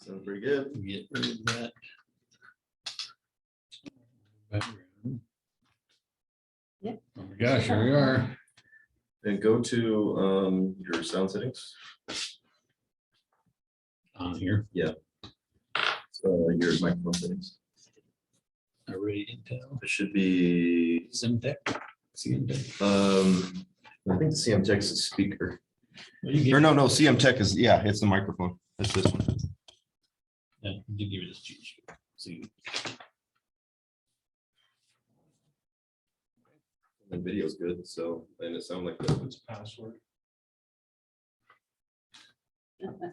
Sounds pretty good. Get rid of that. Background. Yep. Oh my gosh, here we are. And go to your sound settings. On here. Your microphone settings. Already Intel. It should be. Simtech. CMTech. I think the CM Tech is a speaker. Well, you Or give, no, CM Tech is, yeah, it's the microphone. That's this one. yeah, you give you this cheat sheet. See. The video's good, so, and it sounds like It's password.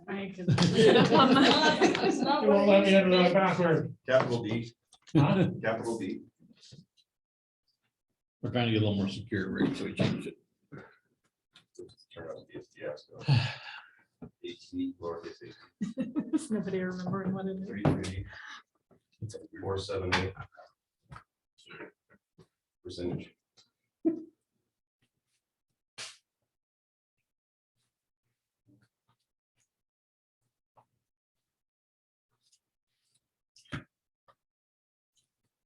I could- It won't let me enter my password. capital D, Huh? capital D. We're trying to get a little more secure, right? So we changed it. Turn on DSDS. HD, lowercase h, Nobody remembering what it is. 33, 478. Percentage.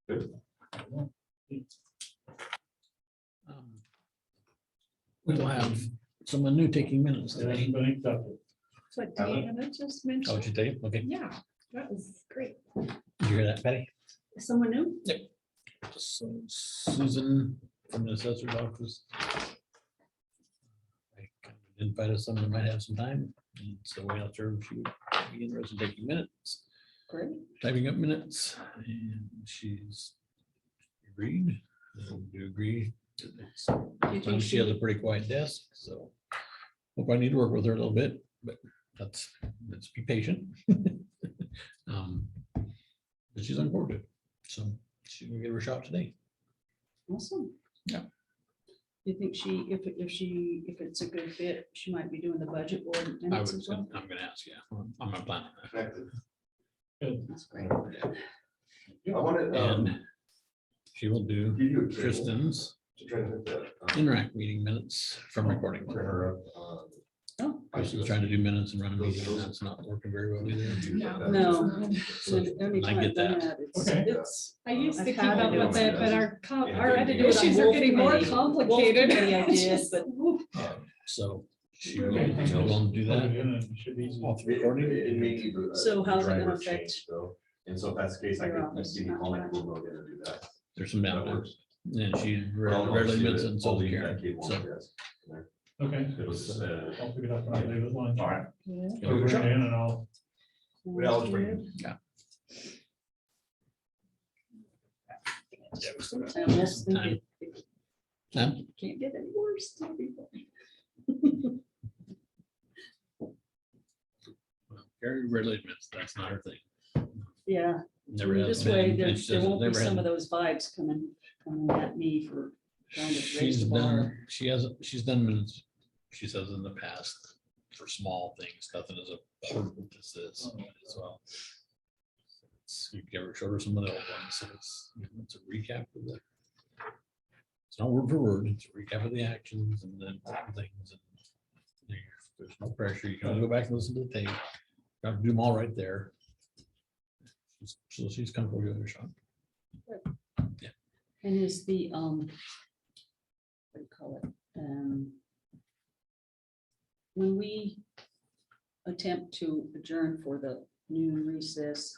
Good. We'll have someone new taking minutes It hasn't today. been accepted. What Diana just Oh, mentioned. did you take? Okay. Yeah, that was great. Did you hear that, Patty? Someone new? So Susan from the assessor's office. I kind of invited someone who might have some time. And so we asked her if she would be interested in taking minutes, Great. typing up minutes, and she's agreed. And do agree. Do you think She has a pretty quiet desk, so hope I need to work with her a little bit, but let's be patient. But she's on board with it, so she will give her a shot today. Awesome. Yeah. You think if it's a good fit, she might be doing the budget board I minutes would, as well? I'm gonna ask, yeah, on my plan. That's great. I wanted, And she will do give you a cable Tristan's to try to hit that, interact meeting minutes from recording. turn her up, Oh, She's trying to do minutes and run a meeting, and that's not working very well either. no. So Anytime I I've get done that. that, it's, Okay. it's. I used to I've keep had up to do with it. it, but our I had to do it on issues are Wolf getting more Committee. Wolf complicated. Committee I did, but So she will do that off the recording. So how's it gonna affect? And so if that's the case, I your can office, give you not all my mine? people know to do that. There's some That down there. works. And she Well, I'll rarely just admits leave it, it- so I'll does leave Karen. that cable on So the desk. Okay, It was, I'll pick it up when I leave at lunch. all right. Yeah. give her a shot. And I'll, Yeah, I'll just bring it. I almost think Time. it Huh? can't get any worse. Tell people. Karen rarely admits that's not her thing. Yeah, Never has this way, been. there and she says there it won't be never some has. of those vibes coming at me for trying to raise She's the bar. done, she's done minutes, she says in the past, for small things, nothing as important as this as well. You ever showed her some of the old ones, so it's a recap of the. It's not word for word, it's a recap of the actions and then things. And there's no pressure, you can only go back and listen to the tape, got to do them all right there. So she's comfortable doing her shot. And is the, what do you call it? When we attempt to adjourn for the noon recess,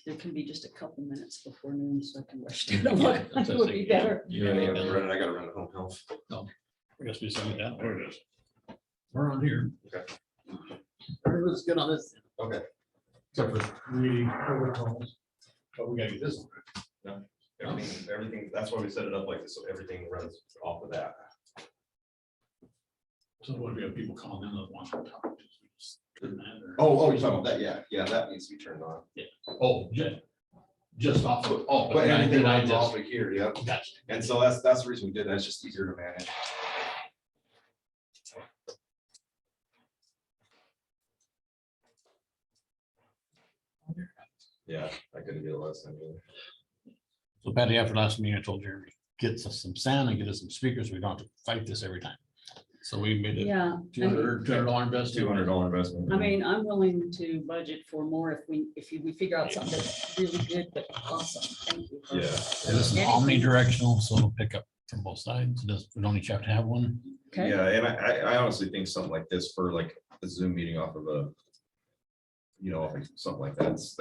there can be just a couple minutes before noon, so I can rush down to work. That's It would be better. Yeah, I gotta run a home health. I guess we send it down. There it is. We're on here. Okay. Everyone's good on this. Okay. except for 3 overtones. But we gotta get this one. Everything, that's why we set it up like this, so everything runs off of that. So what we have people calling in that want to talk to? We just turn that or- Oh, you're talking about that, yeah, that needs to be turned on. Oh, just off of, oh. But everything I runs off just. of here, yeah, Gotcha. and so that's the reason we did that, it's just easier to manage. Yeah, I couldn't get it last time either. So Patty, after last meeting, I told Jeremy, get us some sound and get us some speakers. We don't have to fight this every time. So we made it Yeah, $200 investment. $200 investment. I mean, I'm willing to budget for more if we figure out something that's really good, but awesome. Thank you. Yeah. This is omnidirectional, so it'll pick up from both sides. We don't each have to have one. Okay, Yeah, and I honestly think something like this for like a Zoom meeting off of a, like something like that's.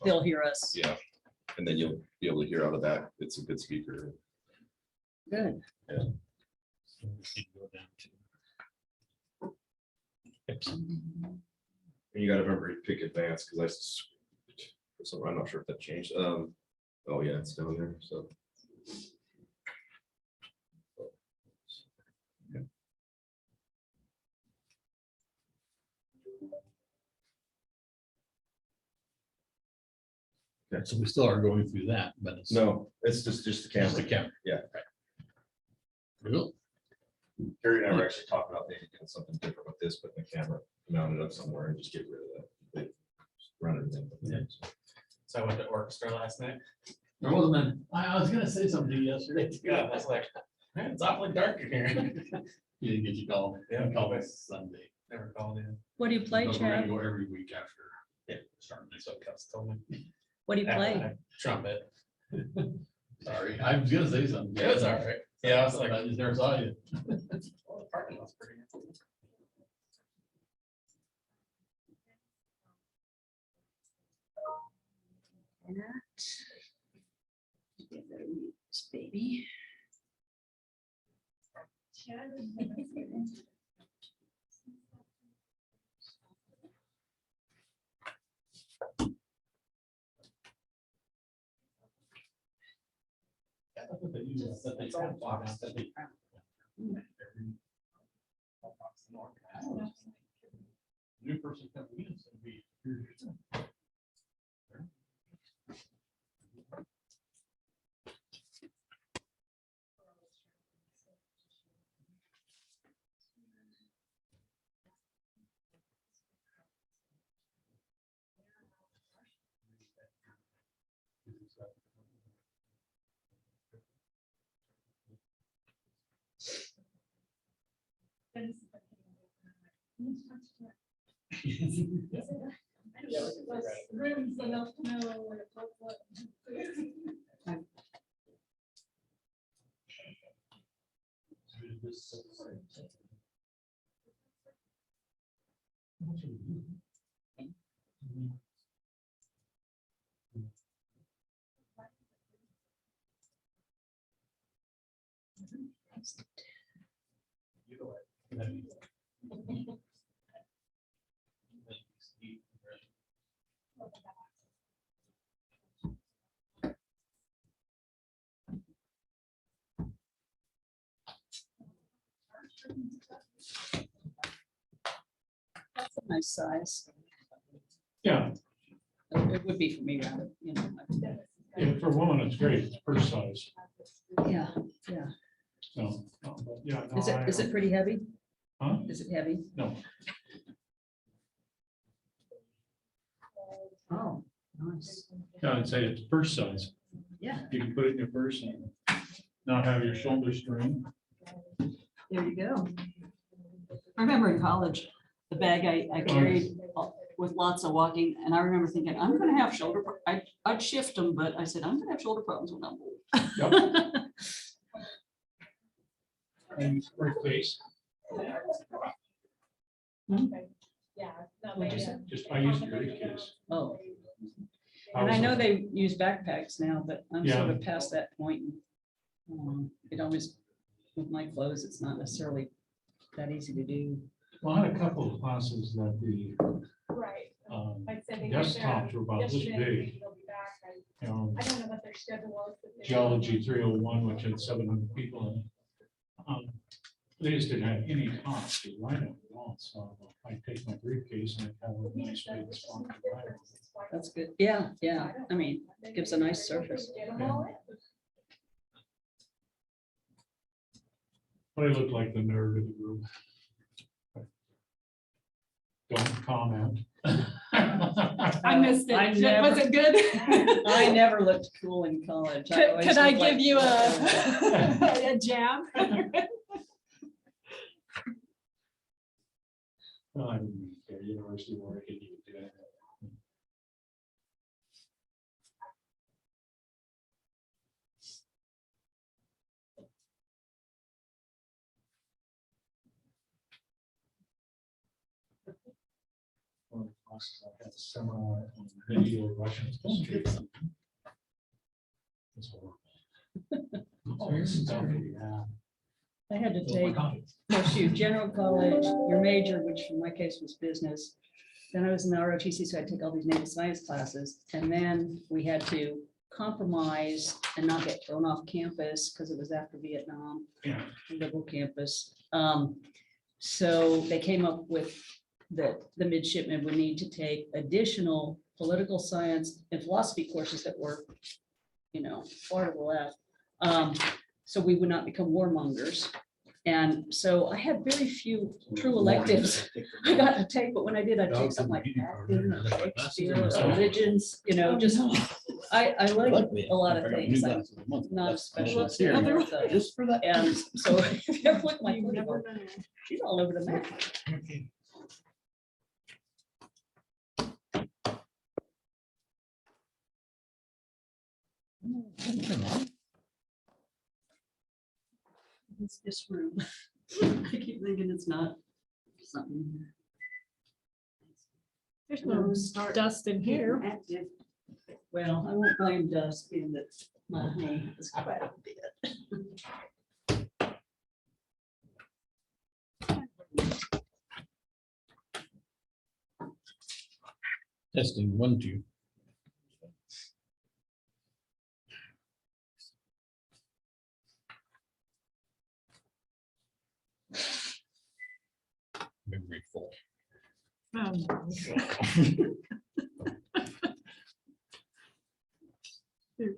they'll hear us. Yeah, and then you'll be able to hear out of that. It's a good speaker. Good. So we can go down to- And you gotta remember to pick advanced, because so I'm not sure if that changed. Oh yeah, it's down there, so. So we still are going through that, but it's. No, it's just the Just the camera. camera. Yeah. Cool. Carrie and I were actually talking about maybe doing something different with this, putting the camera mounted up somewhere and just get rid of that. They run everything. Yeah. So I went to orchestra last night. There wasn't an, I was gonna say something to you yesterday. Yeah, I was like, man, it's awfully dark in here. You didn't get your call. Yeah. You called us Sunday. Never called in. What do you play, But we're gonna Chad? go every week after. Yeah. Starting next So week. Kels told me. What do you play? Trumpet. Sorry, I was gonna say something. It was all right. Yeah, I was like, I just never saw you. well, the parking lot's pretty good. This baby. That's what they use, that they have box, that they- New person coming in, it's gonna be. That's a nice size. Yeah, It would be for me, rather, and for a woman, it's great, it's purse size, Yeah, yeah. so, but yeah. no, Is it pretty heavy? Huh? Is it heavy? No, Oh, nice. yeah, I'd say it's purse size, Yeah, you can put it in your purse and not have your shoulder strain. there you go. I remember in college, the bag I carried with lots of walking, and I remember thinking, I'm gonna have I'd shift them, but I said, I'm gonna have shoulder problems when I'm old. Yep. And briefcase, just, I use a briefcase. Oh, and I know they use backpacks now, but I'm sort of past that point. It always, with my clothes, it's not necessarily that easy to do. Well, I had a couple of classes that the Right. desktops were about this big. I don't know what their schedule was. but they- Geology 301, which had 700 people in it. They just didn't have any time to write it all, so I take my briefcase and I have a nice big spot to write it. That's good. Yeah, yeah. I mean, it gives a nice surface. Get 'em all in. But I look like the nerd of the group. Don't comment. I missed I it. never- Was it good? I never looked cool in college. Could always could I looked like- give you a jam? Well, I mean, yeah, University of Oregon, you could do that. One of the classes I had a seminar on medieval Russian history. It's horrible. Oh, it's tough, yeah. I had to take, well, shoot, general college, your major, which in my case was business. Then I was in the ROTC, so I took all these native science classes. And then we had to compromise and not get thrown off campus because it was after Vietnam, Yeah. liberal campus. So they came up with that the midshipmen would need to take additional political science and philosophy courses that were, far to the left. So we would not become warmongers. And so I had very few true electives I got to take, but when I did, I'd take something like acting or Shakespeare or religions, just, I like a lot of things. I'm not a specialist. Just for that. And so if you ever look at my You never playbook, know. she's all over the map. It's this room. I keep thinking it's not something. There's no dust in here. Active. Well, I won't blame dust being that my knee is quite a bit. Testing 1, 2. Memory full.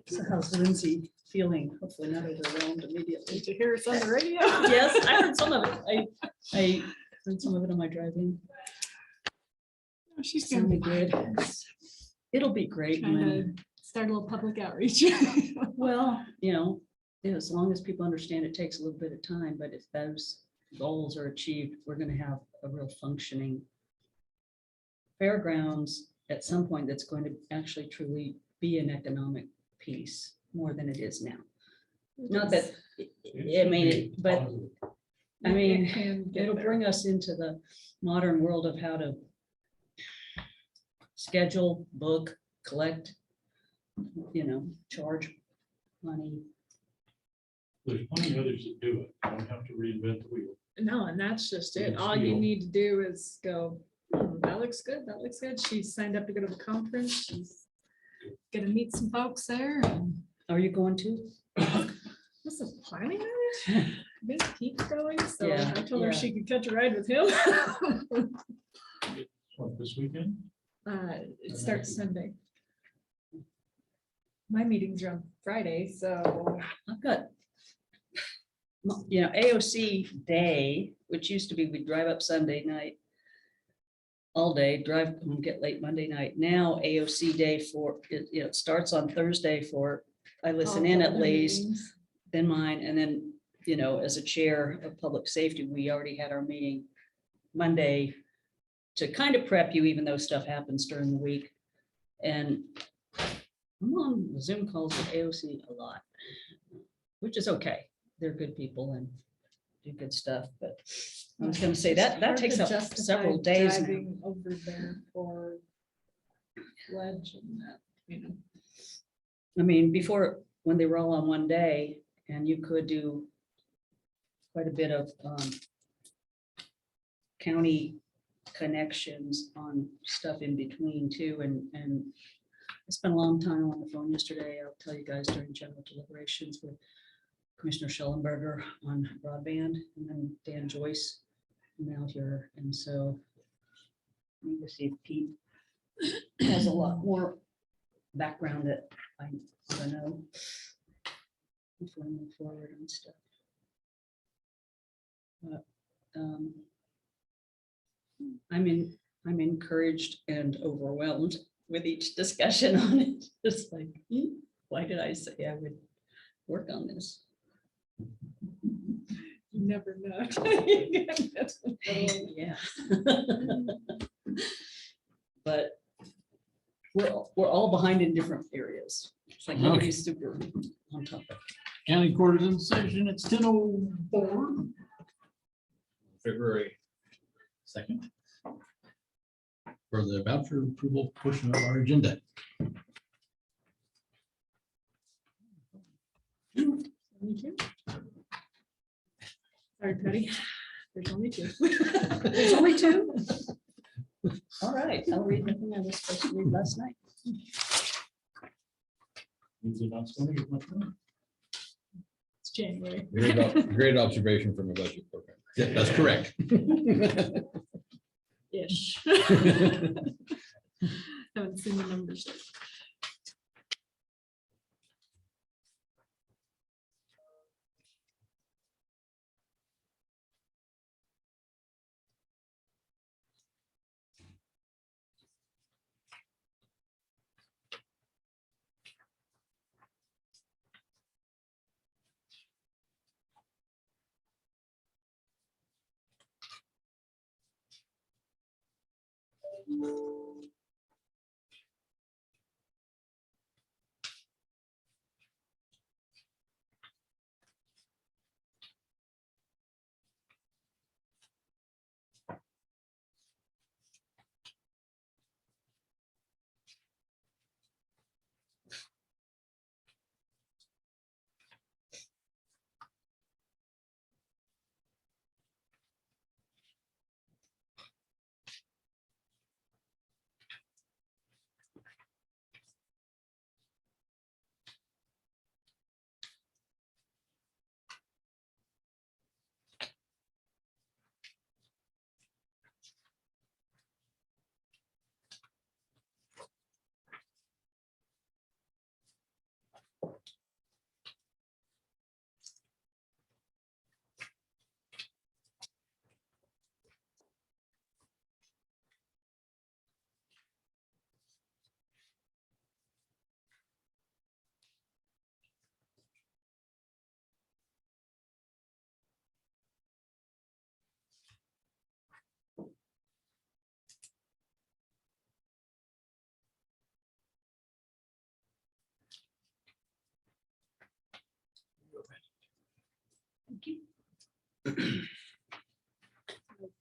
So how's Lindsay feeling? Hopefully not overwhelmed immediately. Did you hear us on the radio? Yes, I heard some of it. I heard some of it on my drive-in. She's gonna be Sounded good. good. It'll be great Trying when, to start a little public outreach. well, as long as people understand it takes a little bit of time, but if those goals are achieved, we're gonna have a real functioning fairgrounds at some point that's going to actually truly be an economic piece more than it is now. Not that, but I mean, It can get it'll there. bring us into the modern world of how to schedule, book, collect, charge money. There's plenty of others that do it. You don't have to reinvent the wheel. No, and that's just it. It's All you real. need to do is go, that looks good, that looks good. She's signed up to go to the conference. She's gonna meet some folks there. And Are you going to? this is planning on it. Maybe keep going. So Yeah, I told her yeah. she could catch a ride with him. What, this weekend? It starts Sunday. My meetings are on Friday, so I've got, AOC day, which used to be we'd drive up Sunday night all day, drive home, get late Monday night. Now AOC day it starts on Thursday I listen all in the at other least, meetings. then mine, and then, as a chair of public safety, we already had our meeting Monday to kind of prep you, even though stuff happens during the week. And I'm on Zoom calls with AOC a lot, which is okay. They're good people and do good stuff, but I was gonna say It's that hard takes to up justify several days now. driving over there for pledge and that, I mean, before, when they were all on one day, and you could do quite a bit of county connections on stuff in between too, and I spent a long time on the phone yesterday. I'll tell you guys during general deliberations with Commissioner Schellenberger on broadband, and then Dan Joyce now here, and so I need to see if Pete has a lot more background that I don't know before I move forward on stuff. But I'm encouraged and overwhelmed with each discussion on it. Just like, why did I say I would work on this? You never know. Yeah. But we're all behind in different areas. It's like nobody's super on top of it. County court is in session. It's 10:04. February 2nd. For the voucher approval portion of our agenda. Only two? Sorry, Patty. There's only two. There's only two? All right, I'll read the thing I was supposed to read last night. Usually not gonna get much more. It's January. Great observation from a budget program. Yeah, that's correct. Ish. Haven't seen the numbers yet.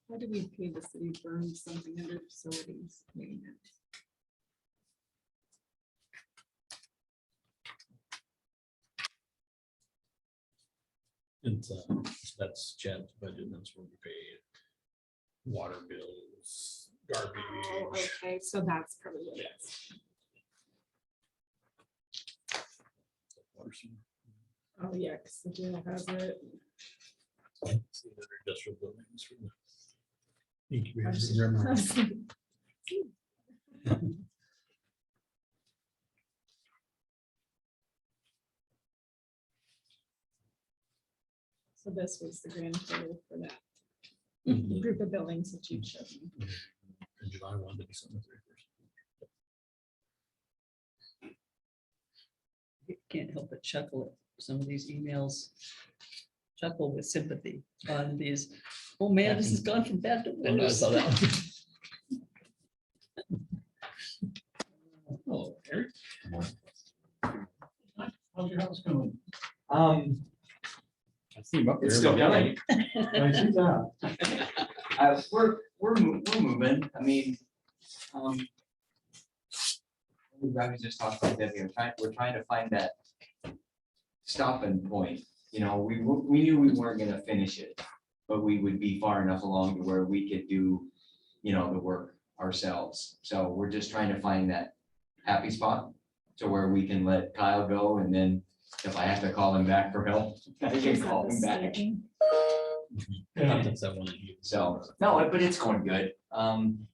Why do we pay the city burn something under facilities maintenance? It's, that's Chad's budget. That's where we pay water bills, Oh, garbage. okay, so that's probably what it is. water sewer. Oh, yeah, because the jail has it. See the industrial buildings for the HVAC. So this was the grand total for that Mhm. group of buildings that you showed me. In July 1 to December 31st. Can't help but chuckle at some of these emails. Chuckle with sympathy on these. Oh man, this has gone from bad to I know, I worse. saw that one. Oh, Eric. How's your house going? I see him up there. It's still going. I see that. We're moving. I mean, I was just talking to Debbie. We're trying to find that stopping point. You know, we knew we weren't gonna finish it, but we would be far enough along to where we could do, you know, the work ourselves. So we're just trying to find that happy spot to where we can let Kyle go, and then if I have to call him back for help, I can call him back. Yeah. That's that one that you- So, no, but it's going good.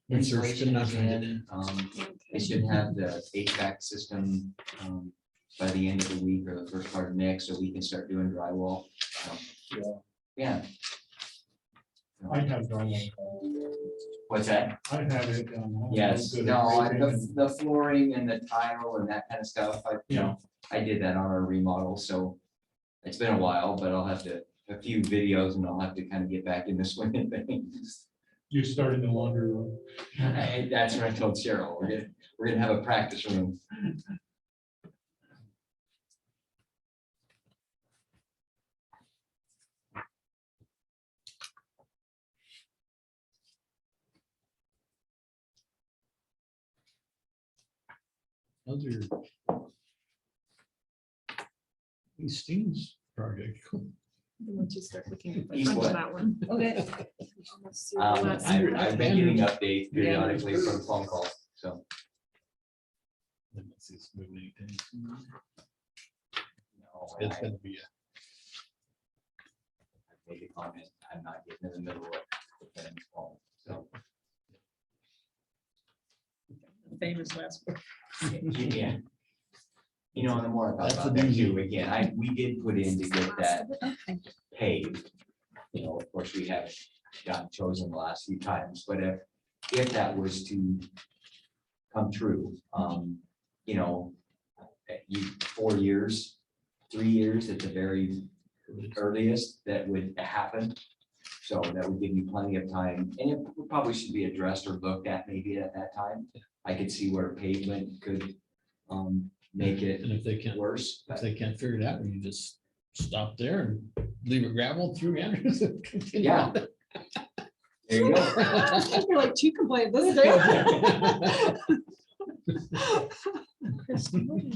Insulation not is trying to in, they should have the HVAC system, by the end of the week or the first part of next, so we can start doing drywall. Yeah. I have drywall. What's that? I have it done. Yes, no, the flooring and the tile and that kind of stuff, I did that on our remodel, so it's been a while, but I'll have to a few videos and I'll have to kind of get back in the swing of things. You started the laundry room. That's what I told Cheryl. We're gonna have a practice room. How's your East Stevens project? Once you start looking at the East front of what? that one. Okay. Almost through the last I've year. been getting updates periodically from phone calls, so. Let's see, it's moving anything. no, It's I gonna be made a comment, I'm not getting in the middle of the phone, so. Famous last word. Yeah. You know, and the more I That's thought a about that doozy. too, again, we did put in to get that Okay. paved. You know, of course, we haven't gotten chosen the last few times, but if that was to come true, you know, 4 years, 3 years at the very earliest, that would happen. So that would give you plenty of time, and it probably should be addressed or looked at maybe at that time. I could see where pavement could make it And if they can't, worse. if they can't figure it out, you just stop there and leave it gravel through Andrews. And continue Yeah. on. There you go. You're like, you can play this day.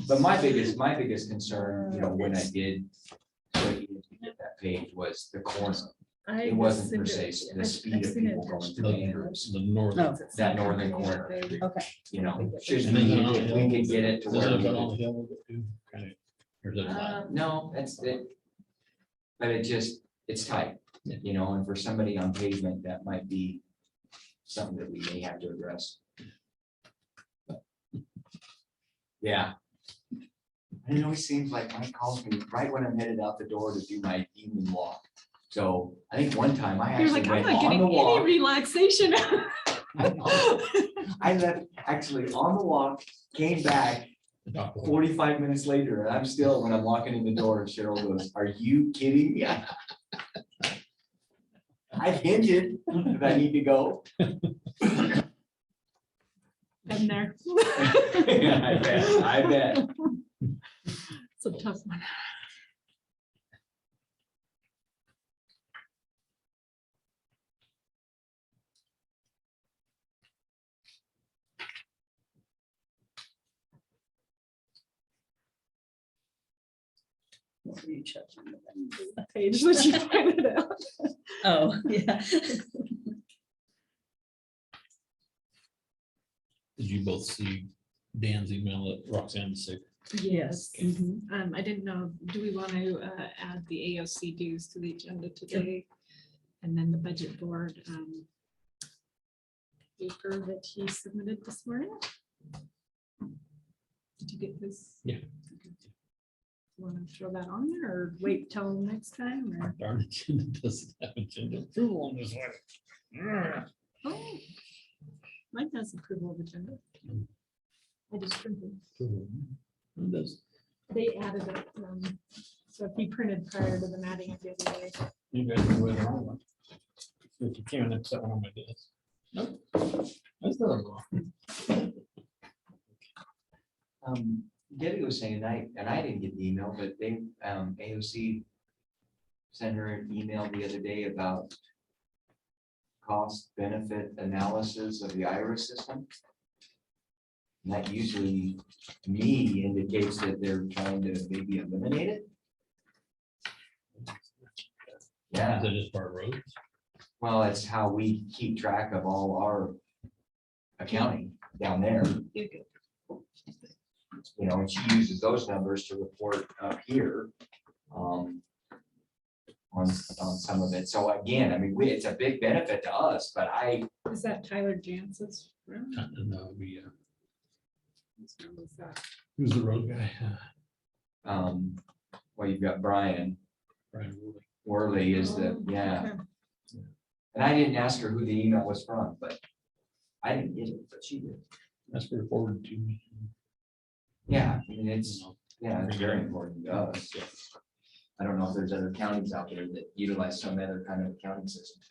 But my biggest concern, you know, when I did put in to get that page was the corner. It wasn't per se the speed of people going through Andrews, The north. Oh. that northern corner, Okay. you know. Should And then we could get it to Does where it we go on could- the hill a little bit too? Kind of, or is it flat? no, that's it. But it's tight, Yeah. you know, and for somebody on pavement, that might be something that we may have to address. Yeah. And it always seems like Mike calls me right when I'm headed out the door to do my evening walk. So I think one time I You're actually like, I'm went not on getting the any walk. relaxation. I left actually on the walk, came back The dock will- 45 minutes later, and I'm still, when I'm walking in the door, Cheryl goes, "Are you kidding me?" I hinted that I need to go. Been there. I bet. It's a tough one. What were you checking? The page that you pointed out. Oh, yeah. Did you both see Dan's email that Roxanne sick? Yes. Mhm. I didn't know, do we want to add the AOC dues to the agenda today? And then the budget board paper that he submitted this morning? Did you get this? Yeah. Want to throw that on there or wait till next time or? Darn agenda doesn't have agenda approval on this one. Oh, mine has approval of agenda. I just printed. It does. They added it. So if you printed prior to the matting of the other day. You guys can wait on one. If you can, that's that one on my desk. Nope. That's not wrong. Debbie was saying, and I didn't get the email, but they, AOC sent her an email the other day about cost benefit analysis of the IRIS system. And that usually, to me, indicates that they're trying to maybe eliminate it. Yeah, Is it just part roads? well, it's how we keep track of all our accounting down there. You know, and she uses those numbers to report up here on some of it. So again, I mean, it's a big benefit to us, but Is that Tyler Jantz's? room? No, it'd be, Whose room is that? who's the road guy? well, you've got Brian Brian Wooley. Worley is the, Oh, yeah. okay. And I didn't ask her who the email was from, but I didn't get it, but she did. That's reported to me. Yeah, I mean, it's, You know, yeah, it's very important to us. I don't know if there's other counties out there that utilize some other kind of accounting system.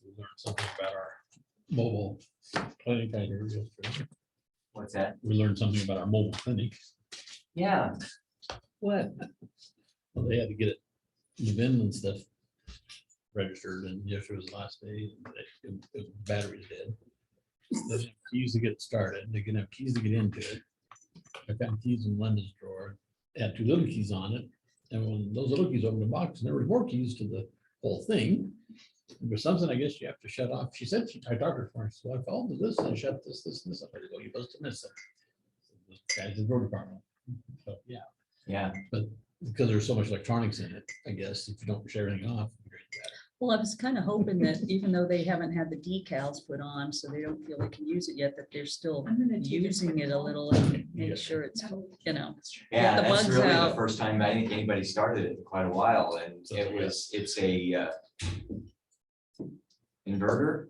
We learned something about our mobile clinic. I heard yesterday. What's that? We learned something about our mobile clinic. Yeah, What? Well, they had to get it, the VIN and stuff registered, and yesterday was the last day. Battery's dead. They didn't have keys to get it started. They can have keys to get into it. I found keys in Linda's drawer. It had 2 little keys on it. And when those little keys opened the box, and there were more keys to the whole thing. There's something I guess you have to shut off. She said, I talked to her for, so I followed this and shut this and this. I go, you must have missed it. This guy's in the road department. So, yeah, yeah. because there's so much electronics in it, I guess, if you don't shut everything off. You're gonna do better. Well, I was kind of hoping that even though they haven't had the decals put on, so they don't feel they can use it yet, that they're still using it a little and Yeah. make sure it's, you know. Yeah, the that's bugs really the out. first time I think anybody started it in quite a while, and So, it's a inverter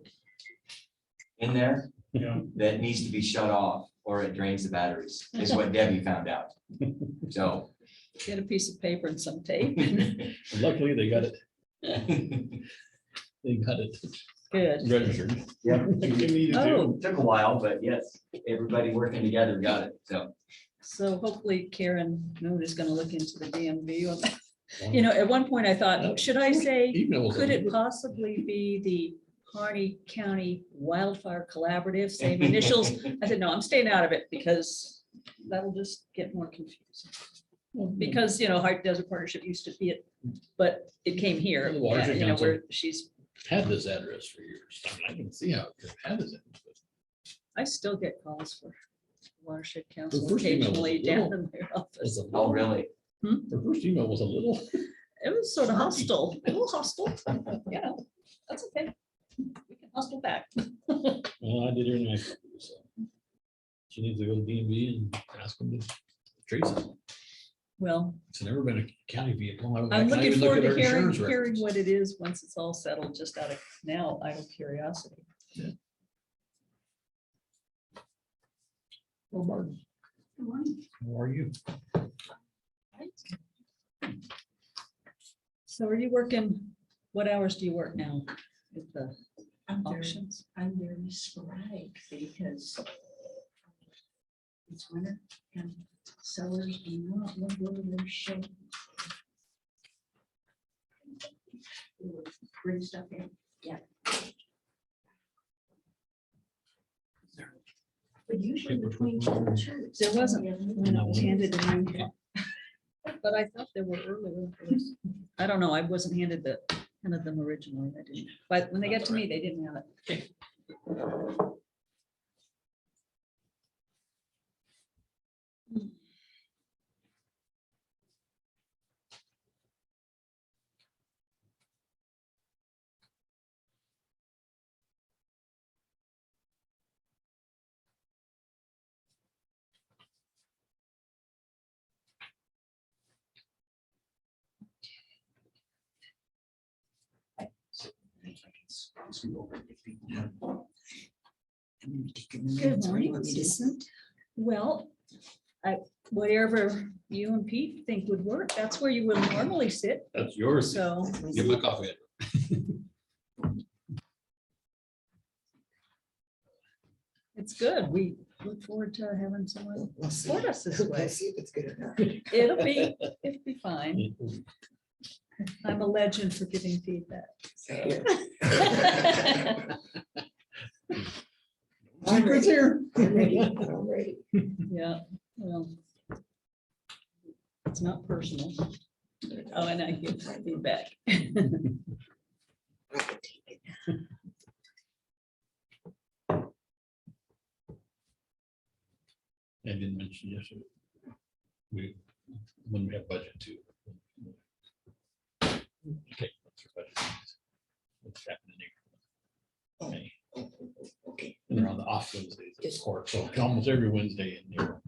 in there Yeah, that needs to be shut off or it drains the batteries, is what Debbie found out. So. Get a piece of paper and some tape. And luckily, they got it. They got it Good. registered. Yeah. They needed to. Oh, Took a while, but yes, everybody working together got it, so. so hopefully Karen Moon is gonna look into the DMV on that. You know, at one point I thought, should I say, Emails could it them. possibly be the Harney County Wildfire Collaborative, same initials? I said, no, I'm staying out of it because that'll just get more confusing. Because, you know, Hart Desert Partnership used to be it, but it came here, The Watershed you know, Council. where she's, Had this address for years. I mean, I can see how it could have had this. I still get calls for Watershed Council first email was occasionally a down little- in their office. Was a Oh, little- really? Her first email was a little. It was sort of hostile, a little hostile, you know, that's okay. We can hustle back. Well, I did her anyway. So she needs to go to DMV and ask them to trace it. Well, It's never been a county vehicle. I I'm can looking even look forward at to her hearing insurance records. what it is once it's all settled, just out of curiosity. Oh, Martin, how are you? So are you working, what hours do you work now with the I'm auctions? very sporadic because it's winter and sellers do not want to go to their show. Bring stuff in, yeah. But usually between churches. There wasn't when it was handed to me. Okay. But I thought there were earlier. I don't know, I wasn't handed them originally, I didn't, but when they got to me, they didn't have it. Good morning. Well, whatever you and Pete think would work, that's where you would normally sit, That's yours. so. Give my coffee. It's good. We look forward to having someone support us this way. See if it's good enough. It'll be fine. I'm a legend for giving feedback. I'm ready. here. I'm ready. I'm ready. Yeah, well. It's not personal. Oh, and I give feedback. I can take it. I didn't mention yesterday. When we have budget too. Okay. What's your budget? What's happening in April? May? Okay. off Wednesdays at court, so almost every Wednesday in there.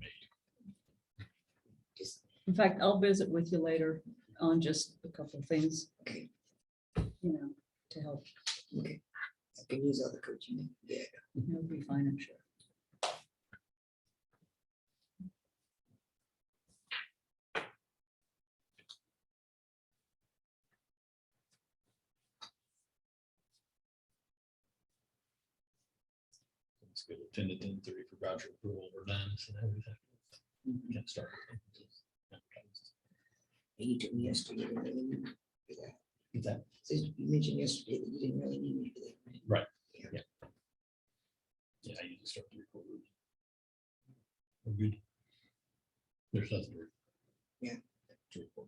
In fact, I'll visit with you later on just a couple of things. Okay. You know, to help. Okay. I can use all the coaching. Yeah. It'll be fine, I'm sure. It's good. 10 to 10:30 for voucher approval. We're done. So now we have to get started. You told me yesterday. You didn't really need me for that. What's that? So you mentioned yesterday that you didn't really need me for that. Right. Yeah. Yeah, I usually start the recorder. We're good. There's nothing. Yeah. To report.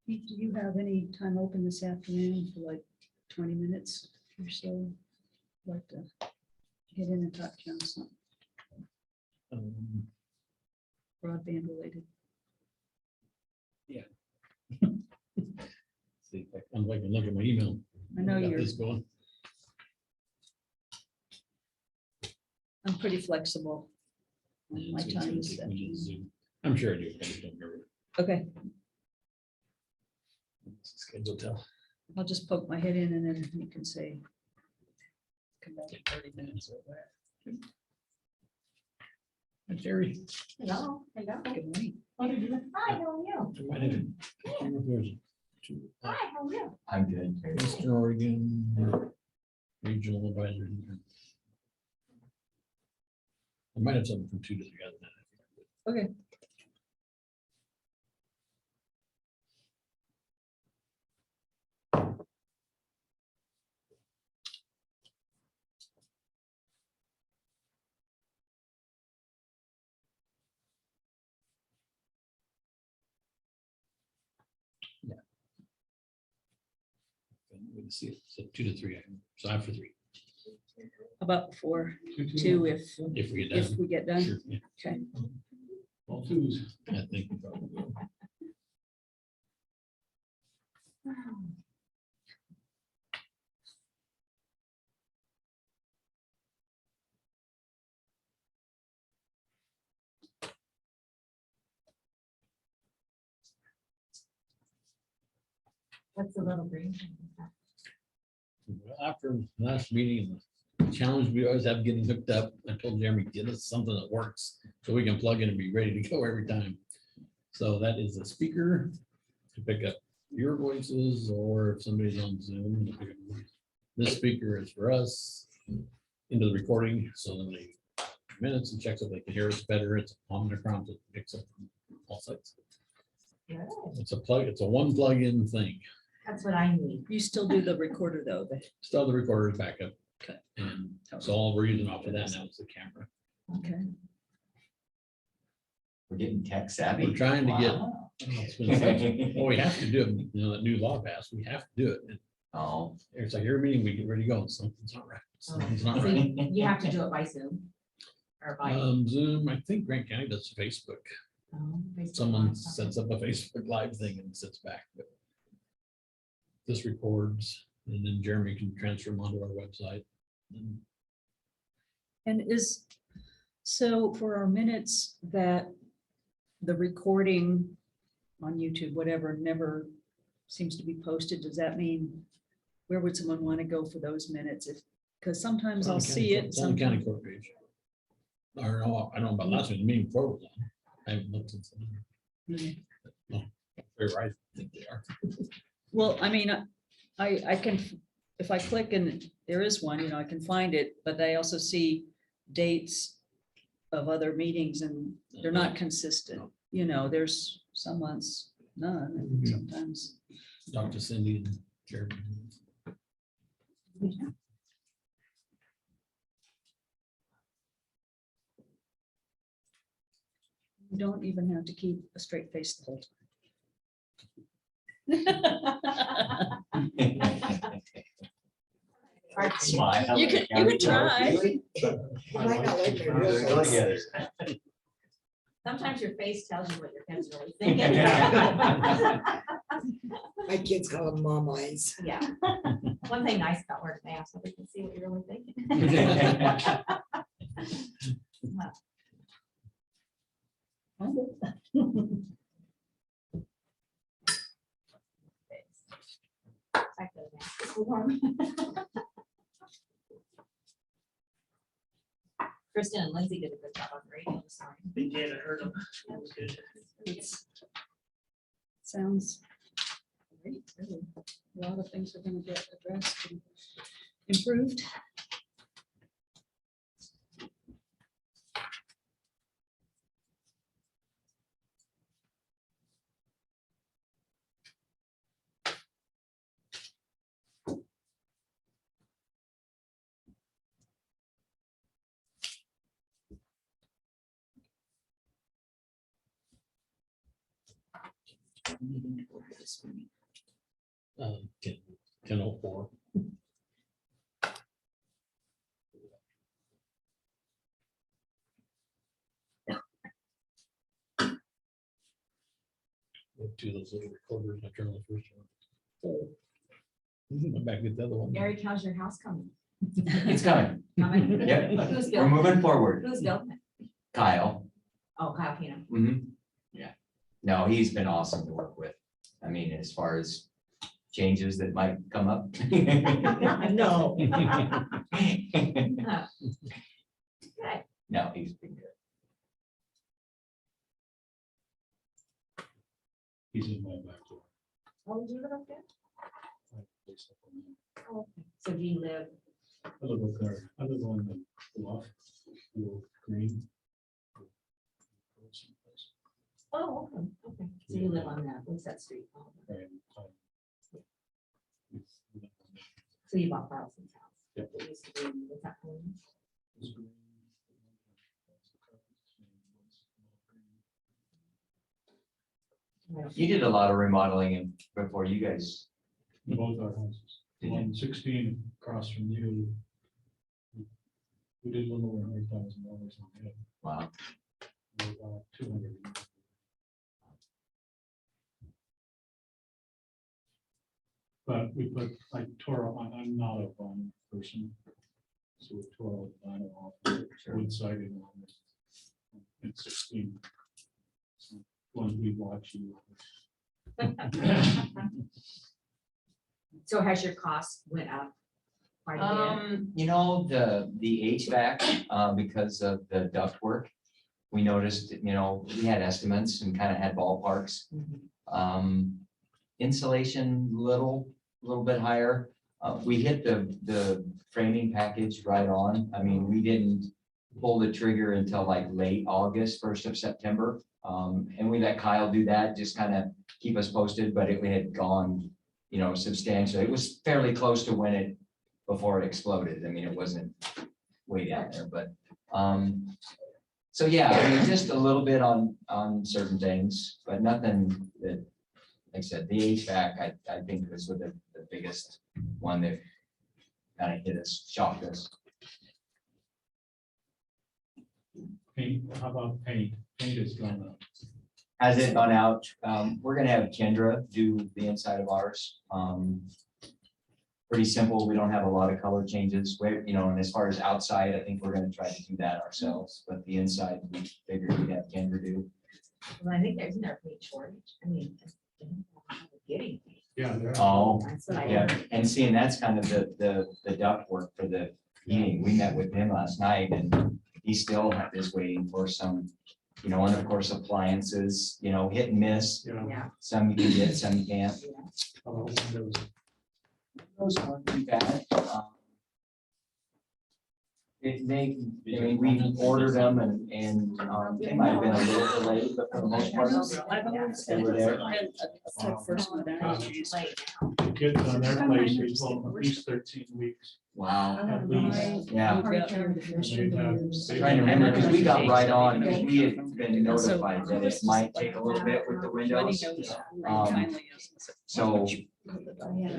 Pete, do you have any time open this afternoon for like 20 minutes or so? Like to get in and talk to you on something broadband related. See, if I'm like, look at my email. I know Got you're, this going. I'm pretty flexible. on Yeah, My so it's gonna time is take me to Zoom. I'm sure I do. I just don't remember. okay. Schedule tell. I'll just poke my head in and then you can say. Come back in 30 minutes or whatever. Hi, Jerry. Hello, hello. Good morning. Hi, how are you? I didn't- I don't know if there's two, Hi, how are you? I'm good. Eastern Oregon Regional Advisor. I might have something from 2 to 3 other than that. Okay. We can see it. So 2 to 3. So I'm for 3. About 4, 2 If we get if done. we get done. Sure, yeah, Okay. All twos. I think we probably will. What's the little green? Well, after last meeting, the challenge we always have getting hooked up, I told Jeremy, get us something that works so we can plug in and be ready to go every time. So that is a speaker to pick up your voices, or if somebody's on Zoom, to pick up voice. This speaker is for us into the recording, so then they minutes and checks if they can hear us better. It's on the prompt that picks up from all sides. Good. It's a plug, it's a one plug-in thing. That's what I need. You still do the recorder though, but Still the recorder's backup. Okay. And so all we're using off of that now is the camera. okay. We're getting tech savvy. We're trying to get. Wow. It's been such- Well, we have to do it, you know, that new law passed, we have to do it. And Oh. it's like every meeting we get ready to go, something's not right. Something's not So right. you have to do it by Zoom. Or by. Zoom, I think Grant County does Facebook. Facebook Someone Live. sets up a Facebook Live thing and sits back. But this records, and then Jeremy can transfer them onto our website. And And is, so for our minutes that the recording on YouTube, whatever, never seems to be posted, does that mean where would someone want to go for those minutes? If, because sometimes I'll see it. It's on the county sometimes- court page. Or no, I don't know about last week, the meeting before was on. I haven't looked since. then. Mhm. No, they're right, I think they are. Well, I mean, I can, if I click and there is one, you know, I can find it, but I also see dates of other meetings and they're not consistent. You know, there's some months, none, and sometimes. Dr. Cindy and Jeremy. You don't even have to keep a straight face the whole time. Smile. You can try. You might not like my real Go face. together. Sometimes your face tells you what your kid's really thinking. My kids call them mom eyes. Yeah. One thing nice about wearing a mask, so we can see what you're really thinking. Back to the mask. It's warm. Kristen and Lindsay did a good job on the radio this morning. They did, I heard them. That was good. Sounds great. Really. A lot of things are gonna get addressed and improved. Meeting to order this morning. 10:04. Two of those little recorders. I turned the first one. Went back to get the other one. Eric, how's your house coming? It's coming. Coming? Yep, Who's we're building? moving forward. Who's building it? Kyle. Oh, Kyle Pino. Yeah. No, he's been awesome to work with. I mean, as far as changes that might come up. No. Okay. No, he's been good. He's in my backyard. Oh, do you live up there? I place up on there. Oh, okay. So do you live? I live up there. I live on the bluff, little green. Oh, okay, okay. So you live on that, what's that street called? So you bought Carlson's house? Yep. It used to be, what's that called? You did a lot of remodeling before you guys. Both our houses. Did you? 116 across from you. We did a little over $100,000 on it. Wow. We're about 200. But we put, I tore up, I'm not a vinyl person. So we tore all the vinyl off, wood siding on it. In 16. So one we watch you. So has your cost went up quite a bit? You know, the HVAC, because of the ductwork, we noticed, you know, we had estimates and kind of had ballparks. Insulation, little bit higher. We hit the framing package right on. I mean, we didn't pull the trigger until like late August, 1st of September. And we let Kyle do that, just kind of keep us posted, but it had gone, you know, substantially. It was fairly close to before it exploded. I mean, it wasn't way down there, but, so yeah, I mean, just a little bit on certain things, but nothing that, like I said, the HVAC, I think was the biggest one that kind of hit us, shocked us. Paint, how about paint? Paint is gone up. Has it gone out? We're gonna have Kendra do the inside of ours. Pretty simple. We don't have a lot of color changes. You know, and as far as outside, I think we're gonna try to do that ourselves, but the inside, we figured we'd have Kendra do. Well, I think there's no paint shortage. I mean, getting paint. Yeah. there are. Oh, That's what I. yeah, and seeing that's kind of the duct work for the heating. We met with him last night and he still is waiting for some, you know, and of course appliances, you know, hit and miss. Yeah. Yeah. Some you can get, some you can't. How about windows? Those aren't too bad. I mean, we ordered them and they might have been a little delayed, but for the most part. I've always They had were there. a first modalities. Late The kids on their place, we told them at least 13 weeks. Wow, At least. yeah. They Trying to remember, because we got right on, because we had been notified that it might take a little bit with the windows. So we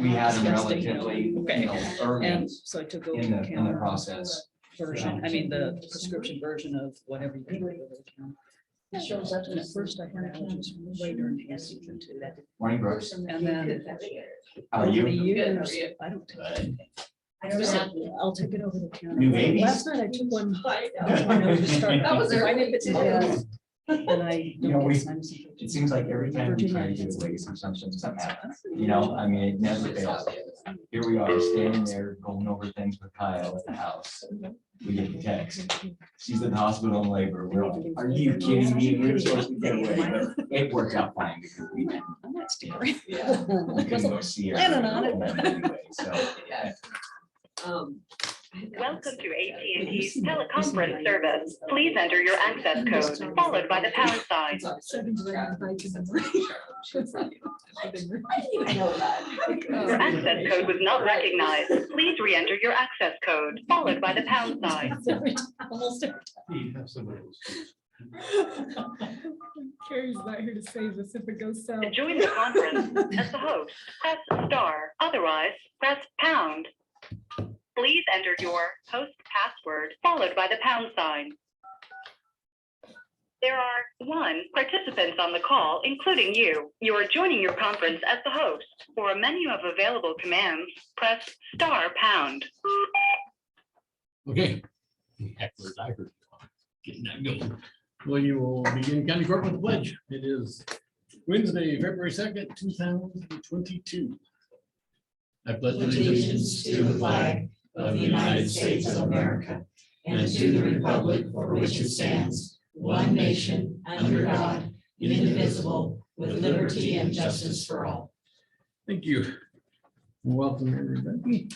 had them relatively, you know, early And so I took over in the the counter process. version, I mean, the prescription version of whatever you can. It shows up, and at first I had allergies way during the season too. Morning, Brooks. And then How are over the you? years, I don't take anything. I'll take it over the counter. New babies? Last night I took one. That was early. And I You know, don't we- get signs. It seems like every time we try to do a legacy assumption, something happens. You know, I mean, it never fails. Here we are standing there going over things with Kyle at the house. We get the text. She's in the hospital in labor. We're like, are you kidding me? We were supposed to get away. But it worked out fine because we didn't. I'm not scared. We couldn't go see her. Planning on it. Anyway, so, yeah. Welcome to AT&T's teleconference service. Please enter your access code, followed by the pound sign. Your access code was not recognized. Please re-enter your access code, followed by the pound sign. Almost every You have somebody else. Carrie's not here to save us if it goes south. To join the conference as the host, press star. Otherwise, press pound. Please enter your host password, followed by the pound sign. There are 1 participants on the call, including you. You are joining your conference as the host. For a menu of available commands, press star pound. Okay. Hecklers, I heard. Getting that going. Well, you will begin county court with the pledge. It is Wednesday, February 2nd, 2022. I pledge Allegiance to the flag of the United States of America and to the republic for which it stands, one nation, under God, indivisible, with liberty and justice for all. Thank you. Welcome, everybody.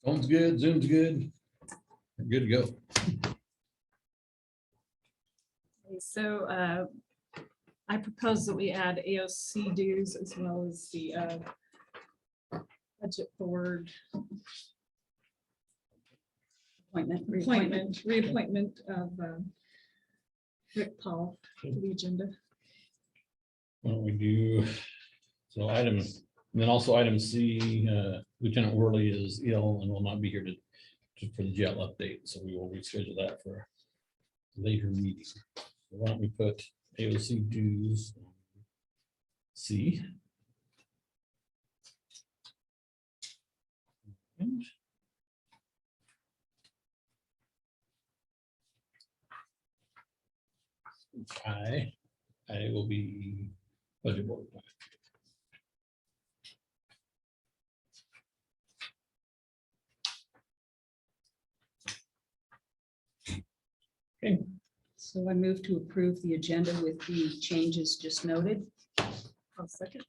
Phone's good, Zoom's good. We're good to go. So I propose that we add AOC dues as well as the budget board reappointment of Rick Paul to the agenda. Why don't we do, so item, and then also item C, Lieutenant Worley is ill and will not be here for the jail update, so we will reschedule that for a later meeting. So why don't we put AOC dues C. And I will be budget board. Okay. So I move to approve the agenda with the changes just noted. I'll second.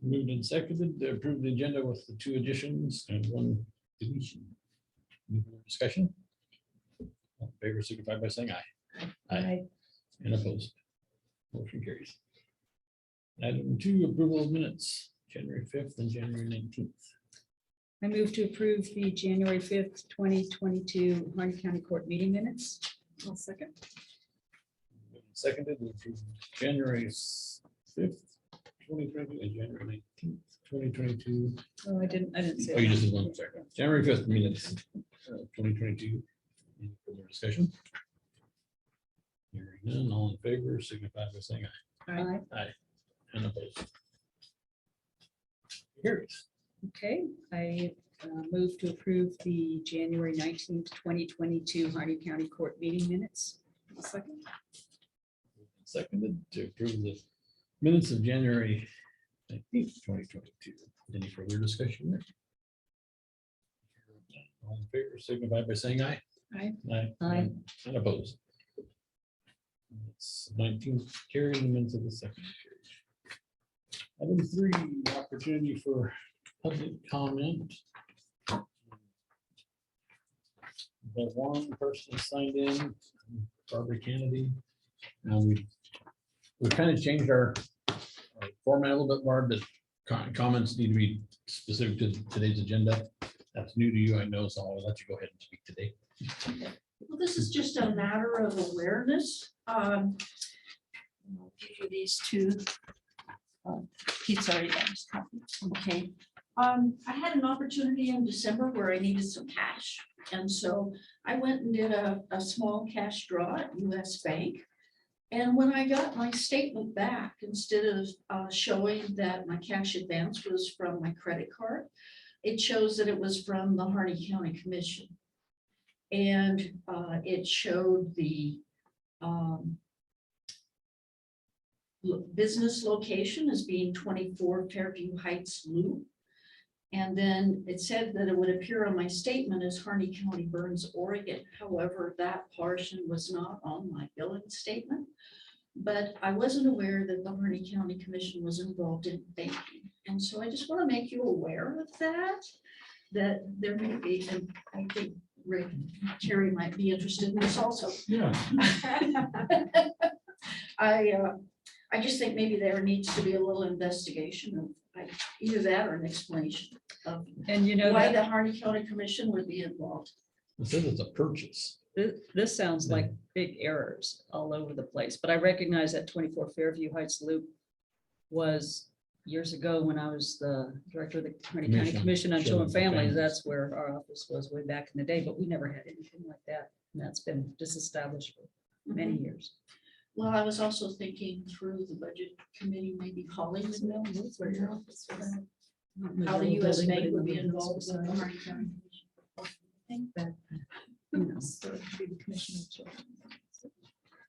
Moved and seconded to approve the agenda with the 2 additions and 1 deletion. Any further discussion? All in favor, signify by saying aye. Aye. And opposed. Motion carries. Item 2, approval of minutes, January 5th and January 19th. I move to approve the January 5th, 2022 Harney County Court meeting minutes. I'll second. Moved and seconded to approve January 5th, 2022 and January 19th, 2022. Oh, I didn't say. Oh, you just did one, sorry. January 5th minutes, 2022. Any further discussion? Hearing none, all in favor, signify by saying aye. Aye. Aye. And opposed. Carries. Okay, I move to approve the January 19th, 2022 Harney County Court meeting minutes. I'll second. Seconded to approve the minutes of January 19th, 2022. Any further discussion there? All in favor, signify by saying aye. Aye. Aye. Aye. And opposed. It's 19 carried, the minutes of the second carried. Item 3, opportunity for public comment. The 1 person signed in, Barbara Kennedy. Now we've kind of changed our format a little bit more, but comments need to be specific to today's agenda. That's new to you, I know, so I'll let you go ahead and speak today. Well, this is just a matter of awareness. I'll give you these 2. Pete's already got his copy. Okay. I had an opportunity in December where I needed some cash. And so I went and did a small cash draw at US Bank. And when I got my statement back, instead of showing that my cash advance was from my credit card, it shows that it was from the Harney County Commission. And it showed the business location as being 24 Fairview Heights Loop. And then it said that it would appear on my statement as Harney County, Burns, Oregon. However, that portion was not on my billing statement. But I wasn't aware that the Harney County Commission was involved in banking. And so I just want to make you aware of that there may be, and I think Rick, Terry might be interested in this also. Yeah. I just think maybe there needs to be a little investigation of either that or an explanation of And you know, why that the Harney County Commission would be involved. It says it's a purchase. this sounds like big errors all over the place, but I recognize that 24 Fairview Heights Loop was years ago when I was the director of the Harney County Commission on Children and Families. That's where our office was way back in the day, but we never had anything like that. And that's been disestablished for many years. Well, I was also thinking through the budget committee, maybe Holly would know where your office was. How the US Bank would be involved with the Harney County Commission. I think that, you know, so it'd be the Commission of Children.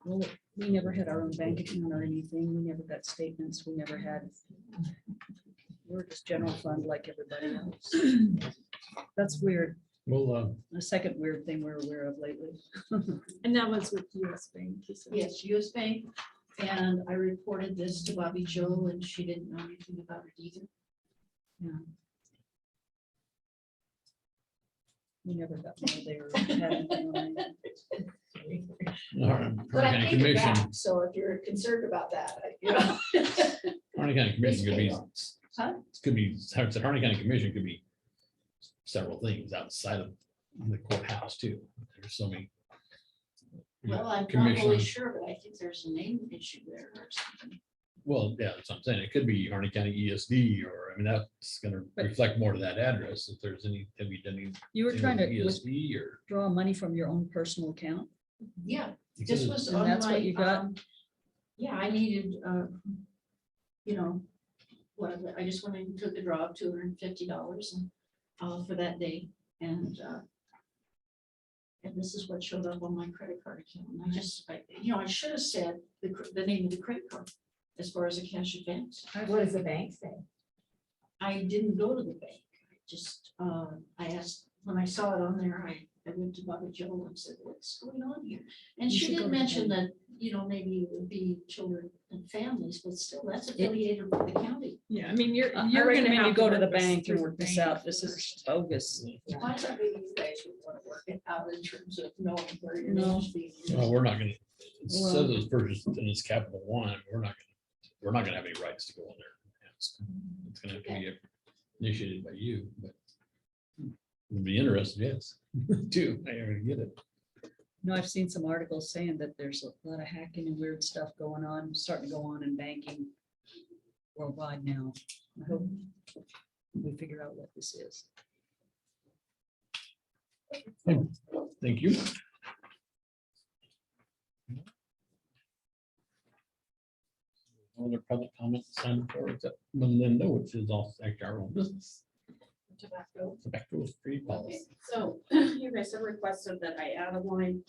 Well, we never had our own bank account or anything. We never got statements. We never had. We're just general fund like everybody else. That's weird. Well, The second weird thing we're aware of lately. And that was with US Bank. You said. Yes, US Bank. And I reported this to Bobby Joe and she didn't know anything about it either. Yeah. We never got one there. Had anything on it. But I Harney County think it Commission, back, so if you're concerned about that, you know. Harney County Commission could be, Huh? could be, Harney County Commission could be several things outside of the courthouse too. There's so many. Well, I'm not commission- really sure, but I think there's a name issue there or something. Well, yeah, that's what I'm saying. It could be Harney County ESD, or, I mean, that's gonna But- reflect more to that address. If there's any, have you done any? You were trying to ESD or? withdraw money from your own personal account. Yeah, because this it's- was And on that's what my, you got? yeah, I needed, you know, whatever, I just went and took a draw of $250 and for that day. And this is what showed up on my credit card account. And I just, you know, I should have said the name of the credit card as far as a cash advance. What does the bank say? I didn't go to the bank. I just, I asked, when I saw it on there, I went to Bobby Joe and said, what's going on here? And You she should go did to the mention bank. that, you know, maybe it would be children and families, but still, that's affiliated with the county. Yeah, I mean, you're I gonna recommend you have go to the work this bank through and the work this bank out. This is first. bogus. Why don't maybe you guys would want to work it out in terms of knowing where your No. name's being used? Well, we're not gonna, it Well- says it's purchased and it's Capital One. We're not gonna have any rights to go in there. It's gonna have to be initiated by you, but would be interested, yes, too. I already get it. No, I've seen some articles saying that there's a lot of hacking and weird stuff going on, starting to go on in banking worldwide now. I hope we figure out what this is. Thank you. No other public comments signed for, except when Linda, which is also actually our own business. Tobacco. Tobacco is free Okay, policy. so you guys have requested that I add a line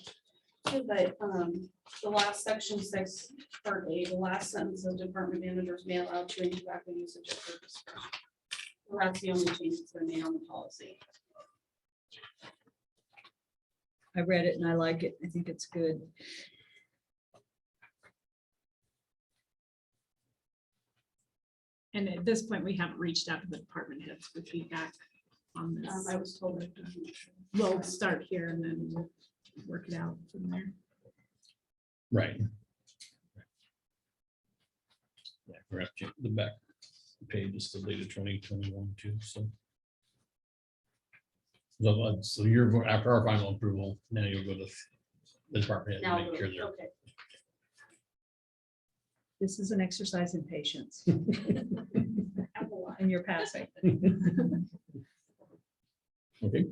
to the last section 6, part A, the last sentence of department managers may allow chewing tobacco usage at their discretion. Well, that's the only change that's been made on the policy. I read it and I like it. I think it's good. And at this point, we haven't reached out to the department heads for feedback on this. I was told that. We'll start here and then we'll work it out from there. Right. Yeah, we're have to check the back page is still dated 2021 too, so. So you're, after our final approval, now you'll go to the department head Now, and make sure they're. okay. This is an exercise in patience. Have a lot. and you're passing. Okay,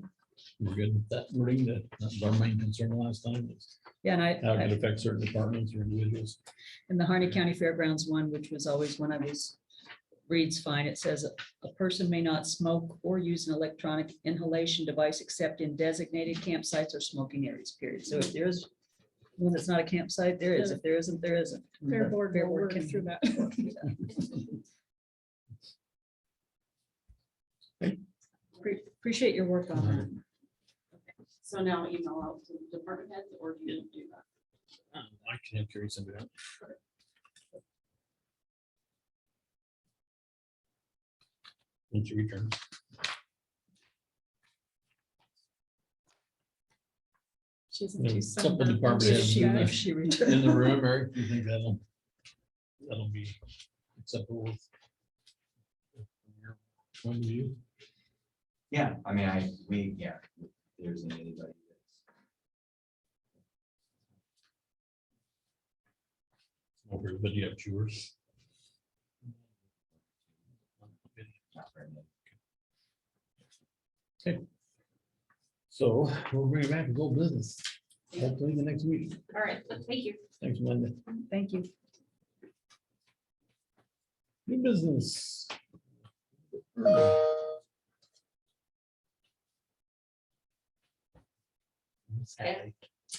we're good with that wording. That was our main concern last time. Is Yeah, and how it I, could affect certain departments or individuals. in the Harney County Fairgrounds one, which was always when I was, reads fine. It says a person may not smoke or use an electronic inhalation device except in designated campsites or smoking areas, period. So if there's one that's not a campsite, there is. If there isn't, there isn't. Fair board will work can through that. work through that. Appreciate your work on that. So now email out to the department heads, or do you do that? I can have Carrie send it out. Once you return. She's Yeah, into couple sunburn. department She's heads shy. in the- If she In returns. the room, Eric, do you think that'll be acceptable? From your point of view? Yeah, I mean, yeah, if there's anybody that's. Over, but you have chewers. Not very many. So we'll bring it back to gold business. Hopefully the next week. All right, thank you. Thanks, Linda. Thank you. New business.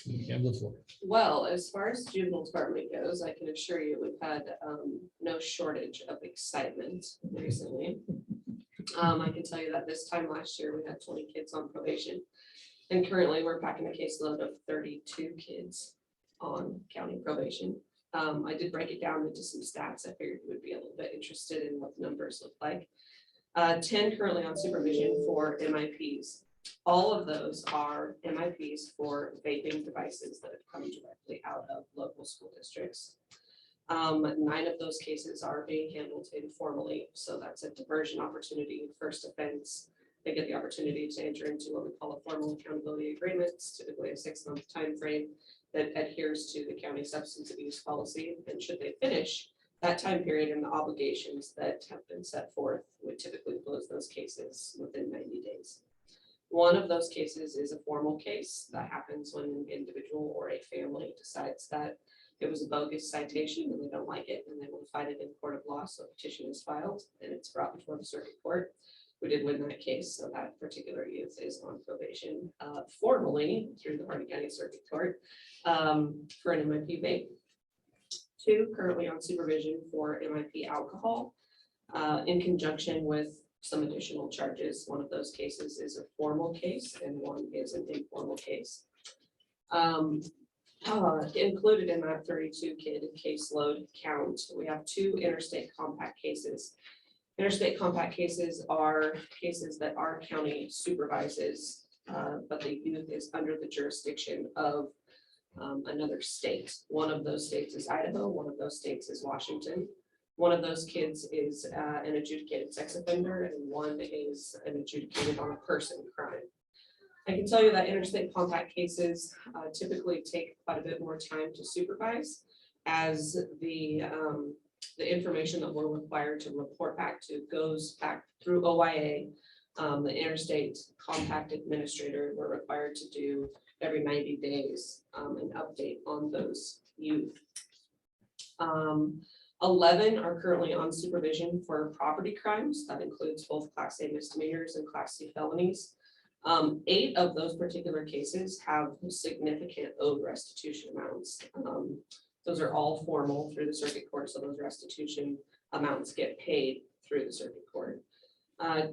You have the floor. Well, as far as juvenile department goes, I can assure you we've had no shortage of excitement recently. I can tell you that this time last year, we had 20 kids on probation. And currently, we're packing a caseload of 32 kids on county probation. I did break it down into some stats. I figured you would be a little bit interested in what the numbers look like. 10 currently on supervision for MIPs. All of those are MIPs for vaping devices that have come directly out of local school districts. 9 of those cases are being handled informally, so that's a diversion opportunity, first offense. They get the opportunity to enter into what we call a formal accountability agreements, typically a 6-month time frame that adheres to the county substance abuse policy. And should they finish that time period and the obligations that have been set forth, would typically close those cases within 90 days. One of those cases is a formal case that happens when an individual or a family decides that it was a bogus citation and they don't like it and they will fight it in court of law. So a petition is filed and it's brought before the circuit court. We did win that case, so that particular youth is on probation formally through the Harney County Circuit Court for an MIP vape. 2 currently on supervision for MIP alcohol in conjunction with some additional charges. One of those cases is a formal case and one is an informal case. Included in that 32 kid caseload count, we have 2 interstate compact cases. Interstate compact cases are cases that our county supervises, but the youth is under the jurisdiction of another state. One of those states is Idaho, one of those states is Washington. One of those kids is an adjudicated sex offender and one is an adjudicated on a person crime. I can tell you that interstate compact cases typically take quite a bit more time to supervise, as the information that we're required to report back to goes back through OIA. The interstate compact administrator, we're required to do every 90 days an update on those youth. 11 are currently on supervision for property crimes. That includes both Class A misdemeanors and Class C felonies. 8 of those particular cases have significant owed restitution amounts. Those are all formal through the circuit court, so those restitution amounts get paid through the circuit court.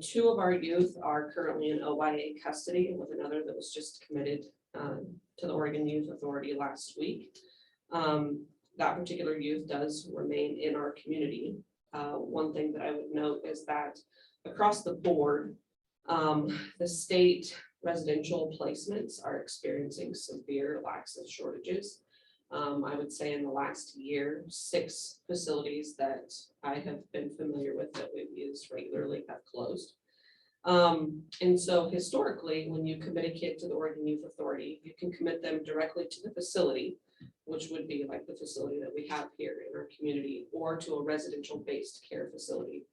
2 of our youth are currently in OIA custody, with another that was just committed to the Oregon Youth Authority last week. That particular youth does remain in our community. One thing that I would note is that across the board, the state residential placements are experiencing severe lacks of shortages. I would say in the last year, 6 facilities that I have been familiar with that we've used regularly have closed. And so historically, when you commit a kid to the Oregon Youth Authority, you can commit them directly to the facility, which would be like the facility that we have here in our community, or to a residential based care facility.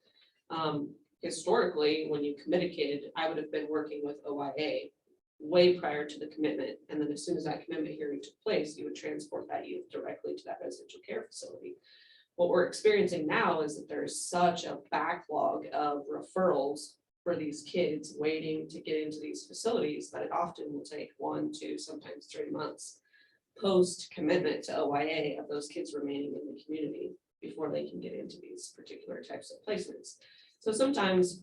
historically, when you commit a kid, I would have been working with OIA way prior to the commitment. And then as soon as that commitment hearing took place, you would transport that youth directly to that residential care facility. What we're experiencing now is that there's such a backlog of referrals for these kids waiting to get into these facilities that it often will take 1, 2, sometimes 3 months post commitment to OIA of those kids remaining in the community before they can get into these particular types of placements. So sometimes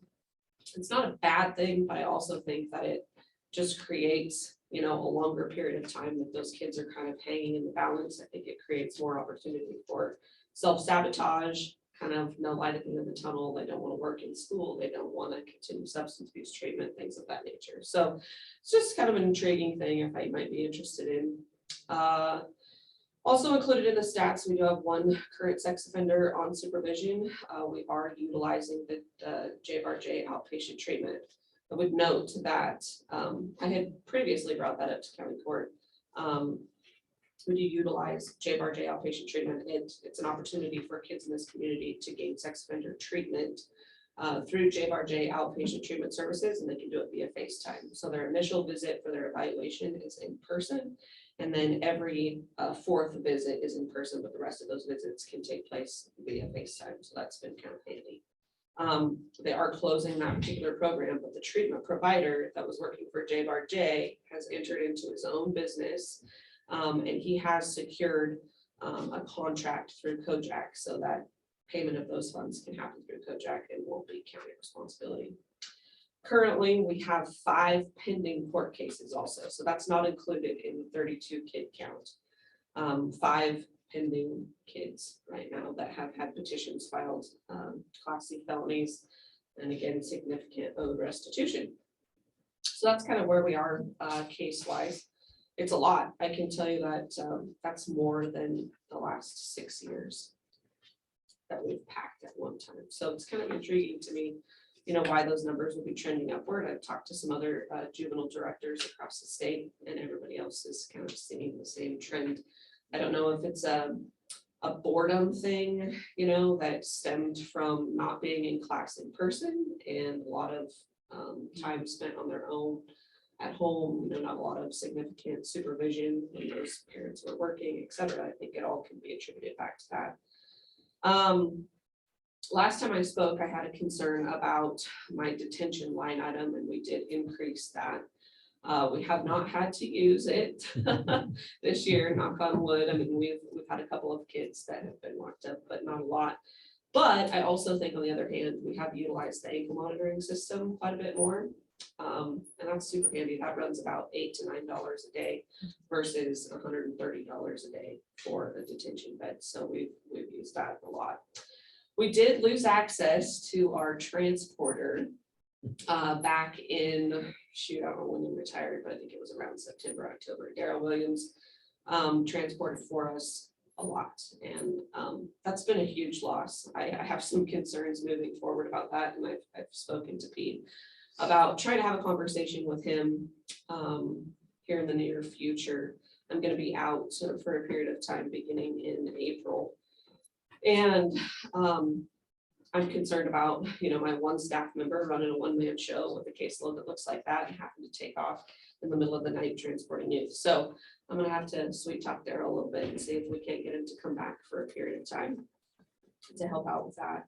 it's not a bad thing, but I also think that it just creates, a longer period of time that those kids are kind of hanging in the balance. I think it creates more opportunity for self-sabotage, kind of no light at the end of the tunnel. They don't want to work in school. They don't want to continue substance abuse treatment, things of that nature. So it's just kind of an intriguing thing if I might be interested in. Also included in the stats, we do have 1 current sex offender on supervision. We are utilizing the JBRJ outpatient treatment. I would note that I had previously brought that up to county court. We do utilize JBRJ outpatient treatment. It's an opportunity for kids in this community to gain sex offender treatment through JBRJ outpatient treatment services, and they can do it via FaceTime. So their initial visit for their evaluation is in person, and then every 4th visit is in person, but the rest of those visits can take place via FaceTime. So that's been kind of handy. They are closing that particular program, but the treatment provider that was working for JBRJ has entered into his own business. And he has secured a contract through Kojak so that payment of those funds can happen through Kojak and won't be county responsibility. Currently, we have 5 pending court cases also, so that's not included in the 32 kid count. 5 pending kids right now that have had petitions filed, Class C felonies, and again, significant owed restitution. So that's kind of where we are case-wise. It's a lot. I can tell you that that's more than the last 6 years that we've packed at one time. So it's kind of intriguing to me, why those numbers will be trending upward. I've talked to some other juvenile directors across the state, and everybody else is kind of seeing the same trend. I don't know if it's a boredom thing, that stemmed from not being in class in person and a lot of time spent on their own at home, not a lot of significant supervision when those parents were working, et cetera. I think it all can be attributed back to that. Last time I spoke, I had a concern about my detention line item, and we did increase that. We have not had to use it this year, knock on wood. I mean, we've had a couple of kids that have been locked up, but not a lot. But I also think, on the other hand, we have utilized the ankle monitoring system quite a bit more. And that's super handy. That runs about $8 to $9 a day versus $130 a day for a detention bed. So we've used that a lot. We did lose access to our transporter back in, I don't know when he retired, but I think it was around September, October. Darryl Williams transported for us a lot, and that's been a huge loss. I have some concerns moving forward about that, and I've spoken to Pete about trying to have a conversation with him here in the near future. I'm going to be out sort of for a period of time beginning in April. And I'm concerned about, my one staff member running a one-man show with a caseload that looks like that and having to take off in the middle of the night transporting youth. So I'm going to have to sweet talk Darryl a little bit and see if we can't get him to come back for a period of time to help out with that.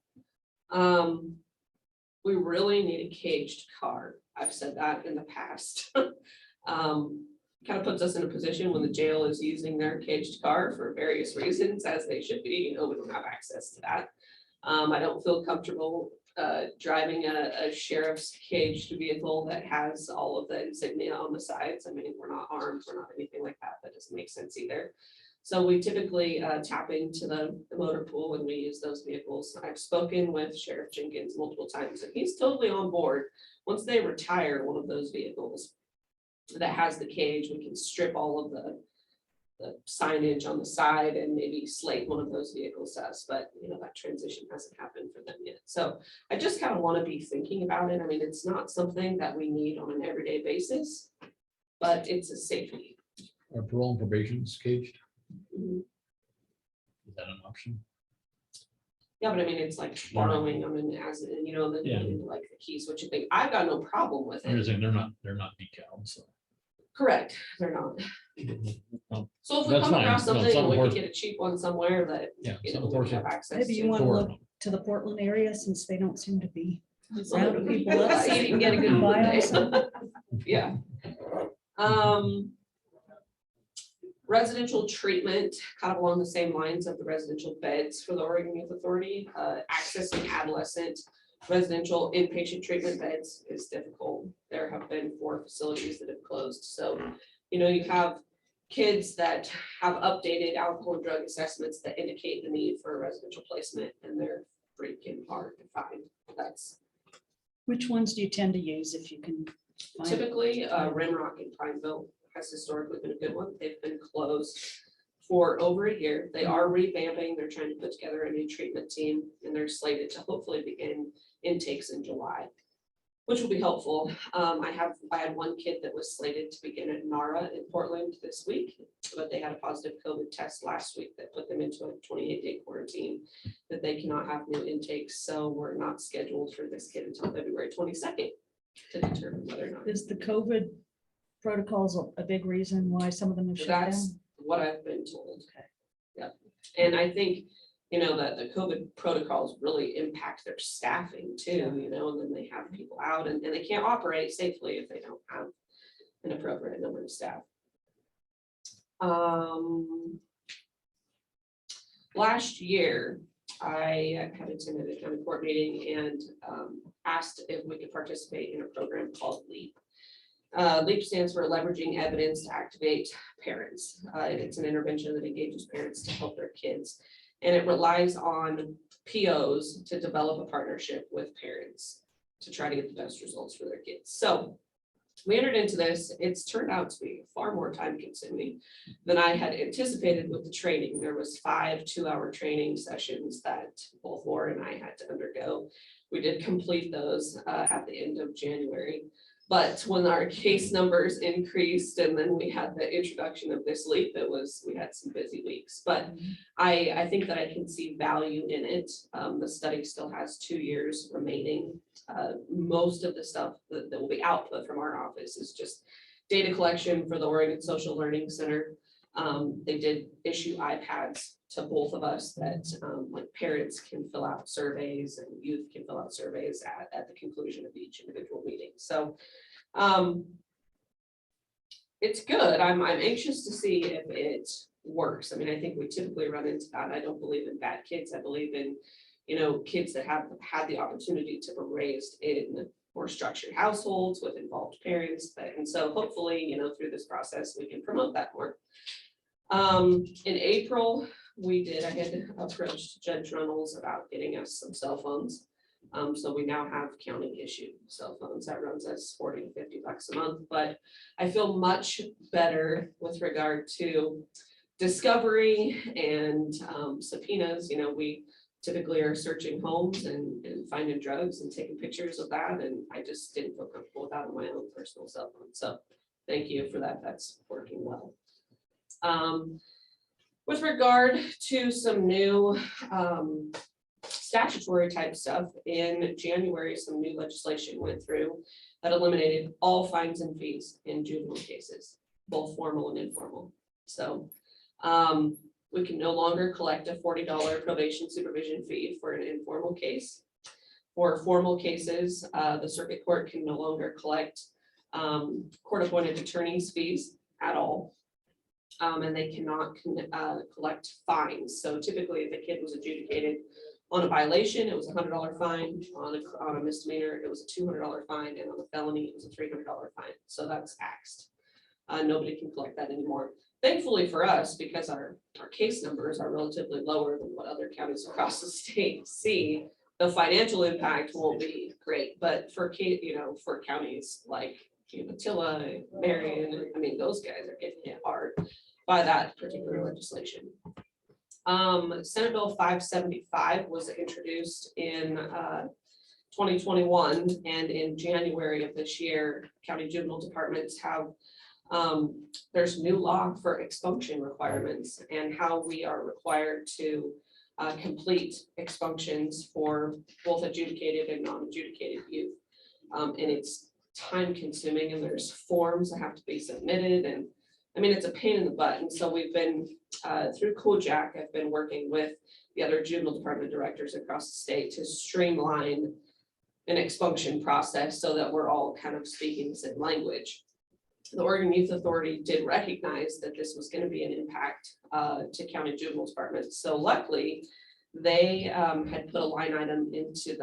We really need a caged car. I've said that in the past. Kind of puts us in a position when the jail is using their caged car for various reasons, as they should be. We don't have access to that. I don't feel comfortable driving a sheriff's caged vehicle that has all of the insignia on the sides. I mean, we're not armed, we're not anything like that. That doesn't make sense either. So we typically tap into the motor pool when we use those vehicles. I've spoken with Sheriff Jenkins multiple times, and he's totally on board. Once they retire one of those vehicles that has the cage, we can strip all of the signage on the side and maybe slate one of those vehicles to us, but that transition hasn't happened for them yet. So I just kind of want to be thinking about it. I mean, it's not something that we need on an everyday basis, but it's a safety. Are parole and probation's caged? Mhm. Is that an option? Yeah, but I mean, it's like borrowing them and as, you know, then Yeah. like the keys, what you think, I've got no problem with I'm it. just saying, they're not decaled, so. Correct, they're not. Well, So if we That's come fine. across No, something, something and we can worth- get a cheap one somewhere that, Yeah, you know, something we worth have it. access Maybe you to. want to Sure. look to the Portland area since they don't seem to be So- rounding people up. You can get a good buy on some. Yeah. Residential treatment, kind of along the same lines of the residential beds for the Oregon Youth Authority, accessing adolescent residential inpatient treatment beds is difficult. There have been 4 facilities that have closed, so, you know, you have kids that have updated alcohol and drug assessments that indicate the need for a residential placement, and they're freaking hard to find. That's Which ones do you tend to use if you can find? typically, Rimrock in Prineville has historically been a good one. They've been closed for over a year. They are revamping. They're trying to put together a new treatment team, and they're slated to hopefully begin intakes in July, which will be helpful. I had one kid that was slated to begin at NARA in Portland this week, but they had a positive COVID test last week that put them into a 28-day quarantine that they cannot have new intakes. So we're not scheduled for this kid until February 22nd to determine whether or not. Is the COVID protocols a big reason why some of them have shut down? That's what I've been told. Okay. Yep. And I think, you know, that the COVID protocols really impact their staffing too, you know, and then they have people out and they can't operate safely if they don't have an appropriate number of staff. Last year, I had attended a county court meeting and asked if we could participate in a program called LEAP. LEAP stands for Leveraging Evidence to Activate Parents. It's an intervention that engages parents to help their kids. And it relies on POs to develop a partnership with parents to try to get the best results for their kids. So we entered into this. It's turned out to be far more time consuming than I had anticipated with the training. There was 5 2-hour training sessions that both Laura and I had to undergo. We did complete those at the end of January. But when our case numbers increased and then we had the introduction of this LEAP, we had some busy weeks. But I think that I can see value in it. The study still has 2 years remaining. Most of the stuff that will be output from our office is just data collection for the Oregon Social Learning Center. They did issue iPads to both of us that like parents can fill out surveys and youth can fill out surveys at the conclusion of each individual meeting. So it's good. I'm anxious to see if it works. I mean, I think we typically run into that. I don't believe in bad kids. I believe in, you know, kids that have had the opportunity to be raised in more structured households with involved parents. And so hopefully, you know, through this process, we can promote that more. In April, I had approached Judge Reynolds about getting us some cell phones. So we now have county issued cell phones. That runs us $40 to $50 a month, but I feel much better with regard to discovery and subpoenas. You know, we typically are searching homes and finding drugs and taking pictures of that. And I just didn't feel comfortable with that on my own personal cell phone. So thank you for that. That's working well. With regard to some new statutory type stuff, in January, some new legislation went through that eliminated all fines and fees in juvenile cases, both formal and informal. So we can no longer collect a $40 probation supervision fee for an informal case. For formal cases, the circuit court can no longer collect court-appointed attorney's fees at all. And they cannot collect fines. So typically, if a kid was adjudicated on a violation, it was a $100 fine. On a misdemeanor, it was a $200 fine, and on a felony, it was a $300 fine. So that's axed. Nobody can collect that anymore. Thankfully for us, because our case numbers are relatively lower than what other counties across the state see, the financial impact won't be great. But for for counties like Umatilla, Marion, I mean, those guys are getting hit hard by that particular legislation. Senate Bill 575 was introduced in 2021, and in January of this year, county juvenile departments have there's new law for expunction requirements and how we are required to complete expunctions for both adjudicated and non-adjudicated youth. And it's time consuming and there's forms that have to be submitted and I mean, it's a pain in the butt. And so we've been, through Kojak, I've been working with the other juvenile department directors across the state to streamline an expunction process so that we're all kind of speaking the same language. The Oregon Youth Authority did recognize that this was going to be an impact to county juvenile departments. So luckily, they had put a line item into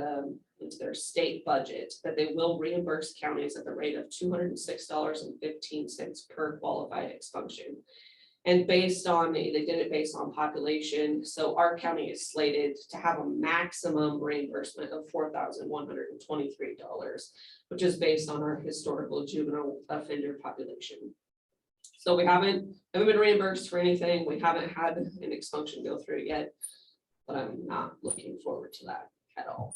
their state budget that they will reimburse counties at the rate of $206.15 per qualified expunction. And based on, they did it based on population. So our county is slated to have a maximum reimbursement of $4,123, which is based on our historical juvenile offender population. So we haven't been reimbursed for anything. We haven't had an expunction go through yet, but I'm not looking forward to that at all.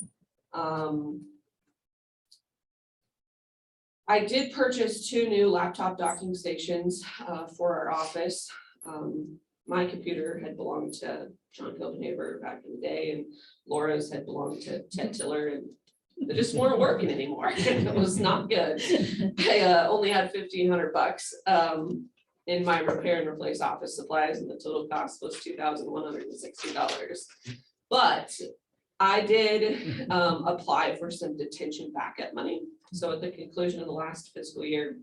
I did purchase 2 new laptop docking stations for our office. My computer had belonged to John Copenhaver back in the day, and Laura's had belonged to Ted Tiller, and they just weren't working anymore. It was not good. I only had $1,500 in my repair and replace office supplies, and the total cost was $2,160. But I did apply for some detention backup money. So at the conclusion of the last fiscal year,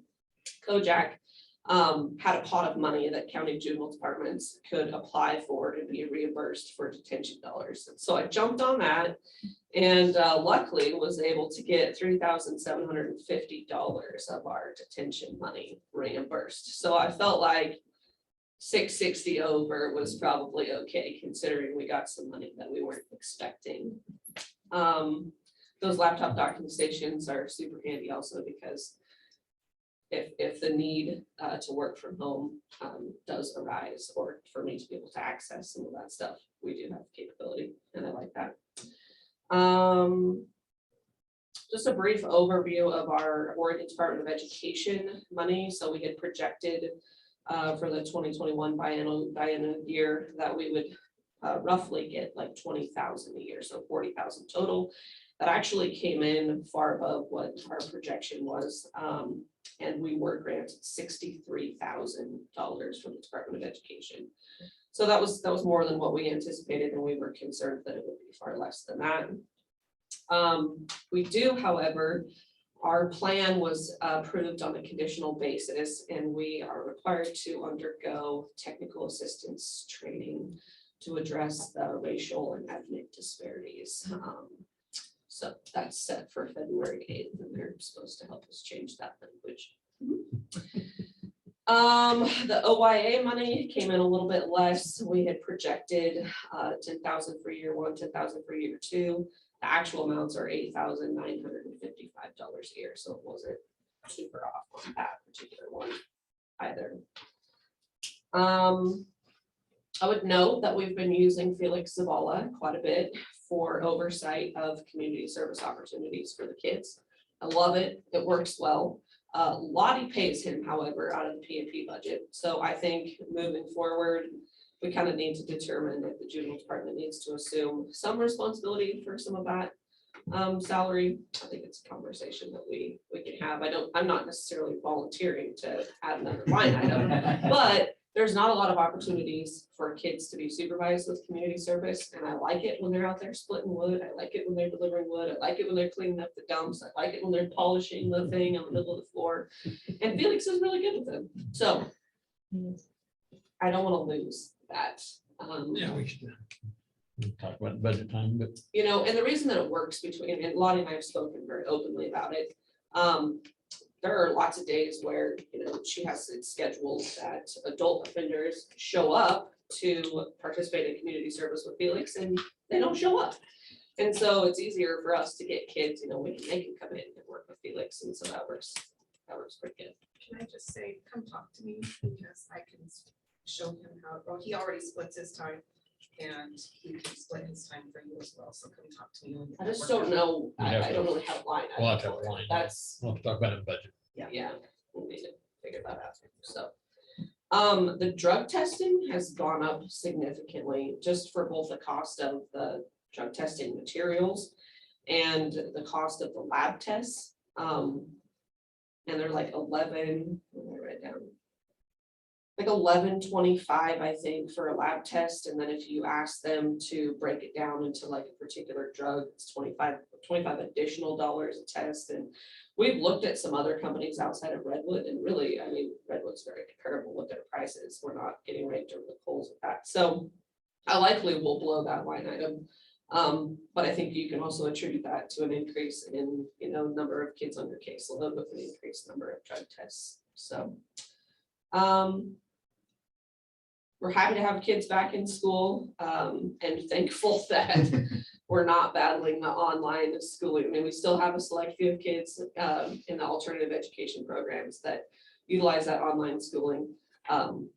Kojak had a pot of money that county juvenile departments could apply for to be reimbursed for detention dollars. So I jumped on that and luckily was able to get $3,750 of our detention money reimbursed. So I felt like $660 over was probably okay, considering we got some money that we weren't expecting. Those laptop docking stations are super handy also because if the need to work from home does arise, or for me to be able to access some of that stuff, we do have capability, and I like that. Just a brief overview of our Oregon Department of Education money. So we had projected for the 2021 biennial year that we would roughly get like 20,000 a year, so 40,000 total. That actually came in far above what our projection was, and we were granted $63,000 from the Department of Education. So that was more than what we anticipated, and we were concerned that it would be far less than that. We do, however, our plan was approved on a conditional basis, and we are required to undergo technical assistance training to address the racial and ethnic disparities. So that's set for February 8th, and they're supposed to help us change that language. The OYA money came in a little bit less. We had projected 10,000 for year 1, 10,000 for year 2. The actual amounts are $8,955 a year, so it wasn't super off on that particular one either. I would note that we've been using Felix Zavala quite a bit for oversight of community service opportunities for the kids. I love it. It works well. Lottie pays him, however, out of the P&P budget. So I think moving forward, we kind of need to determine if the juvenile department needs to assume some responsibility for some of that salary. I think it's a conversation that we can have. I'm not necessarily volunteering to add another line item, but there's not a lot of opportunities for kids to be supervised with community service. And I like it when they're out there splitting wood. I like it when they're delivering wood. I like it when they're cleaning up the dumps. I like it when they're polishing the thing on the middle of the floor. And Felix is really good with them. So I don't want to lose that. Yeah, we should talk about budget time, but You know, and the reason that it works between, and Lottie and I have spoken very openly about it. There are lots of days where, you know, she has it scheduled that adult offenders show up to participate in community service with Felix, and they don't show up. And so it's easier for us to get kids, you know, they can come in and work with Felix, and so that works pretty good. Can I just say, come talk to me, because I can show him how, well, he already splits his time, and he can split his time for you as well, so come talk to me. I just don't know, I don't really have a line. we'll have to have a line. That's, We'll have to talk about it in budget. yeah, we'll need to figure that out, so. The drug testing has gone up significantly, just for both the cost of the drug testing materials and the cost of the lab tests. And they're like 11, what did I write down? Like 11.25, I think, for a lab test. And then if you ask them to break it down into like a particular drug, it's 25 additional dollars a test. And we've looked at some other companies outside of Redwood, and really, I mean, Redwood's very comparable with their prices. We're not getting raked over the coals with that. So I likely will blow that line item. But I think you can also attribute that to an increase in, number of kids on your caseload with an increased number of drug tests. So we're happy to have kids back in school, and thankful that we're not battling the online schooling. I mean, we still have a select few of kids in the alternative education programs that utilize that online schooling. Man,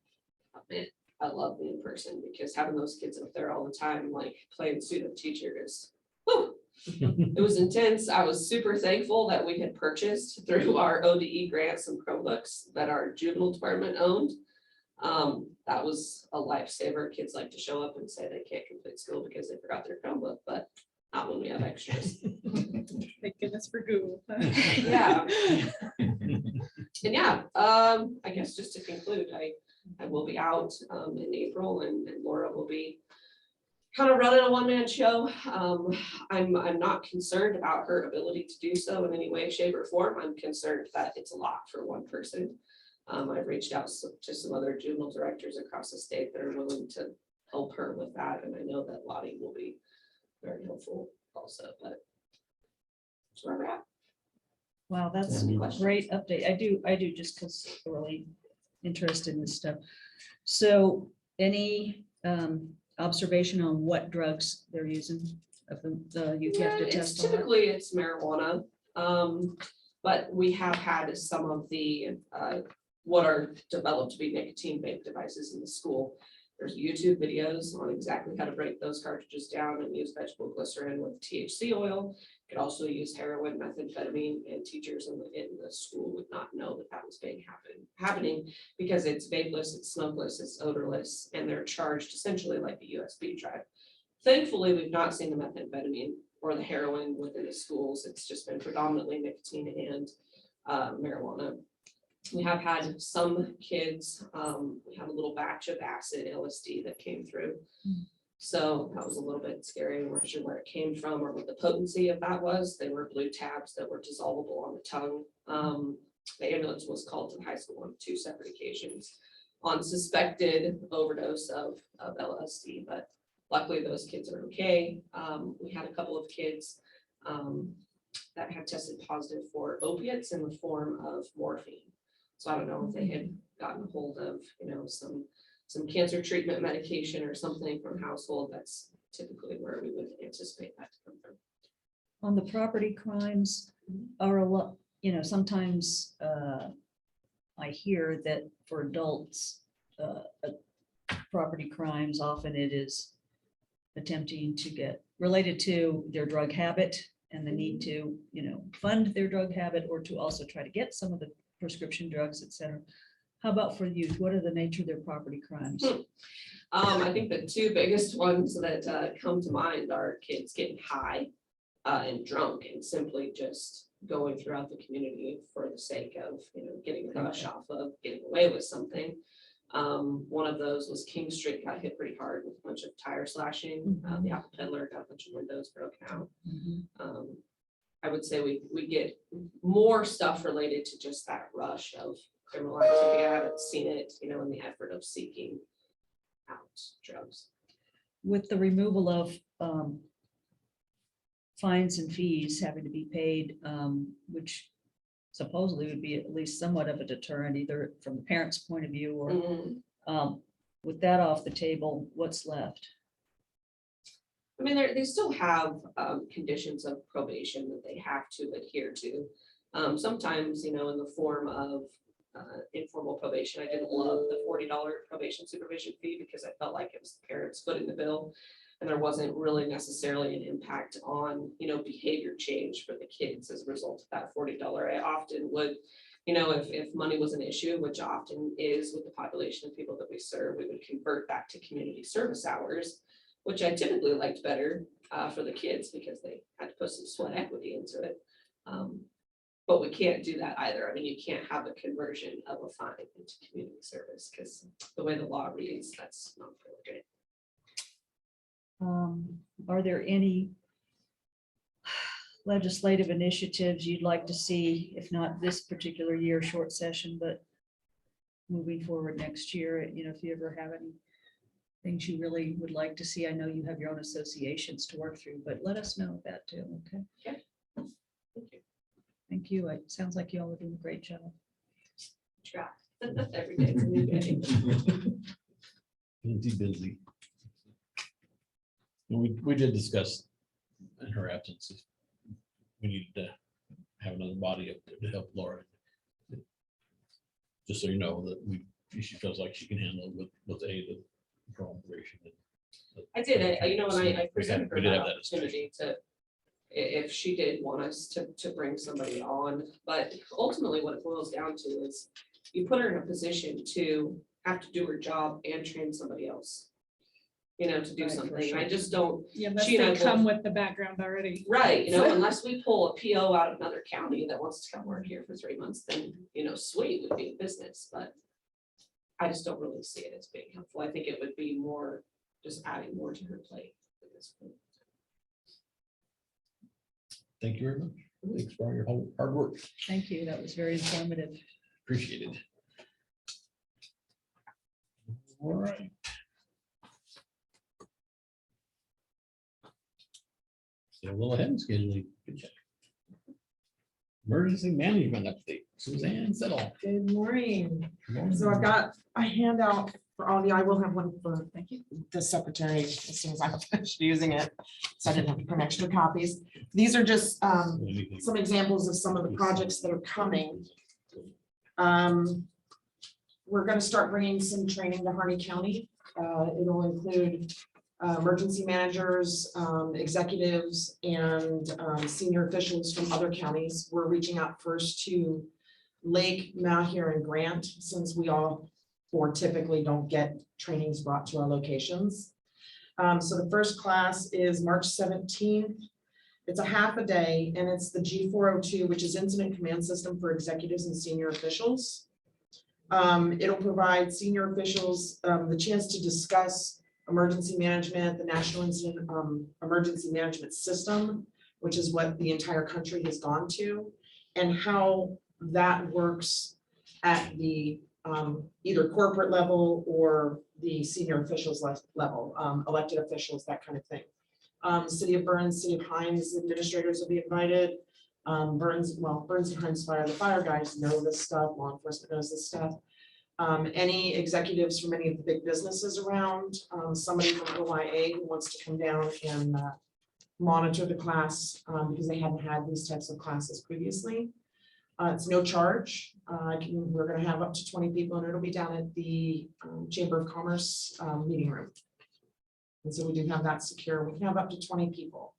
I love the in-person, because having those kids up there all the time, like playing student teacher is, whew, it was intense. I was super thankful that we had purchased through our ODE grant some Chromebooks that our juvenile department owned. That was a lifesaver. Kids like to show up and say they can't complete school because they forgot their Chromebook, but not when we have extras. Thank goodness for Google. Yeah. And yeah, I guess just to conclude, I will be out in April, and Laura will be kind of running a one-man show. I'm not concerned about her ability to do so in any way, shape, or form. I'm concerned that it's a lot for one person. I've reached out to some other juvenile directors across the state that are willing to help her with that, and I know that Lottie will be very helpful also. But that's where we're at. Wow, that's Any a questions? great update. I do just because I'm really interested in this stuff. So any observation on what drugs they're using of the youth have to Yeah, test on? typically it's marijuana, but we have had some of the what are developed to be nicotine vape devices in the school. There's YouTube videos on exactly how to break those cartridges down and use vegetable glycerin with THC oil. You could also use heroin, methamphetamine, and teachers in the school would not know that was being happening because it's vapeless, it's smokeless, it's odorless, and they're charged essentially like a USB drive. Thankfully, we've not seen the methamphetamine or the heroin within the schools. It's just been predominantly nicotine and marijuana. We have had some kids, we had a little batch of acid LSD that came through. So that was a little bit scary. We weren't sure where it came from or what the potency of that was. They were blue tabs that were dissolvable on the tongue. The ambulance was called to the high school on 2 separate occasions on suspected overdose of LSD, but luckily those kids are okay. We had a couple of kids that had tested positive for opiates in the form of morphine. So I don't know if they had gotten a hold of, some cancer treatment medication or something from household. That's typically where we would anticipate that to come from. On the property crimes are a lot, sometimes I hear that for adults, property crimes, often it is attempting to get related to their drug habit and the need to, fund their drug habit, or to also try to get some of the prescription drugs, et cetera. How about for youth? What are the nature of their property crimes? I think the 2 biggest ones that come to mind are kids getting high and drunk and simply just going throughout the community for the sake of, getting a rush off of getting away with something. One of those was King Street got hit pretty hard with a bunch of tire slashing. The Apple Peddler got a bunch of windows broken out. I would say we get more stuff related to just that rush of criminal activity. I haven't seen it, in the effort of seeking out drugs. With the removal of fines and fees having to be paid, which supposedly would be at least somewhat of a deterrent, either from the parent's point of view or with that off the table, what's left? I mean, they still have conditions of probation that they have to adhere to. Sometimes, in the form of informal probation. I didn't love the $40 probation supervision fee because I felt like it was the parents footing the bill. And there wasn't really necessarily an impact on, behavior change for the kids as a result of that $40. I often would You know, if money was an issue, which often is with the population of people that we serve, we would convert back to community service hours, which I typically liked better for the kids because they had to put some sweat equity into it. But we can't do that either. I mean, you can't have a conversion of a fine into community service because the way the law reads, that's not really good. Are there any legislative initiatives you'd like to see, if not this particular year short session, but moving forward next year? You know, if you ever have any things you really would like to see, I know you have your own associations to work through, but let us know that too, okay? Yeah. Thank you. Thank you. It sounds like you all are doing a great job. Try. Every day. It's a new day. Busy. And we did discuss in her absence, if we needed to have another body up there to help Laura. Just so you know that she feels like she can handle it with aid of cooperation. I did, you know, and I We presented her did that have that discussion. opportunity to, if she did want us to bring somebody on, but ultimately what it boils down to is you put her in a position to have to do her job and train somebody else, you know, to do Right, for something. sure. I just don't, Yeah, unless She and I they come both- with the background already. right, you know, unless we pull a PO out of another county that wants to come work here for 3 months, then, you know, sweet would be a business, but I just don't really see it as being helpful. I think it would be more just adding more to her plate at this point. Thank you very much. Thanks for all your hard work. Thank you. That was very informative. Appreciate it. All right. So a little ahead of schedule. Good job. Emergency management update. Suzanne Settle. Good morning. So I've got a handout for all of you. I will have one for, thank you, the secretary as soon as I'm finished using it. So I didn't have to print extra copies. These are just some examples of some of the projects that are coming. We're going to start bringing some training to Harney County. It'll include emergency managers, executives, and senior officials from other counties. We're reaching out first to Lake, Malheur, and Grant, since we all four typically don't get trainings brought to our locations. So the first class is March 17th. It's a half a day, and it's the G402, which is Incident Command System for executives and senior officials. It'll provide senior officials the chance to discuss emergency management, the National Incident Emergency Management System, which is what the entire country has gone to, and how that works at the either corporate level or the senior officials level, elected officials, that kind of thing. City of Burns, City of Hines administrators will be invited. Burns and Hines Fire, the fire guys know this stuff, law enforcement knows this stuff. Any executives from any of the big businesses around, somebody from OIA who wants to come down and monitor the class because they hadn't had these types of classes previously. It's no charge. We're going to have up to 20 people, and it'll be down at the Chamber of Commerce meeting room. And so we do have that secure. We can have up to 20 people.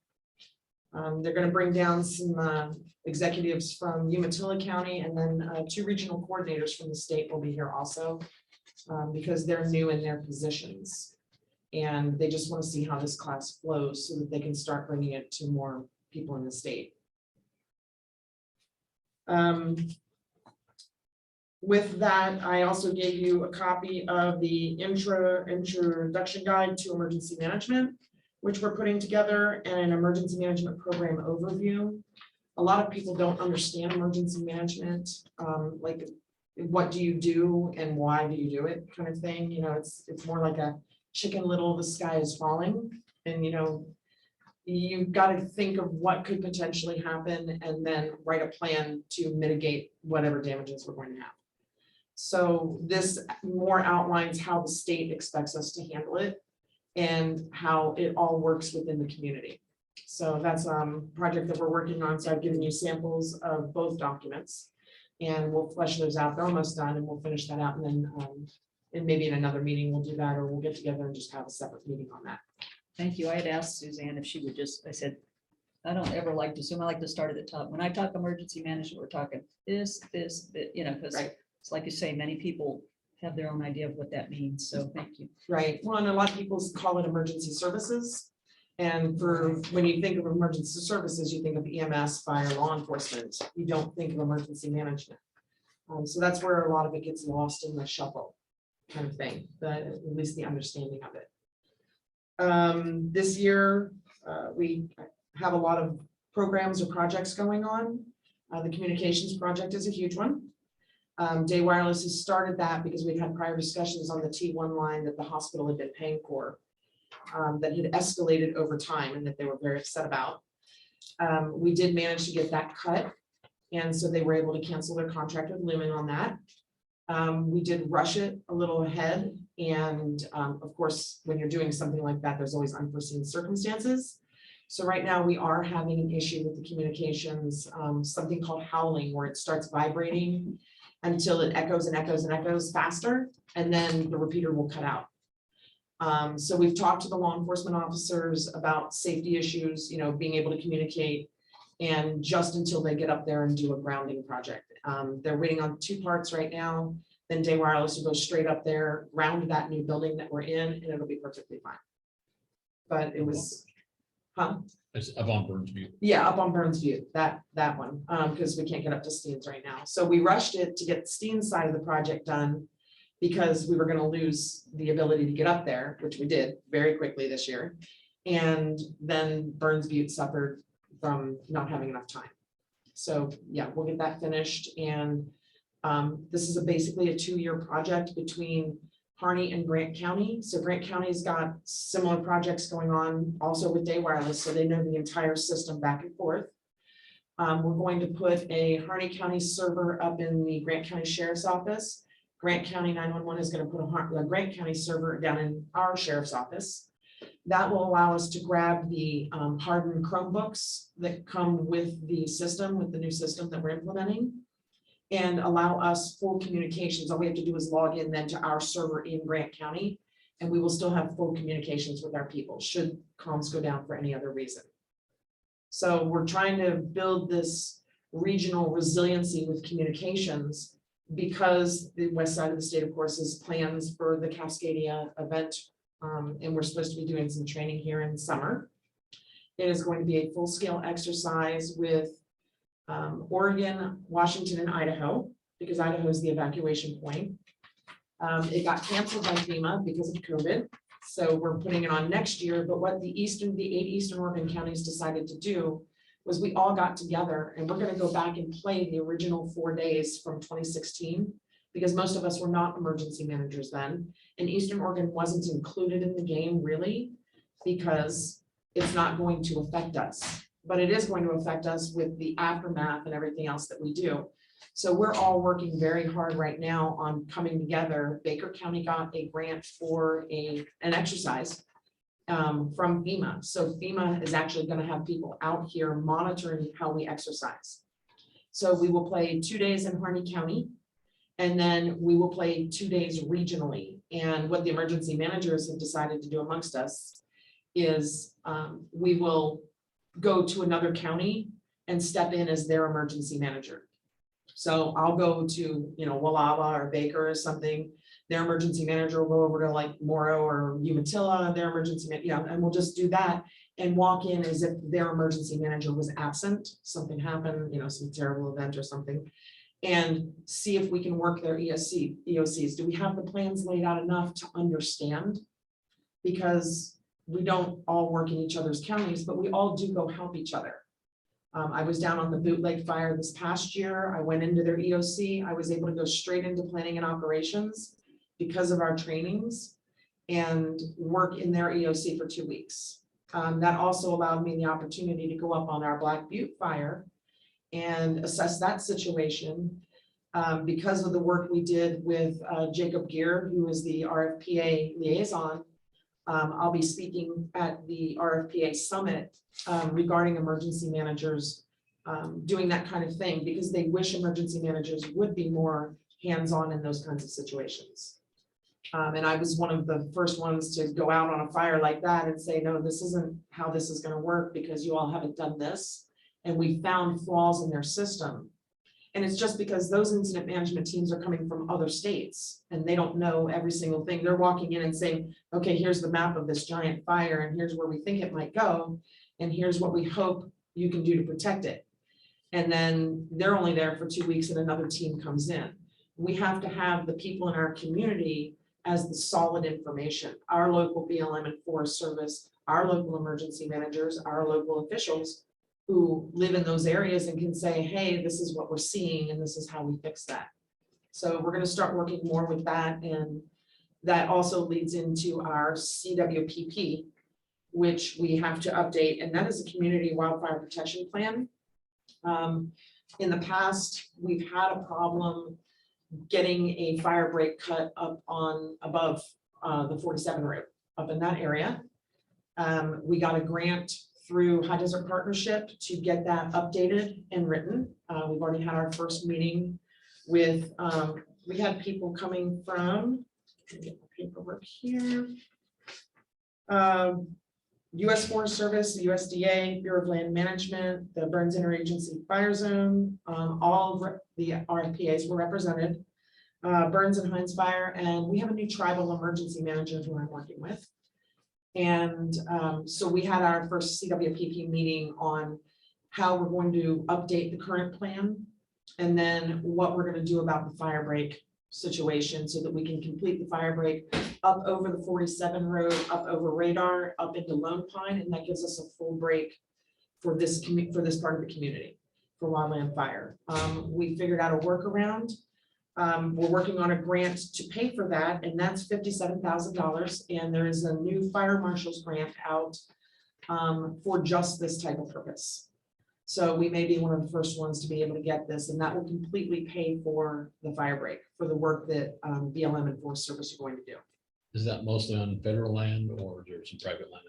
They're going to bring down some executives from Umatilla County, and then 2 regional coordinators from the state will be here also because they're new in their positions. And they just want to see how this class flows so that they can start bringing it to more people in the state. With that, I also gave you a copy of the introduction guide to emergency management, which we're putting together, and an emergency management program overview. A lot of people don't understand emergency management, like what do you do and why do you do it kind of thing. You know, it's more like a Chicken Little, the sky is falling, and you know, you've got to think of what could potentially happen and then write a plan to mitigate whatever damages we're going to have. So this more outlines how the state expects us to handle it and how it all works within the community. So that's a project that we're working on. So I've given you samples of both documents, and we'll flesh those out. They're almost done, and we'll finish that out. And then and maybe in another meeting we'll do that, or we'll get together and just have a separate meeting on that. Thank you. I had asked Suzanne if she would just, I said, I don't ever like to assume, I like to start at the top. When I talk emergency management, we're talking this, you know, because Right. it's like you say, many people have their own idea of what that means. So thank you. Right, well, and a lot of people call it emergency services. And for, when you think of emergency services, you think of EMS, fire, law enforcement, you don't think of emergency management. So that's where a lot of it gets lost in the shuffle kind of thing, but at least the understanding of it. This year, we have a lot of programs or projects going on. The communications project is a huge one. Day Wireless has started that because we'd had prior discussions on the T1 line that the hospital had been paying for, that had escalated over time and that they were very upset about. We did manage to get that cut, and so they were able to cancel their contract with Lumen on that. We did rush it a little ahead, and of course, when you're doing something like that, there's always unforeseen circumstances. So right now we are having an issue with the communications, something called howling, where it starts vibrating until it echoes and echoes and echoes faster, and then the repeater will cut out. So we've talked to the law enforcement officers about safety issues, you know, being able to communicate, and just until they get up there and do a grounding project. They're waiting on 2 parts right now, then Day Wireless will go straight up there, ground that new building that we're in, and it'll be perfectly fine. But it was, It's up on Burns View. yeah, up on Burns View, that one, because we can't get up to Steen's right now. So we rushed it to get Steen's side of the project done because we were gonna lose the ability to get up there, which we did very quickly this year. And then Burns Butte suffered from not having enough time. So yeah, we'll get that finished, and this is basically a 2-year project between Harney and Grant County. So Grant County's got similar projects going on also with Day Wireless, so they know the entire system back and forth. We're going to put a Harney County server up in the Grant County Sheriff's Office. Grant County 911 is going to put a Grant County server down in our sheriff's office. That will allow us to grab the hardened Chromebooks that come with the system, with the new system that we're implementing, and allow us full communications. All we have to do is log in then to our server in Grant County, and we will still have full communications with our people should comms go down for any other reason. So we're trying to build this regional resiliency with communications, because the west side of the state, of course, has plans for the Cascadia event. And we're supposed to be doing some training here in summer. It is going to be a full-scale exercise with Oregon, Washington, and Idaho, because Idaho is the evacuation point. It got canceled by FEMA because of COVID, so we're putting it on next year. But what the 8 Eastern Oregon counties decided to do was we all got together, and we're going to go back and play the original 4 days from 2016, because most of us were not emergency managers then, and Eastern Oregon wasn't included in the game really, because it's not going to affect us, but it is going to affect us with the aftermath and everything else that we do. So we're all working very hard right now on coming together. Baker County got a grant for an exercise from FEMA. So FEMA is actually going to have people out here monitoring how we exercise. So we will play 2 days in Harney County, and then we will play 2 days regionally. And what the emergency managers have decided to do amongst us is we will go to another county and step in as their emergency manager. So I'll go to, you know, Walava or Baker or something. Their emergency manager will go over to like Morrow or Umatilla, their emergency, and we'll just do that and walk in as if their emergency manager was absent. Something happened, you know, some terrible event or something, and see if we can work their EOCs. Do we have the plans laid out enough to understand? Because we don't all work in each other's counties, but we all do go help each other. I was down on the Bootleg Fire this past year. I went into their EOC. I was able to go straight into planning and operations because of our trainings and work in their EOC for 2 weeks. That also allowed me the opportunity to go up on our Black Butte Fire and assess that situation because of the work we did with Jacob Gear, who is the RFPA liaison. I'll be speaking at the RFPA Summit regarding emergency managers doing that kind of thing, because they wish emergency managers would be more hands-on in those kinds of situations. And I was one of the first ones to go out on a fire like that and say, no, this isn't how this is gonna work because you all haven't done this. And we found flaws in their system. And it's just because those incident management teams are coming from other states and they don't know every single thing. They're walking in and saying, okay, here's the map of this giant fire and here's where we think it might go. And here's what we hope you can do to protect it. And then they're only there for 2 weeks and another team comes in. We have to have the people in our community as the solid information, our local BLM and Forest Service, our local emergency managers, our local officials who live in those areas and can say, hey, this is what we're seeing and this is how we fix that. So we're gonna start working more with that, and that also leads into our CWPP, which we have to update, and that is a community wildfire protection plan. In the past, we've had a problem getting a fire break cut up on above the 47 road up in that area. We got a grant through High Desert Partnership to get that updated and written. We've already had our first meeting with, we had people coming from, let me get my paperwork here. US Forest Service, the USDA, Bureau of Land Management, the Burns Interagency Fire Zone, all of the RFPAs were represented. Burns and Heinz Fire, and we have a new tribal emergency manager who I'm working with. And so we had our first CWPP meeting on how we're going to update the current plan and then what we're going to do about the fire break situation so that we can complete the fire break up over the 47 road, up over Radar, up into Lone Pine, and that gives us a full break for this part of the community for wildland fire. We figured out a workaround. We're working on a grant to pay for that, and that's $57,000. And there is a new fire marshal's grant out for just this type of purpose. So we may be one of the first ones to be able to get this, and that will completely pay for the fire break for the work that BLM and Forest Service are going to do. Is that mostly on federal land or is there some private land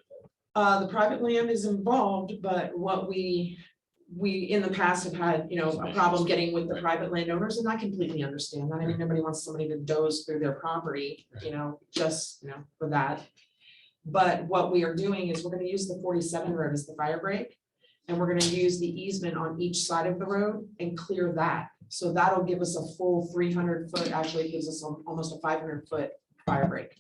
involved? The private land is involved, but what we in the past have had, a problem getting with the private landowners, and I completely understand that. I mean, nobody wants somebody to doze through their property, just, for that. But what we are doing is we're going to use the 47 road as the fire break, and we're going to use the easement on each side of the road and clear that. So that'll give us a full 300 foot, actually it gives us almost a 500 foot fire break.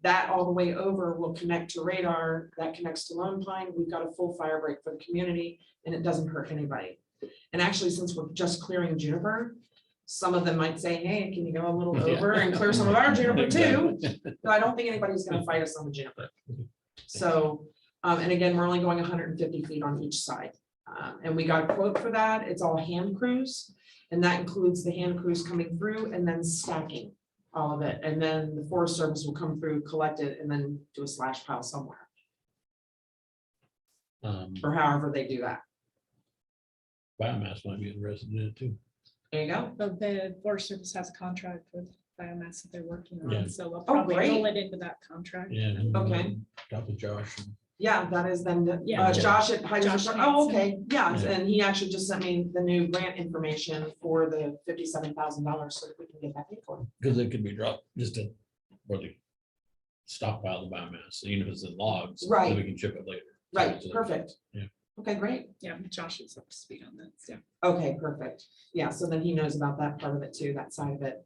That all the way over will connect to Radar, that connects to Lone Pine. We've got a full fire break for the community and it doesn't hurt anybody. And actually, since we're just clearing juniper, some of them might say, hey, can you go a little over and clear some of our juniper too? So I don't think anybody's gonna fight us on the juniper. So, and again, we're only going 150 feet on each side. And we got a quote for that. It's all hand crews. And that includes the hand crews coming through and then stacking all of it. And then the Forest Service will come through, collect it, and then do a slash pile somewhere. Or however they do that. Biomass might be interested in it too. There you go. But the Forest Service has a contract with biomass that they're working Yeah. on, so we'll Oh, probably great. roll it into that contract. Yeah. Okay. Talk with Josh. Yeah, that is then, Yeah. Josh at High Desert. Josh Oh, Hanson. okay, yeah, Yeah. and he actually just sent me the new grant information for the $57,000 so that we can get that paid for. Because it could be dropped just to, or the stockpile the biomass, even if it's in logs. then Right. We can chip it later. Right, So- perfect. Yeah. Okay, great. Yeah, Josh is up to speed on that, yeah. Okay, perfect. Yeah, so then he knows about that part of it too, that side of it.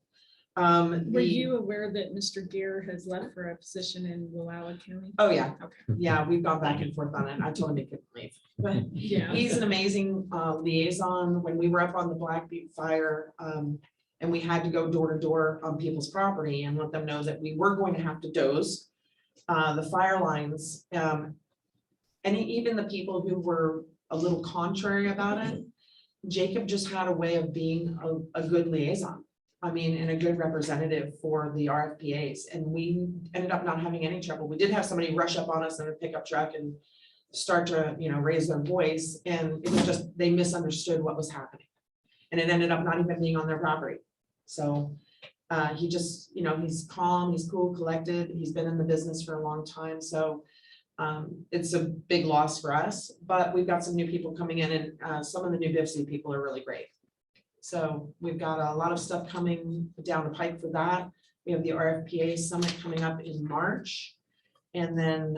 Were The- you aware that Mr. Gear has left for a position in Willała County? Oh, yeah, Okay, yeah, we've gone back and forth on it. I told him he couldn't leave. But yeah. he's an amazing liaison. When we were up on the Black Butte fire, and we had to go door to door on people's property and let them know that we were going to have to doze the fire lines. And even the people who were a little contrary about it, Jacob just had a way of being a good liaison. I mean, and a good representative for the RFPAs, and we ended up not having any trouble. We did have somebody rush up on us in a pickup truck and start to, raise their voice, and it was just, they misunderstood what was happening. And it ended up not even being on their property. So he just, he's calm, he's cool, collected, he's been in the business for a long time, so it's a big loss for us, but we've got some new people coming in, and some of the new BIFC people are really great. So we've got a lot of stuff coming down the pipe for that. We have the RFPA summit coming up in March. And then,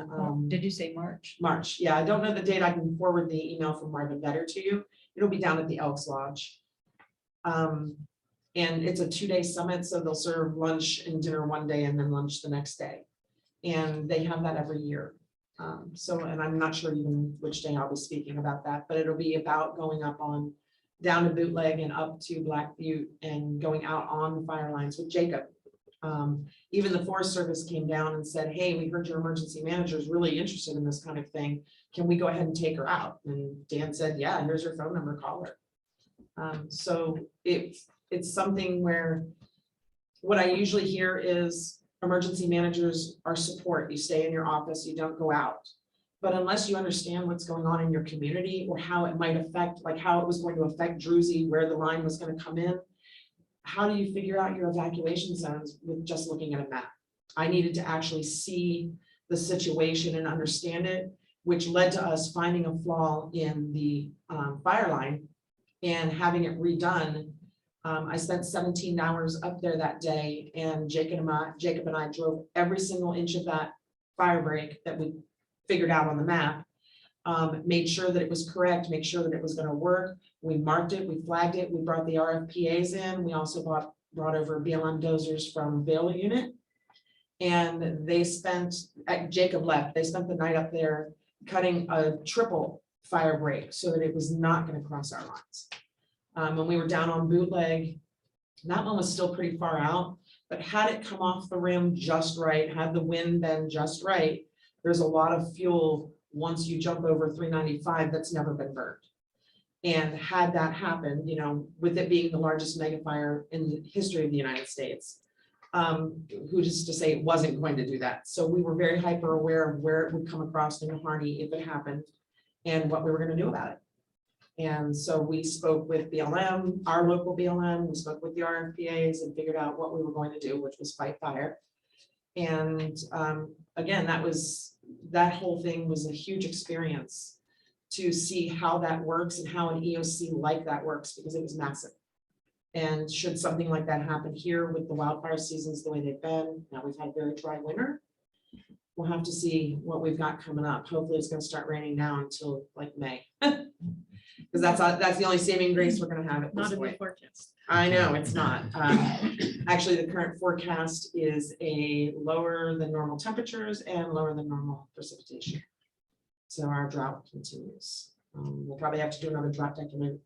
Did you say March? March, yeah, I don't know the date. I can forward the email from Marvin Vetter to you. It'll be down at the Elks Lodge. And it's a 2-day summit, so they'll serve lunch and dinner one day and then lunch the next day. And they have that every year. And I'm not sure even which day I'll be speaking about that, but it'll be about going up on, down to Bootleg and up to Black Butte and going out on the fire lines with Jacob. Even the Forest Service came down and said, hey, we heard your emergency manager is really interested in this kind of thing. Can we go ahead and take her out? And Dan said, yeah, here's her phone number, call her. So it's something where what I usually hear is emergency managers are support. You stay in your office, you don't go out. But unless you understand what's going on in your community or how it might affect, like how it was going to affect Druzy, where the line was going to come in, how do you figure out your evacuation zones with just looking at a map? I needed to actually see the situation and understand it, which led to us finding a flaw in the fire line and having it redone. I spent 17 hours up there that day, and Jacob and I drove every single inch of that fire break that we figured out on the map, made sure that it was correct, make sure that it was going to work. We marked it, we flagged it, we brought the RFPAs in. We also brought over BLM dozers from Vail Unit. And they spent, Jacob left, they spent the night up there cutting a triple fire break so that it was not going to cross our lines. When we were down on Bootleg, that one was still pretty far out, but had it come off the rim just right, had the wind been just right, there's a lot of fuel once you jump over 395 that's never been burned. And had that happened, you know, with it being the largest mega fire in the history of the United States, who's just to say it wasn't going to do that. So we were very hyper aware of where it would come across in Harney if it happened and what we were going to do about it. And so we spoke with BLM, our local BLM, we spoke with the RFPAs and figured out what we were going to do, which was fight fire. And again, that whole thing was a huge experience to see how that works and how an EOC like that works, because it was massive. And should something like that happen here with the wildfire seasons the way they've been, now we've had a very dry winter, we'll have to see what we've got coming up. Hopefully it's going to start raining now until like May. Because that's the only saving grace we're going to have at this Not in the point. forecast. I know it's not. Actually, the current forecast is a lower than normal temperatures and lower than normal precipitation. So our drought continues. We'll probably have to do another drought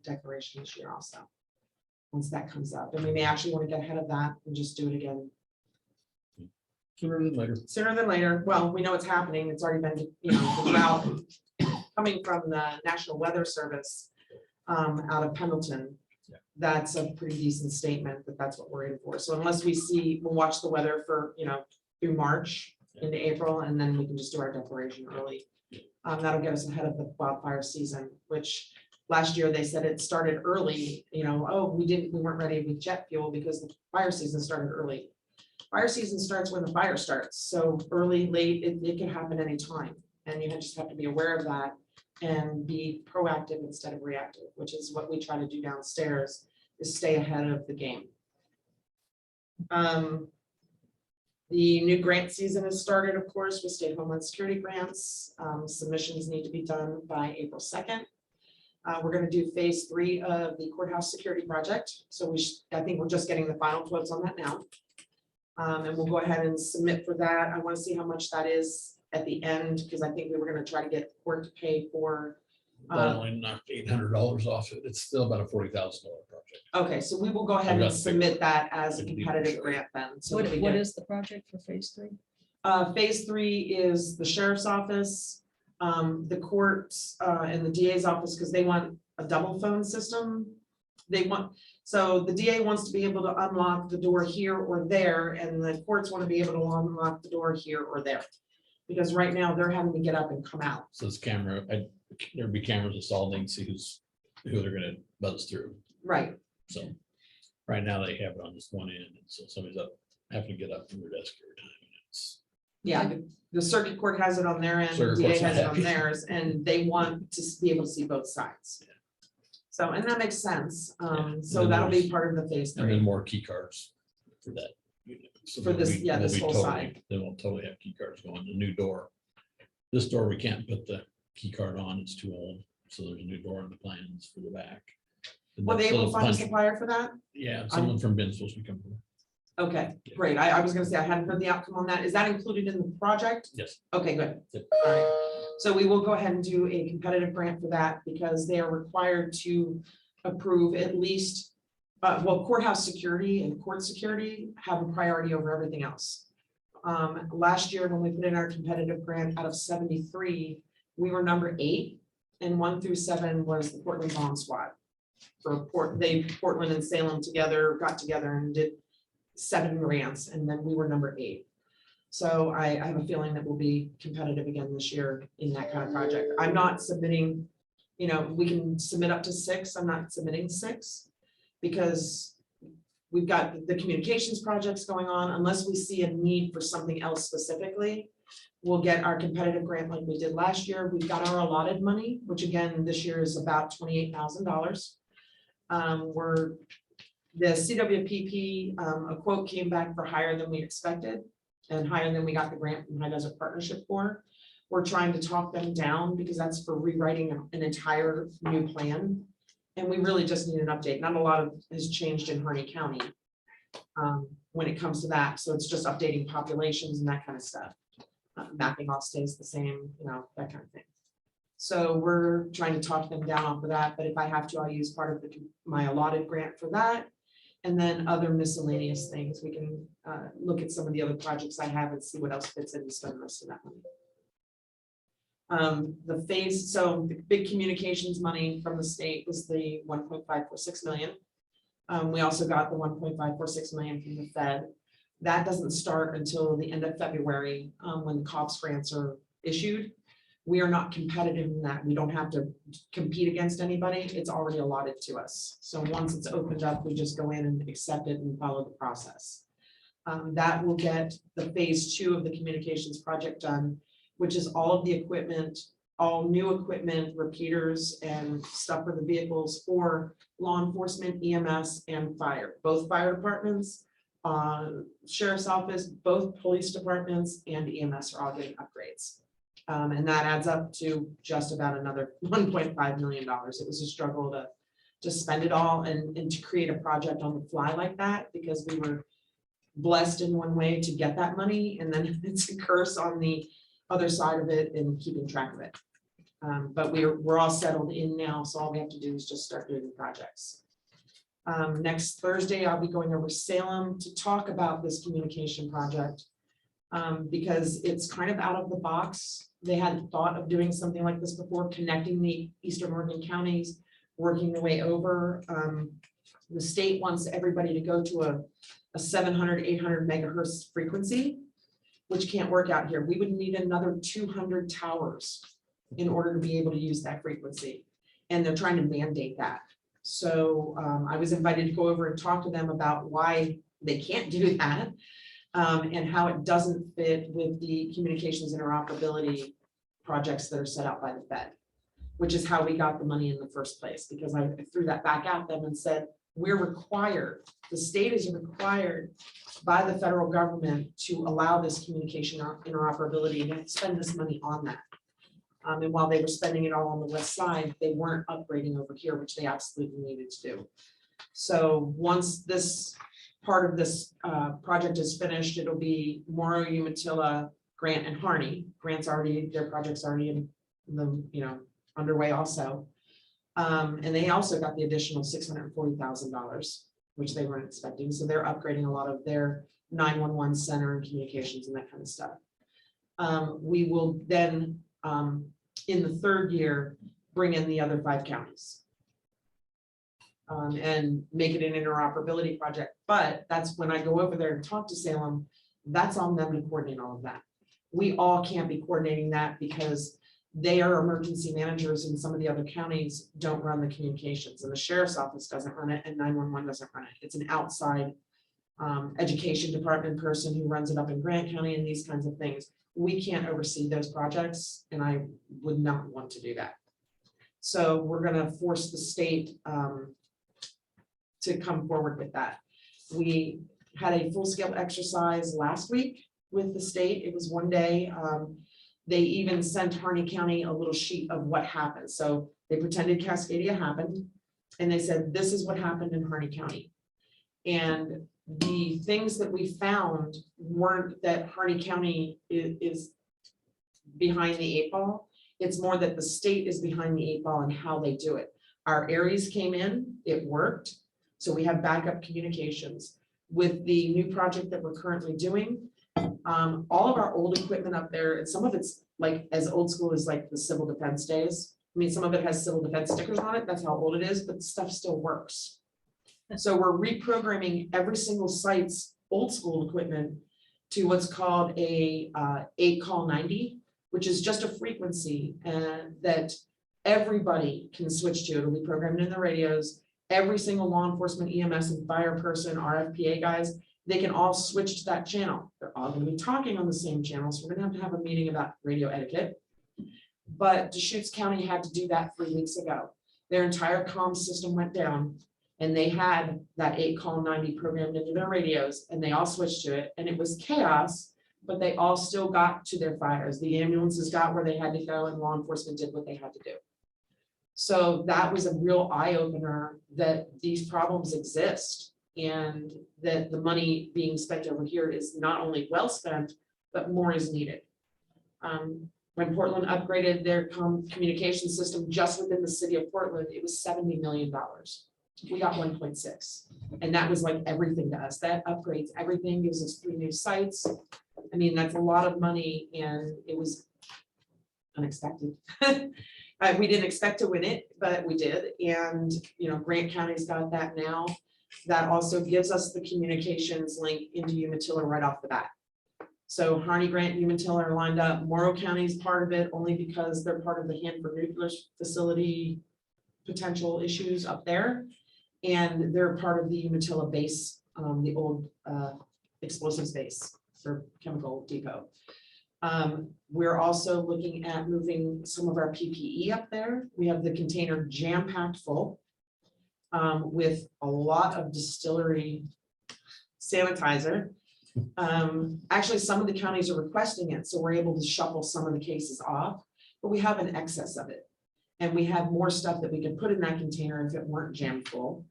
declaration this year also, once that comes up. And we may actually want to get ahead of that and just do it again Sooner than later. sooner than later. Well, we know it's happening. It's already been, you know, the drought coming from the National Weather Service out of Pendleton. Yeah. That's a pretty decent statement that that's what we're in for. So unless we see, we'll watch the weather for, you know, through March into April, and then we can just do our declaration early. That'll get us ahead of the wildfire season, which last year they said it started early, you know, oh, we weren't ready with jet fuel because the fire season started early. Fire season starts when the fire starts. So early, late, it can happen anytime. And you just have to be aware of that and be proactive instead of reactive, which is what we try to do downstairs, is stay ahead of the game. The new grant season has started, of course, with state homeland security grants. Submissions need to be done by April 2nd. We're going to do phase 3 of the courthouse security project. So I think we're just getting the final quotes on that now. And we'll go ahead and submit for that. I want to see how much that is at the end, because I think we were going to try to get court to pay for. That only knocked $800 off it. It's still about a $40,000 project. Okay, so we will go ahead I've got and to submit that as a I can even competitive show you. grant then. So What that we what get- is the project for phase 3? Phase 3 is the sheriff's office, the courts, and the DA's office, because they want a double phone system. So the DA wants to be able to unlock the door here or there, and the courts want to be able to unlock the door here or there. Because right now they're having to get up and come out. So this camera, there'd be cameras installed, they can see who they're gonna buzz through. Right. So right now they have it on just one end, and so somebody's having to get up from their desk every time. And it's, Yeah, the circuit court has it on their end, the Circuit DA court's not has it on happy. theirs, and they want to be able to see both sides. Yeah. So, and that makes sense. Yeah. So And that'll be there's- part of the phase And then 3. more key cards for that So For this- they'll be- yeah, they'll this be whole totally- side. They won't totally have key cards going, the new door. This door, we can't put the key card on, it's too old, so there's a new door in the plans for the back. And Were that- they so able the to find a punch- supplier for that? Yeah, someone from Ben's supposed to come. Okay, great. I was gonna say, I hadn't heard the outcome on that. Is that included in the project? Yes. Okay, good. Yep. All right. So we will go ahead and do a competitive grant for that because they are required to approve at least, well, courthouse security and court security have a priority over everything else. Last year, when we put in our competitive grant out of 73, we were number 8, and 1 through 7 was the Portland Bomb Squad. For Portland and Salem got together and did 7 grants, and then we were number 8. So I have a feeling that we'll be competitive again this year in that kind of project. I'm not submitting, we can submit up to 6. I'm not submitting 6 because we've got the communications projects going on. Unless we see a need for something else specifically, we'll get our competitive grant like we did last year. We've got our allotted money, which again, this year is about $28,000. The CWPP, a quote came back for higher than we expected and higher than we got the grant from High Desert Partnership for. We're trying to talk them down because that's for rewriting an entire new plan. And we really just need an update. Not a lot has changed in Harney County when it comes to that. So it's just updating populations and that kind of stuff. Mapping all stays the same, that kind of thing. So we're trying to talk them down off of that, but if I have to, I'll use part of my allotted grant for that. And then other miscellaneous things, we can look at some of the other projects I have and see what else fits in and spend most of that money. So the big communications money from the state was the 1.546 million. We also got the 1.546 million from the Fed. That doesn't start until the end of February when the COPS grants are issued. We are not competitive in that. We don't have to compete against anybody. It's already allotted to us. So once it's opened up, we just go in and accept it and follow the process. That will get the phase 2 of the communications project done, which is all of the equipment, all new equipment, repeaters and stuff for the vehicles for law enforcement, EMS and fire, both fire departments, sheriff's office, both police departments and EMS are all getting upgrades. And that adds up to just about another $1.5 million. It was a struggle to spend it all and to create a project on the fly like that, because we were blessed in one way to get that money. And then it's a curse on the other side of it and keeping track of it. But we're all settled in now. So all we have to do is just start doing the projects. Next Thursday, I'll be going over Salem to talk about this communication project. Because it's kind of out of the box. They hadn't thought of doing something like this before, connecting the Eastern Oregon counties, working their way over. The state wants everybody to go to a 700, 800 megahertz frequency, which can't work out here. We would need another 200 towers in order to be able to use that frequency. And they're trying to mandate that. So I was invited to go over and talk to them about why they can't do that. And how it doesn't fit with the communications interoperability projects that are set out by the Fed, which is how we got the money in the first place, because I threw that back at them and said, we're required, the state is required by the federal government to allow this communication interoperability and spend this money on that. And while they were spending it all on the west side, they weren't upgrading over here, which they absolutely needed to do. So once this part of this project is finished, it'll be Morrow, Umatilla, Grant and Harney. Grant's already, their project's already in the, underway also. And they also got the additional $640,000, which they weren't expecting. So they're upgrading a lot of their 911 center and communications and that kind of stuff. We will then, in the third year, bring in the other 5 counties. And make it an interoperability project. But that's when I go over there and talk to Salem, that's on them to coordinate all of that. We all can't be coordinating that because they are emergency managers and some of the other counties don't run the communications, and the sheriff's office doesn't run it and 911 doesn't run it. It's an outside education department person who runs it up in Grant County and these kinds of things. We can't oversee those projects, and I would not want to do that. So we're going to force the state to come forward with that. had a full-scale exercise last week with the state. It was one day. They even sent Harney County a little sheet of what happened. So they pretended Cascadia happened, and they said, this is what happened in Harney County. And the things that we found weren't that Harney County is behind the 8 ball. It's more that the state is behind the 8 ball and how they do it. Our Aries came in, it worked. So we have backup communications. With the new project that we're currently doing, all of our old equipment up there, and some of it's like as old school as like the civil defense days. I mean, some of it has civil defense stickers on it. That's how old it is, but the stuff still works. So we're reprogramming every single site's old school equipment to what's called a 8 call 90, which is just a frequency that everybody can switch to. It'll be programmed in the radios. Every single law enforcement, EMS and fire person, RFPA guys, they can all switch to that channel. They're all going to be talking on the same channel. So we're going to have a meeting about radio etiquette. But Deschutes County had to do that 3 weeks ago. Their entire comm system went down, and they had that 8 call 90 programmed into their radios, and they all switched to it. And it was chaos, but they all still got to their fires. The ambulances got where they had to go, and law enforcement did what they had to do. So that was a real eye opener that these problems exist, and that the money being spent over here is not only well spent, but more is needed. When Portland upgraded their communication system just within the city of Portland, it was $70 million. We got 1.6, and that was like everything to us. That upgrades everything, gives us 3 new sites. I mean, that's a lot of money, and it was unexpected. We didn't expect to win it, but we did. And, you know, Grant County's got that now. That also gives us the communications link into Umatilla right off the bat. So Harney, Grant, Umatilla are lined up. Morrow County is part of it only because they're part of the Hanford nuclear facility potential issues up there. And they're part of the Umatilla base, the old explosives base for chemical depot. We're also looking at moving some of our PPE up there. We have the container jam-packed full with a lot of distillery sanitizer. Actually, some of the counties are requesting it, so we're able to shuffle some of the cases off, but we have an excess of it. And we have more stuff that we can put in that container if it weren't jammed full.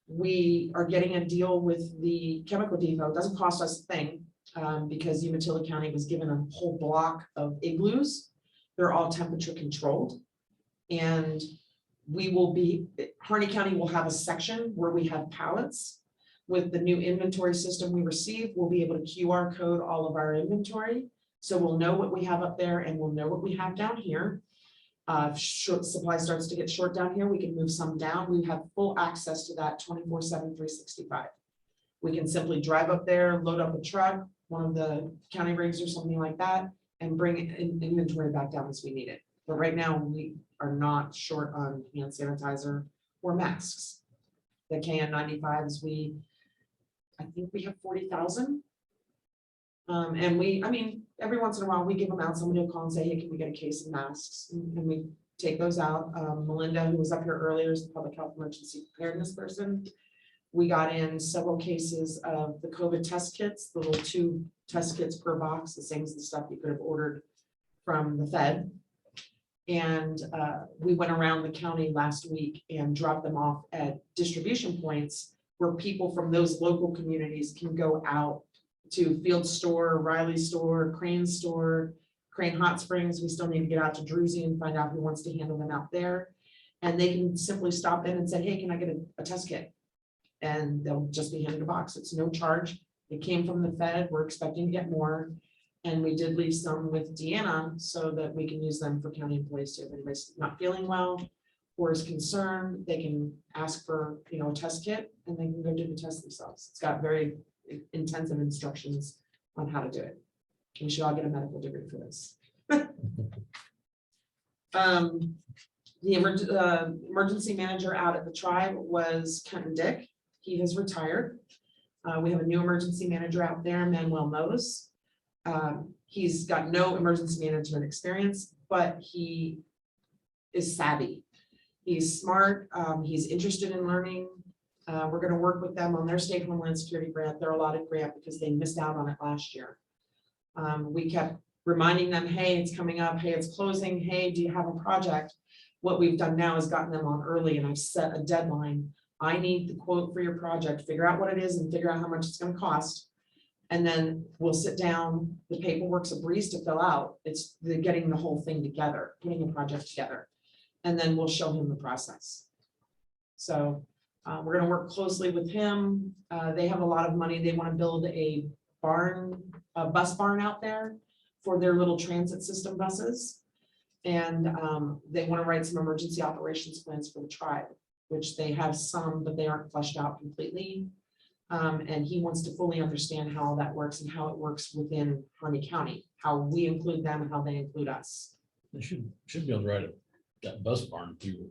We are getting a deal with the chemical depot. It doesn't cost us a thing. Because Umatilla County was given a whole block of igloos. They're all temperature controlled. And we will be, Harney County will have a section where we have pallets. With the new inventory system we receive, we'll be able to QR code all of our inventory. So we'll know what we have up there, and we'll know what we have down here. If short supply starts to get short down here, we can move some down. We have full access to that 24/7, 365. We can simply drive up there, load up a truck, one of the county rigs or something like that, and bring inventory back down as we need it. But right now, we are not short on hand sanitizer or masks. The KN95s, I think we have 40,000. And I mean, every once in a while, we give them out. Somebody will call and say, hey, can we get a case of masks? And we take those out. Melinda, who was up here earlier, is the public health emergency preparedness person. We got in several cases of the COVID test kits, the little 2 test kits per box, the same as the stuff you could have ordered from the Fed. And we went around the county last week and dropped them off at distribution points where people from those local communities can go out to Field Store, Riley Store, Crane Store, Crane Hot Springs. We still need to get out to Druzy and find out who wants to handle them out there. And they can simply stop in and say, hey, can I get a test kit? And they'll just be handed a box. It's no charge. It came from the Fed. We're expecting to get more. And we did leave some with Deanna so that we can use them for county employees too. If anybody's not feeling well or is concerned, they can ask for, a test kit, and they can go do the test themselves. It's got very intensive instructions on how to do it. We should all get a medical degree for this. The emergency manager out at the tribe was Kenton Dick. He has retired. We have a new emergency manager out there, Manuel Mose. He's got no emergency management experience, but he is savvy. He's smart. He's interested in learning. We're gonna work with them on their state homeland security grant, their allotted grant, because they missed out on it last year. We kept reminding them, hey, it's coming up, hey, it's closing, hey, do you have a project? What we've done now is gotten them on early, and I've set a deadline. I need the quote for your project, figure out what it is and figure out how much it's gonna cost. And then we'll sit down, the paperwork's a breeze to fill out, it's the getting the whole thing together, putting a project together. And then we'll show him the process. So we're gonna work closely with him. They have a lot of money, they wanna build a barn, a bus barn out there for their little transit system buses. And they wanna write some emergency operations plans for the tribe, which they have some, but they aren't fleshed out completely. And he wants to fully understand how all that works and how it works within Harney County, how we include them and how they include us. They should be able to ride that bus barn through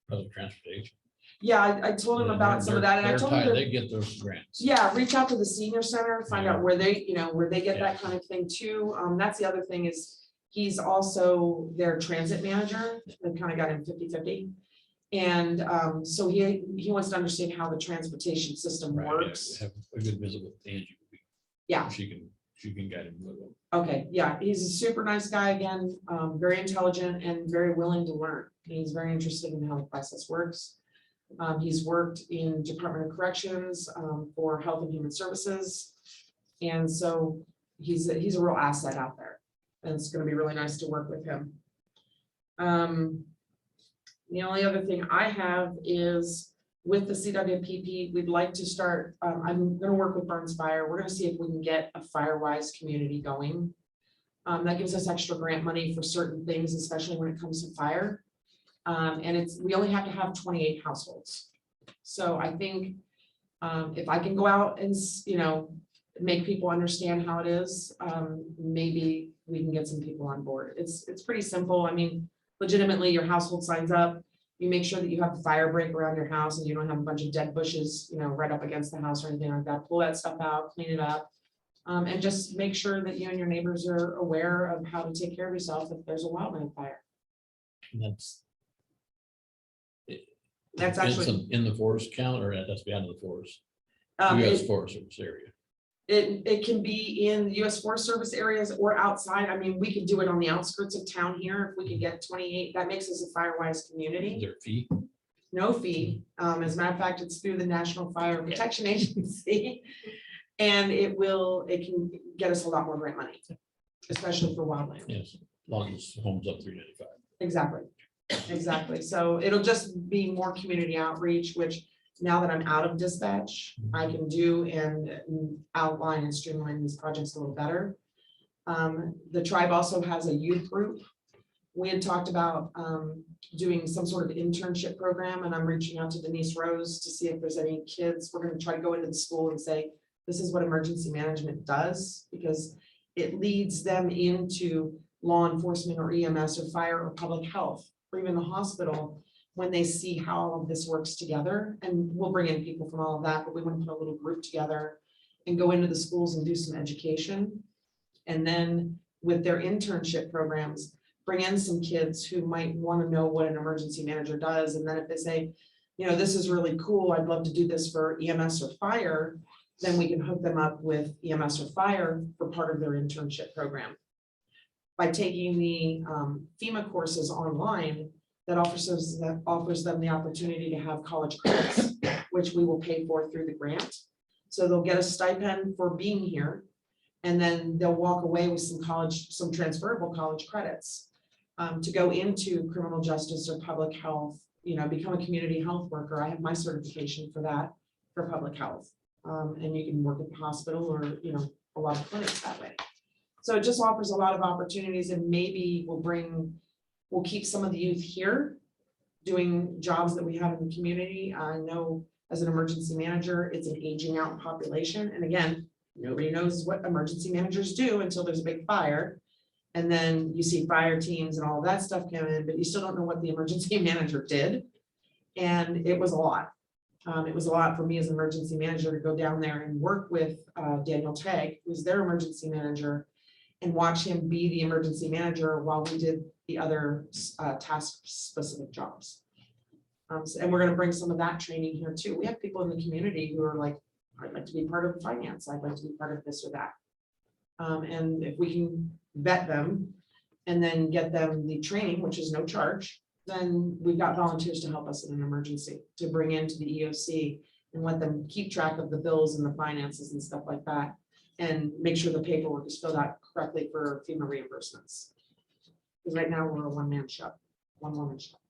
public transportation. Yeah, I told him about some of that, and I They're told him tied, to, they get those grants. yeah, reach out to the senior center, find out where they, where they get Yeah. that kind of thing too. That's the other thing is, he's also their transit manager. They kind of got him 50-50. And so he wants to understand how the transportation system Right, yeah, works. have a good visit with Angie. Yeah. She can guide him a little. Okay, yeah, he's a super nice guy again, very intelligent and very willing to learn. He's very interested in how the process works. He's worked in Department of Corrections for Health and Human Services. And so he's a real asset out there. And it's gonna be really nice to work with him. The only other thing I have is with the CWPP, we'd like to start, I'm gonna work with Burns Fire. We're gonna see if we can get a Firewise community going. That gives us extra grant money for certain things, especially when it comes to fire. And we only have to have 28 households. So I think if I can go out and, make people understand how it is, maybe we can get some people on board. It's pretty simple. I mean, legitimately, your household signs up, you make sure that you have a fire break around your house and you don't have a bunch of dead bushes, right up against the house or anything like that. Pull that stuff out, clean it up. And just make sure that you and your neighbors are aware of how to take care of yourself if there's a wildland fire. And That's actually, in the forest count, or that's behind the forest, um, US it, Forest Service area. it can be in the US Forest Service areas or outside. I mean, we could do it on the outskirts of town here. If we could get 28, that makes us a Firewise Is community. there a fee? No fee. As a matter of fact, it's through the National Fire Protection Agency. And it can get us a lot more grant money, especially for wildland. Yes, as long as homes up 395. Exactly. So it'll just be more community outreach, which now that I'm out of dispatch, I can do and outline and streamline these projects a little better. The tribe also has a youth group. We had talked about doing some sort of internship program, and I'm reaching out to Denise Rose to see if there's any kids. We're going to try to go into the school and say, this is what emergency management does, because it leads them into law enforcement or EMS or fire or public health, or even the hospital, when they see how all of this works together. And we'll bring in people from all of that, but we want to put a little group together and go into the schools and do some education. And then with their internship programs, bring in some kids who might want to know what an emergency manager does. And then if they say, this is really cool, I'd love to do this for EMS or fire, then we can hook them up with EMS or fire for part of their internship program. By taking the FEMA courses online, that offers them the opportunity to have college credits, which we will pay for through the grant. So they'll get a stipend for being here, and then they'll walk away with some transferable college credits to go into criminal justice or public health, become a community health worker. I have my certification for that, for public health. And you can work at the hospital or, a lot of clinics that way. So it just offers a lot of opportunities, and maybe we'll keep some of the youth here doing jobs that we have in the community. I know as an emergency manager, it's an aging out population. And again, nobody knows what emergency managers do until there's a big fire. And then you see fire teams and all that stuff come in, but you still don't know what the emergency manager did. And it was a lot. It was a lot for me as an emergency manager to go down there and work with Daniel Tagg, who's their emergency manager, and watch him be the emergency manager while we did the other task specific jobs. And we're gonna bring some of that training here too. We have people in the community who are like, I'd like to be part of finance, I'd like to be part of this or that. And if we can vet them and then get them the training, which is no charge, then we've got volunteers to help us in an emergency, to bring into the EOC and let them keep track of the bills and the finances and stuff like that. And make sure the paperwork is filled out correctly for FEMA reimbursements. Because right now we're a one-man shop, one-woman shop.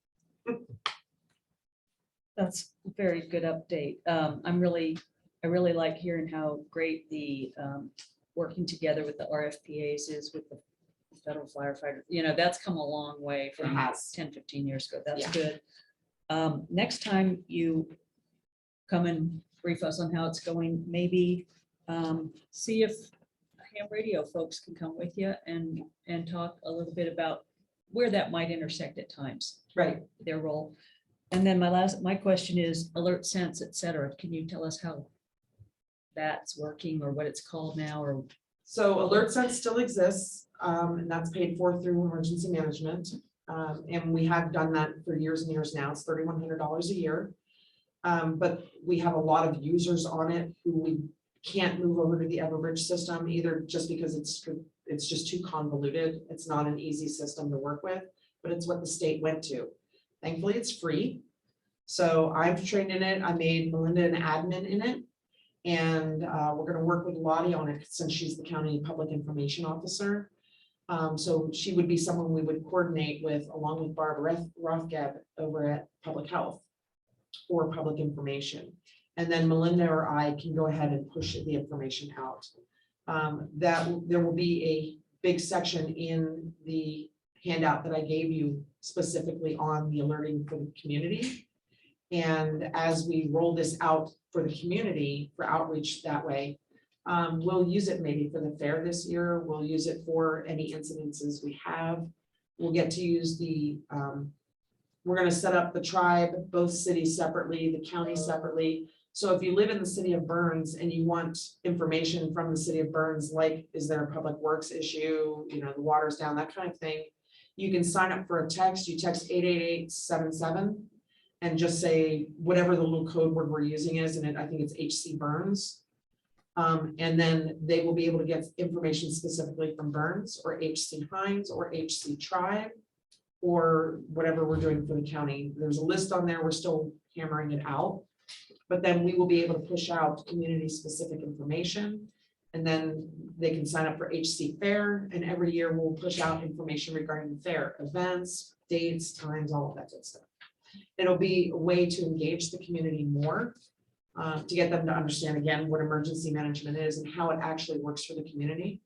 That's a very good update. I really like hearing how great the working together with the RFPAs is with the federal firefighter. You know, that's come a long way It from has. 10, 15 years ago. That's Yeah. good. Next time you come and brief us on how it's going, maybe see if ham radio folks can come with you and talk a little bit about where that might intersect at times, Right. their role. And then my question is alert sense, et cetera. Can you tell us how that's working or what it's called now or? So Alert Sense still exists, and that's paid for through emergency management. And we have done that for years and years now. It's $3,100 a year. But we have a lot of users on it who we can't move over to the Everbridge system, either just because it's just too convoluted. It's not an easy system to work with, but it's what the state went to. Thankfully, it's free. So I've trained in it. I made Melinda an admin in it. And we're going to work with Lottie on it since she's the county public information officer. So she would be someone we would coordinate with along with Barbara Rothgeb over at Public Health for public information. And then Melinda or I can go ahead and push the information out. There will be a big section in the handout that I gave you specifically on the alerting for the community. And as we roll this out for the community for outreach that way, we'll use it maybe for the fair this year. We'll use it for any incidences we have. We'll get to use we're going to set up the tribe, both cities separately, the county separately. So if you live in the city of Burns and you want information from the city of Burns, like, is there a public works issue? You know, the water's down, that kind of thing. You can sign up for a text. You text 888-77 and just say whatever the little code word we're using is, and I think it's HC Burns. And then they will be able to get information specifically from Burns or HC Hines or HC Tribe or whatever we're doing for the county. There's a list on there. We're still hammering it out. But then we will be able to push out community specific information. And then they can sign up for HC Fair. And every year we'll push out information regarding the fair, events, dates, times, all of that good stuff. It'll be a way to engage the community more, to get them to understand again what emergency management is and how it actually works for the community.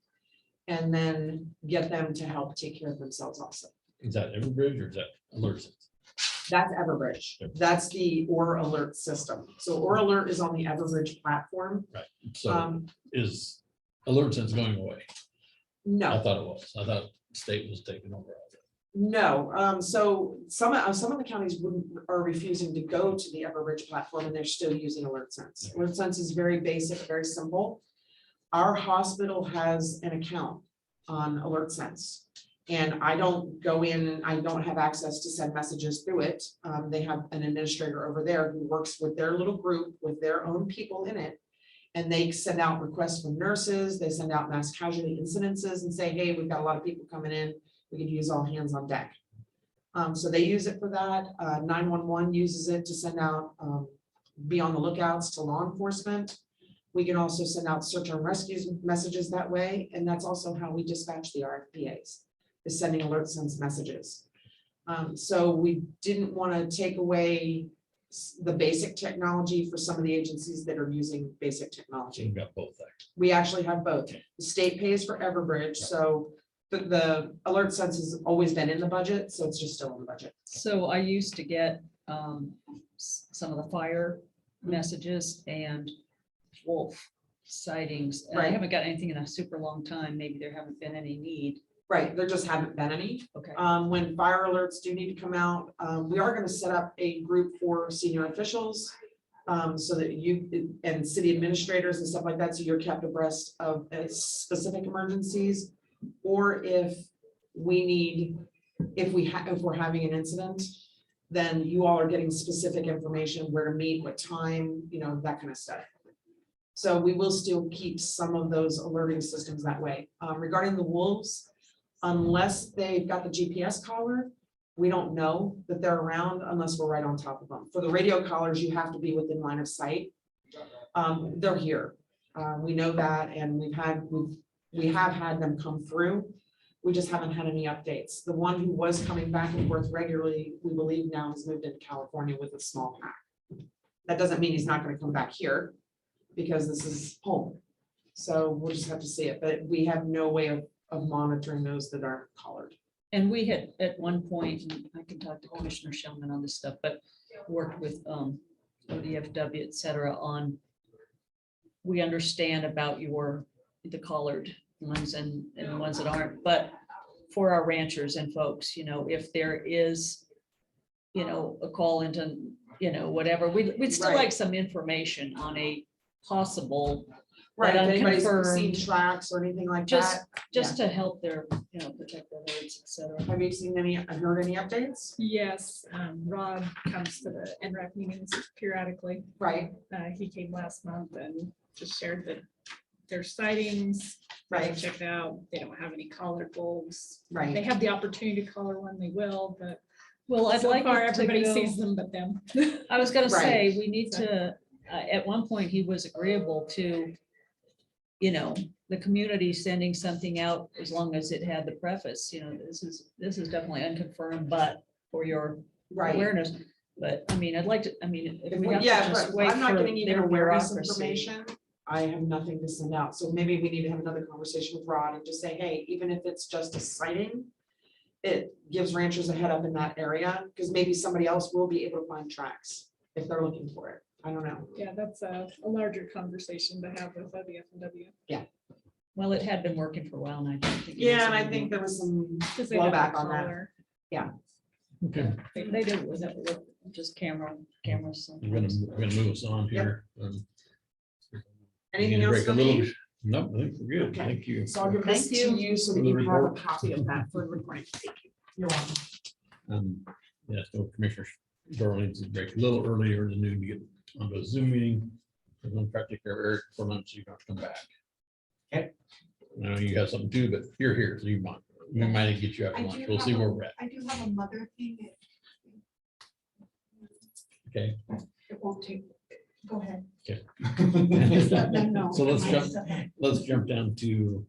And then get them to help take care of themselves also. Is that Everbridge or is that Alert Sense? That's Everbridge. That's the Or Alert system. So Or Alert is on the Everbridge platform. Right. So is Alert Sense going away? I No, thought it was. I thought state was taking over all that. no. So some of the counties are refusing to go to the Everbridge platform and they're still using Alert Sense. Alert Sense is very basic, very simple. Our hospital has an account on Alert Sense. And I don't go in and I don't have access to send messages through it. They have an administrator over there who works with their little group with their own people in it. And they send out requests from nurses. They send out mass casualty incidences and say, hey, we've got a lot of people coming in. We could use all hands on deck. So they use it for that. 911 uses it to send out, be on the lookouts to law enforcement. We can also send out search and rescue messages that way. And that's also how we dispatch the RFPAs. Is sending Alert Sense messages. So we didn't want to take away the basic technology for some of the agencies that are using basic technology. You've got both there. We actually have both. The state pays for Everbridge, so the Alert Sense has always been in the budget, so it's just still in the budget. So I used to get some of the fire messages and wolf sightings. And I Right. haven't got anything in a super long time. Maybe there haven't been any need. Right, there just haven't been any. Okay. When fire alerts do need to come out, we are going to set up a group for senior officials. So that you and city administrators and stuff like that, so you're kept abreast of specific emergencies. Or if we need, if we're having an incident, then you all are getting specific information, where to meet, what time, that kind of stuff. So we will still keep some of those alerting systems that way. Regarding the wolves, unless they've got the GPS collar, we don't know that they're around unless we're right on top of them. For the radio collars, you have to be within line of sight. They're here. We know that, and we have had them come through. We just haven't had any updates. The one who was coming back and forth regularly, we believe now has moved into California with a small pack. That doesn't mean he's not going to come back here, because this is home. So we'll just have to see it, but we have no way of monitoring those that are collared. And we had at one point, and I can talk to Commissioner Shellman on this stuff, but worked with ODFW, et cetera, on, we understand about the collared ones and the ones that aren't, but for our ranchers and folks, if there is, a call into, whatever, we'd still Right. like some information on a possible, Right, but if anybody's seen unconfirmed, tracks or anything like just that. to help their, protect their herds, et cetera. Have you seen heard any updates? Yes, Rod comes to the NREC meetings periodically. Right, He came last month and just shared that their sightings. Right. Checked out, they don't have any collared wolves. right. They have the opportunity to collar one, they will, but Well, I'd so like far, it to everybody go- sees them but them. I was gonna Right. say, we need to, at one point, he was agreeable to, the community sending something out as long as it had the preface, this is definitely unconfirmed, but for your Right. awareness. But I mean, I'd like to, if we have to Yeah, just but wait I'm not for getting even their awareness bureaucracy. information. I have nothing to send out. So maybe we need to have another conversation with Rod and just say, hey, even if it's just a sighting, it gives ranchers a head up in that area, because maybe somebody else will be able to find tracks if they're looking for it. I don't know. Yeah, that's a larger conversation to have with ODFW. Well, it had been working for a while, and I don't think. it Yeah, was and I anymore. think there was some Because they have blowback the on that. collar. Okay, They do, was that just cameras? we're gonna move us on here. Anything Need to else break for a little me? bit. No, I think we're good. Okay. Thank you. So I'll give this Thank to you. you so that For the you have a report. copy of that for the recording. Thank you. You're welcome. Yeah, so Commissioner Darrell needs to break a little earlier than noon to get onto a Zoom meeting. We're gonna try to take care of Eric for lunch, so you don't have to come back. Okay. I know you have something too, but you're here, so you might, we might get you after lunch. We'll see where we're at. I do have a mother thing. Okay. It won't take, go ahead. Okay. Just let them know. So let's My jump, stuff. let's jump down to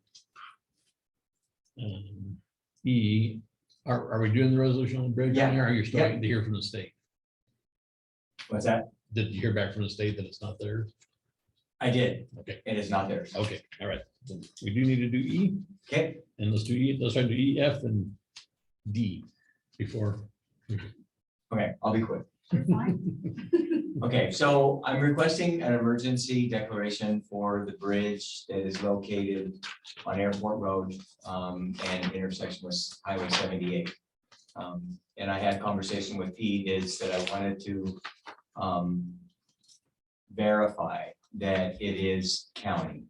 E. Are we doing the resolution on the bridge Yeah. on there? Or are you starting to hear from the state? What's that? Did you hear back from the state that it's not there? I did. Okay. It is not theirs. Okay, all right. Then we do need to do E, Okay, and let's do E, let's try to do E, F, and D before. okay, I'll be quick. You're fine. Okay, so I'm requesting an emergency declaration for the bridge that is located on Airport Road and intersection with Highway 78. And I had a conversation with Pete is that I wanted to verify that it is county.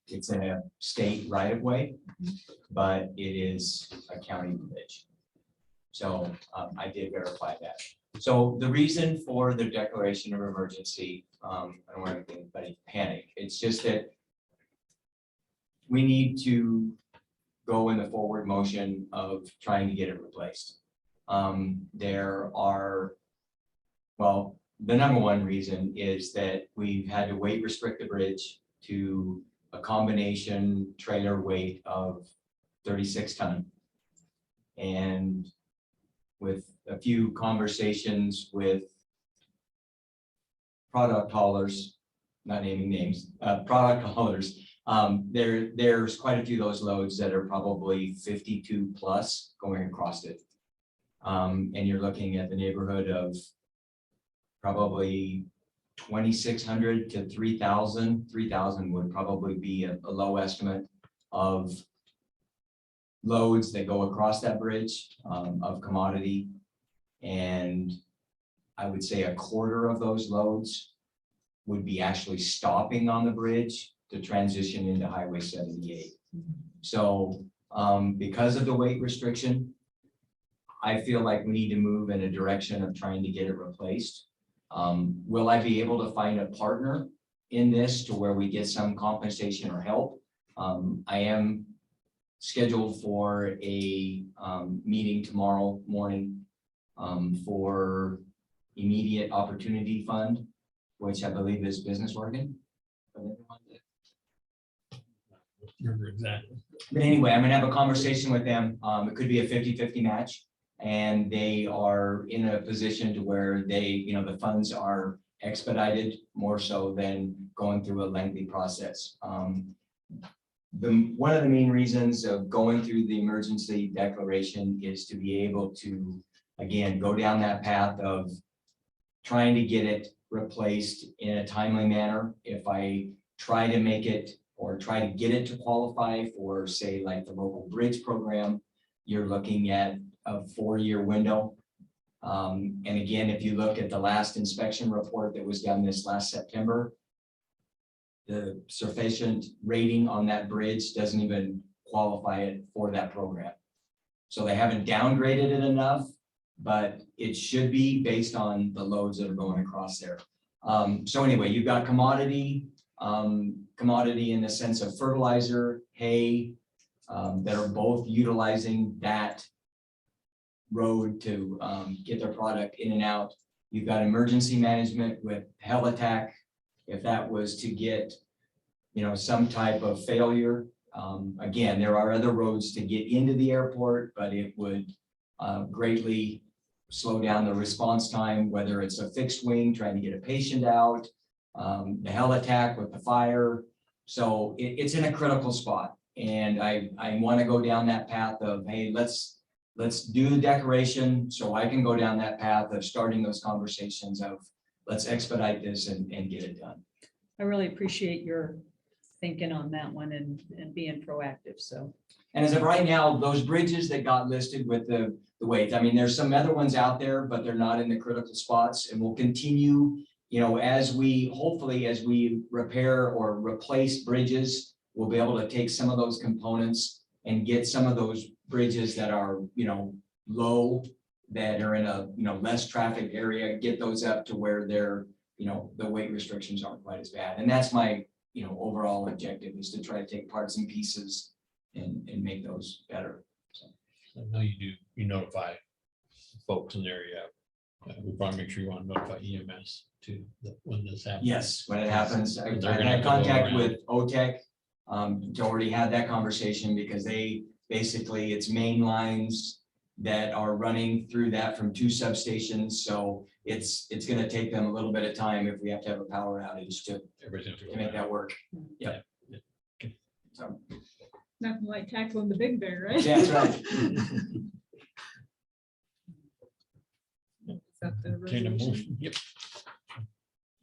It's a state right of way, but it is a county bridge. So I did verify that. So the reason for the declaration of emergency, I don't want anybody to panic. It's just that we need to go in the forward motion of trying to get it replaced. There are, well, the number one reason is that we've had to weight restrict the bridge to a combination trailer weight of 36 ton. And with a few conversations with product haulers, not naming names, product haulers, there's quite a few of those loads that are probably 52 plus going across it. And you're looking at the neighborhood of probably 2,600 to 3,000. 3,000 would probably be a low estimate of loads that go across that bridge of commodity. And I would say a quarter of those loads would be actually stopping on the bridge to transition into Highway 78. So because of the weight restriction, I feel like we need to move in a direction of trying to get it replaced. Will I be able to find a partner in this to where we get some compensation or help? I am scheduled for a meeting tomorrow morning for Immediate Opportunity Fund, which I believe is business working. Remember exactly. But anyway, I'm gonna have a conversation with them. It could be a 50-50 match. And they are in a position to where they, the funds are expedited more so than going through a lengthy process. One of the main reasons of going through the emergency declaration is to be able to, again, go down that path of trying to get it replaced in a timely manner. If I try to make it or try to get it to qualify for, say, like the local bridge program, you're looking at a 4-year window. And again, if you look at the last inspection report that was done this last September, the sufficient rating on that bridge doesn't even qualify it for that program. So they haven't downgraded it enough, but it should be based on the loads that are going across there. So anyway, you've got commodity in the sense of fertilizer, hay, that are both utilizing that road to get their product in and out. You've got emergency management with hell attack. If that was to get, some type of failure, again, there are other roads to get into the airport, but it would greatly slow down the response time, whether it's a fixed wing trying to get a patient out, the hell attack with the fire. So it's in a critical spot. And I want to go down that path of, hey, let's do the declaration so I can go down that path of starting those conversations of let's expedite this and get it done. I really appreciate your thinking on that one and being proactive, so. And as of right now, those bridges that got listed with the weight, I mean, there's some other ones out there, but they're not in the critical spots, and we'll continue, as we repair or replace bridges, we'll be able to take some of those components and get some of those bridges that are, low, that are in a, less traffic area, get those up to where they're, the weight restrictions aren't quite as bad. And that's my, overall objective, is to try to take parts and pieces and make those better. So I know you notify folks in the area. We probably make sure you want to notify EMS too, when this happens. yes, when it happens, I They're gonna had have to go contact around. with OTEC, to already had that conversation, because they basically, it's main lines that are running through that from 2 substations. So it's gonna take them a little bit of time if we have to have a power outage to make that work. Yep. So Nothing like tackling the big bear, right? that's right. Is that the Entertain a resolution? motion. Yep.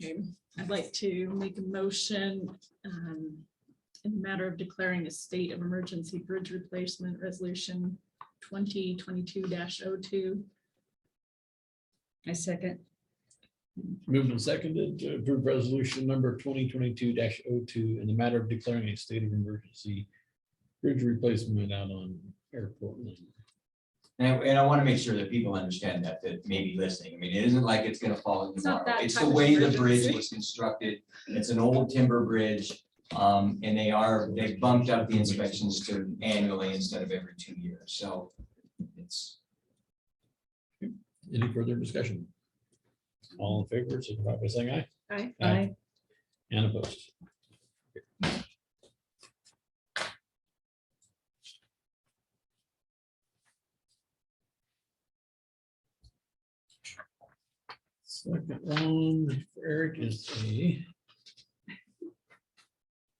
Okay, I'd like to make a motion in the matter of declaring a state of emergency bridge replacement resolution 2022-02. I second. Moved and seconded to approve resolution number 2022-02 in the matter of declaring a state of emergency bridge replacement out on Airport Lane. And I want to make sure that people understand that may be listening. I mean, it isn't like it's gonna fall It's not tomorrow. that It's type the of way the bridge emergency. was constructed. It's an old timber bridge. And they've bumped up the inspections to annually instead of every 2 years. So it's. Any further discussion? All in favor, signify by saying aye. Aye. Aye. And opposed. Second one for Eric is a.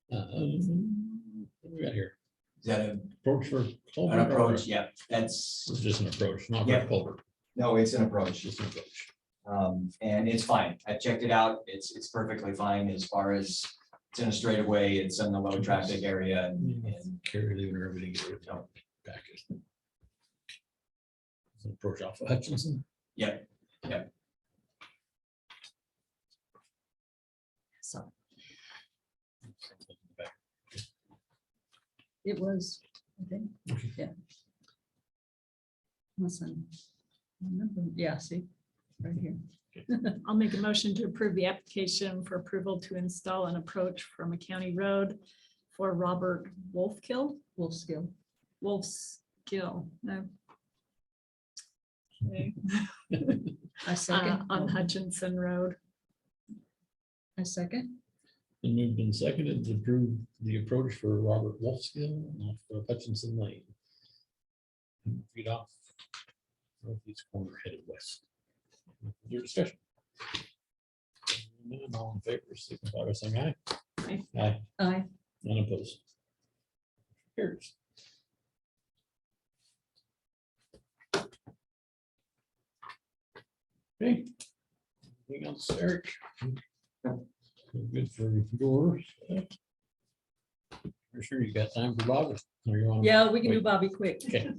What do we got here? Is that an Approach for. culvert or- approach? Yeah, that's, It's just an approach, not Yeah. for culvert, no, it's an approach. just an approach. And it's fine. I checked it out. It's perfectly fine as far as it's in a straightaway. It's in the low traffic area and Carry leaving everything. Get rid of it, back it. It's an approach off of Hutchinson. yeah. So. It was, I think, yeah. Listen. Yeah, see, right here. I'll make a motion to approve the application for approval to install an approach from a county road for Robert Wolfkill, Wolfskill. Wolfskill. No. Okay. I second. On Hutchinson Road. I second. Been moved and seconded to approve the approach for Robert Wolfskill off of Hutchinson Lane. Feet off. Northeast corner headed west. Your discussion. None, all in favor, signify by saying aye. Aye. Aye. Aye. None opposed. Carries. Okay. Anything else, Eric? Good for yours. For sure you got time for Bob? Or you want to- Yeah, we can do Bobby quick. Okay.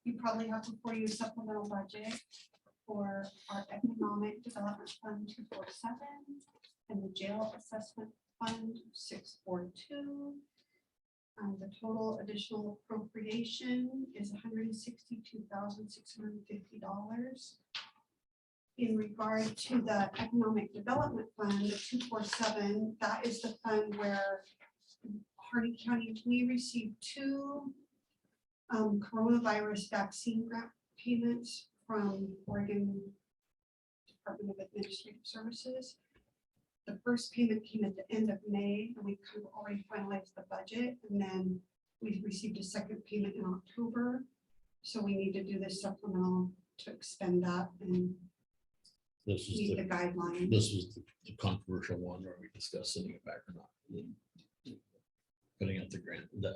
You probably have before you supplemental budget for our economic development fund 247 and the jail assessment fund 642. The total additional appropriation is $162,650. In regard to the economic development fund, the 247, that is the fund where Harney County, we received 2 coronavirus vaccine grant payments from Oregon Department of Administrative Services. The first payment came at the end of May, and we kind of already finalized the budget, and then we received a second payment in October. So we need to do this supplemental to expend that and This is meet the the, guidelines. this was the controversial one where we discussed sending it back or not. Putting out the grant, the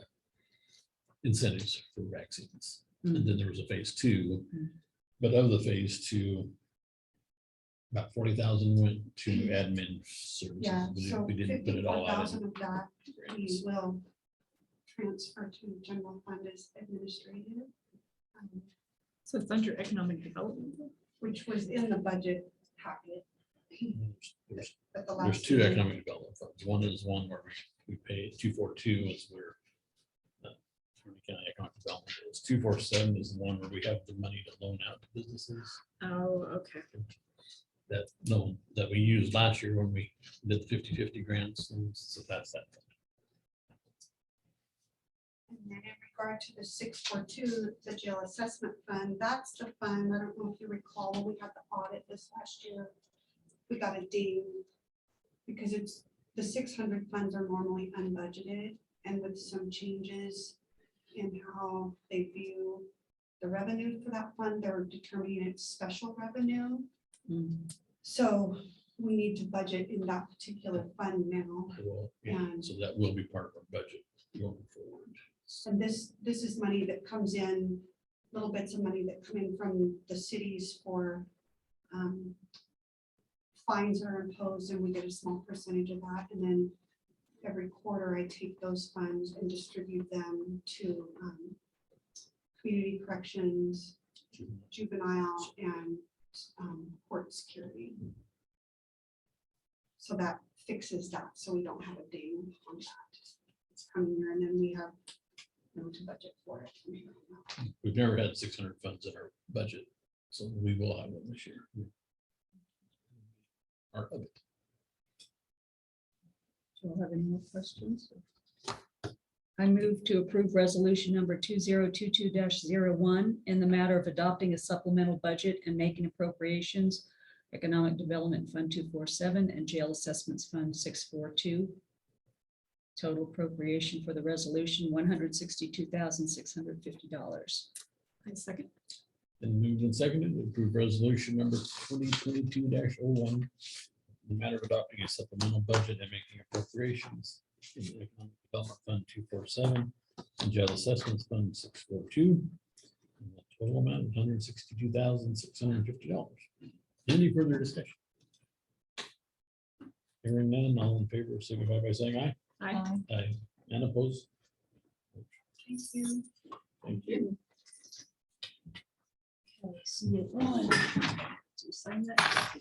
incentives for vaccines. And then there was a phase 2, but of the phase 2, about 40,000 went to admin services. Yeah, so We didn't put it all out. 54,000 of that we will transfer to general fund as administrative, So it's under economic development. which was in the budget packet. There's At the There's last 2 meeting. economic development funds. One is one where we pay 242 is where Harney County Economic Development is. 247 is the one where we have the money to loan out to businesses Oh, okay. that loan that we used last year when we did the 50/50 grants. And so that's that. And then in regard to the 642, the jail assessment fund, that's the fund, I don't know if you recall, when we had the audit this last year, we got a ding because it's, the 600 funds are normally unbudgeted, and with some changes in how they view the revenue for that fund, they're determining it's special revenue. So we need to budget in that particular fund now. Well, yeah, And- so that will be part of our budget going forward. And this is money that comes in, little bits of money that come in from the cities for fines that are imposed, and we get a small percentage of that. And then every quarter I take those funds and distribute them to community corrections, juvenile, and court security. So that fixes that, so we don't have a ding on that. It's coming here, and then we have to budget for it. from here on out. We've never had 600 funds in our budget, so we will have one this year. Part of it. Do you have any more questions? I move to approve resolution number 2022-01 in the matter of adopting a supplemental budget and making appropriations, Economic Development Fund 247 and Jail Assessments Fund 642. Total appropriation for the resolution, $162,650. I second. Then moved and seconded to approve resolution number 2022-01. The matter of adopting a supplemental budget and making appropriations in the Economic Development Fund 247 and Jail Assessments Fund 642. And the total amount is $162,650. Any further discussion? Hearing none, all in favor, signify by saying aye. Aye. Aye. And opposed? Thank you. Thank you. Okay, see you on. To sign that.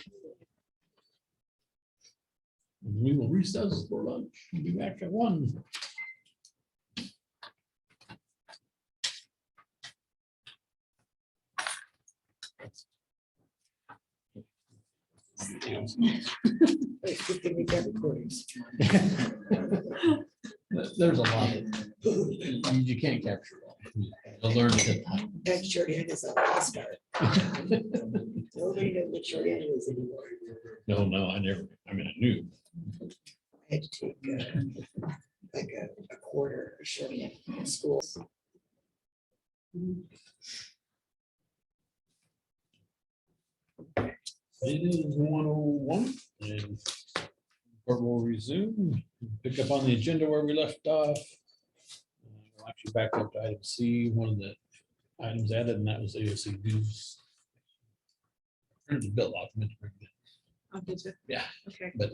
We will recess for lunch. We'll be back at 1. It's good thing we got recordings. There's a lot that you can't capture all. You'll learn it. That shorthand is a lost art. Nobody knows what shorthand is anymore. No, I never, I mean, I knew. I had to take like a quarter of shorthand in school. It is 1:01 and court will resume, pick up on the agenda where we left off. We'll actually back up to item C, one of the items added, and that was AOC dues. Printed bill off, meant to bring it. I'll get you. Yeah. Okay. But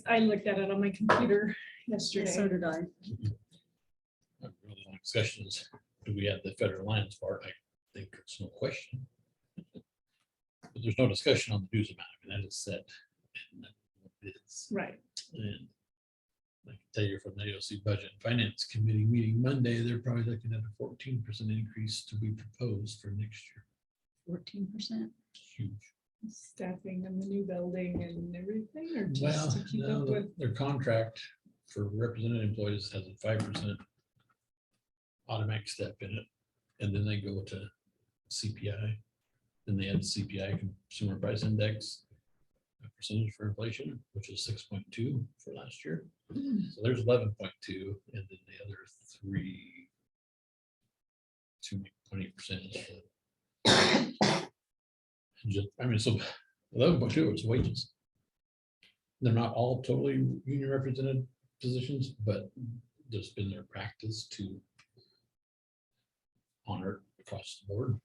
I looked at it on my computer yesterday. So did I. a really long discussion is, do we have the federal lands part? I think it's no question. But there's no discussion on the dues amount, I mean, that is set. And that's what it is. Right. And I can tell you from the AOC Budget and Finance Committee meeting Monday, they're probably looking at a 14% increase to be proposed for next year. 14%. Huge. Staffing in the new building and everything, or Well, just to keep no, up with. their contract for represented employees has a 5% automatic step in it. And then they go to CPI. Then they add CPI, Consumer Price Index, a percentage for inflation, which is 6.2 for last year. So there's 11.2, and then the other 2.8%. Just, I mean, so 11.2 is wages. They're not all totally union represented positions, but there's been their practice to honor it across the board.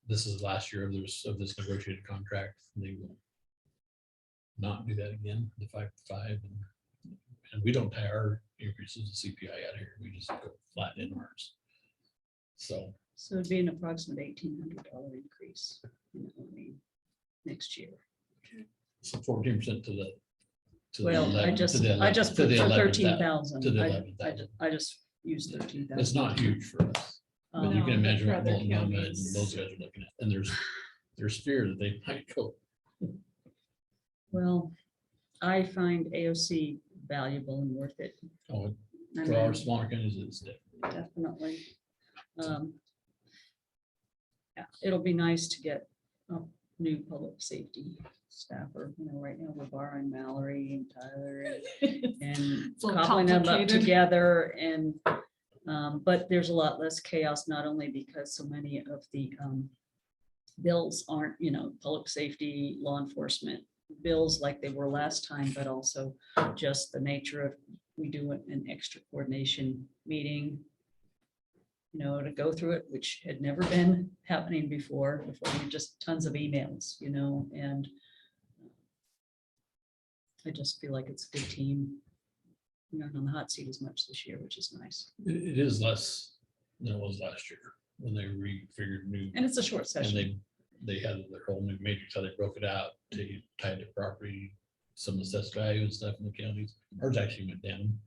This is the last year of this negotiated contract. They will not do that again, the 5.5, and we don't tie our increases to CPI out here. We just go flat in ours. So So it'd be an approximate $1,800 increase, next year. so 14% to the. Well, I just put for 13,000. I just used 13,000. It's not huge for us, but you No, can imagine for what other Bolton and counties. those guys are looking at, and there's fear that they might go. Well, I find AOC valuable and worth it. Oh, I for our mean, smaller counties, it's different. definitely. Yeah, it'll be nice to get a new public safety staffer. Right now we're borrowing Mallory and Tyler and It's a little cobbling them up complicated. together and, but there's a lot less chaos, not only because so many of the bills aren't, public safety, law enforcement bills like they were last time, but also just the nature of, we do an extra coordination meeting, to go through it, which had never been happening before we were just tons of emails, and I just feel like it's a good team. We're not on the hot seat as much this year, which is nice. It is less than it was last year when they refigured new. And it's a short And session. they had their whole new matrix, how they broke it out, they tied to property, some assessed value and stuff in the counties. Ours actually went down.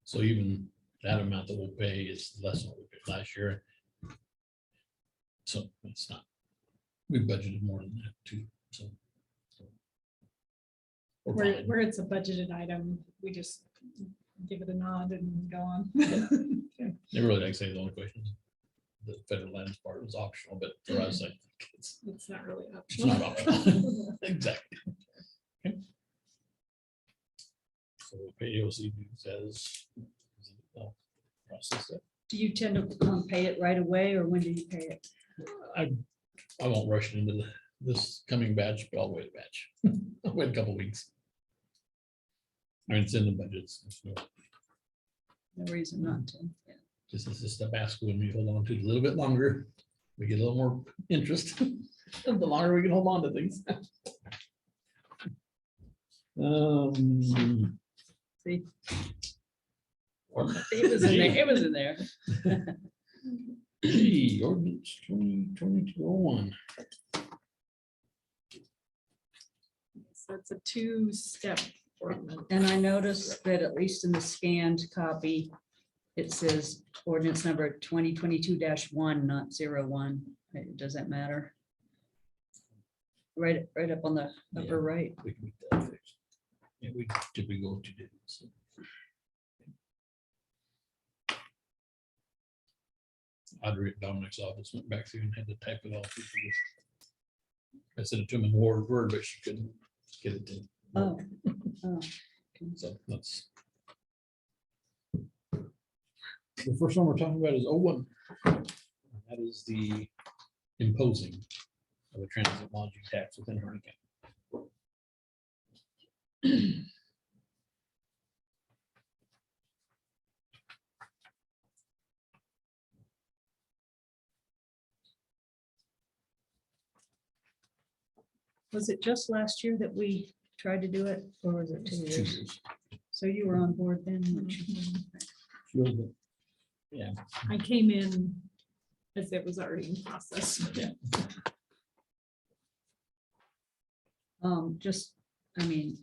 So even that amount that we'll pay is less than what we paid last year. So it's not, we budgeted more than that too, so. We're fine. Where it's a budgeted item, we just give it a nod and go on. They really, like say, the only question is the federal lands part was optional, but for us, I think it's It's not really it's not optional. optional. Exactly. Okay. So pay AOC says. Process it. Do you tend to pay it right away, or when do you pay it? I won't rush into this coming batch, but I'll wait a batch. I'll wait a couple weeks. I mean, it's in the budgets. There's No reason not to. Yeah. This is just a basket when we hold on to it a little bit longer. We get a little more interest. The longer we can hold on to things. See, Ordinance. it was in there. It was in there. G, ordinance 2022-01. So it's a two-step ordinance. And I noticed that at least in the scanned copy, it says ordinance number 2022-1, not 01. Does that matter? right up on the Yeah. upper right. We can get that fixed. Yeah, we typically go to do. So. I'd read Dominic's office, went back through and had to type it all. I sent it to him in Word, but she couldn't get it to. Oh. Oh. So that's. The first one we're talking about is 01. That is the imposing of a transit lodging tax within Harney County. Was it just last year that we tried to do it, or was it 2 2 years? years. So you were on board then? Feels it. Yeah. I came in as it was already in process. Yeah. Just, I mean,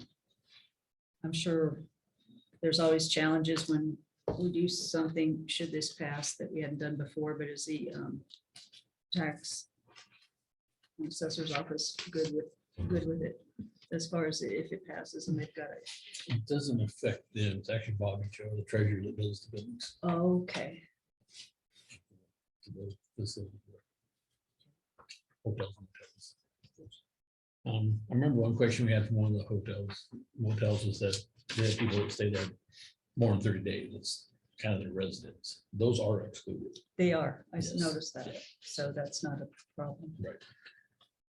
I'm sure there's always challenges when we do something, should this pass, that we hadn't done before, but is the tax assessor's office good with it as far as if it passes and they've got it? It doesn't affect them. It's actually Bobby Joe, the treasurer, that does the billings. Okay, To the facility. Hotels and motels. I remember one question we had from one of the motels was that they had people that stay there more than 30 days. It's kind of their residence. Those are excluded. they are. I Yes. noticed that. Yeah. So that's not a problem. Right.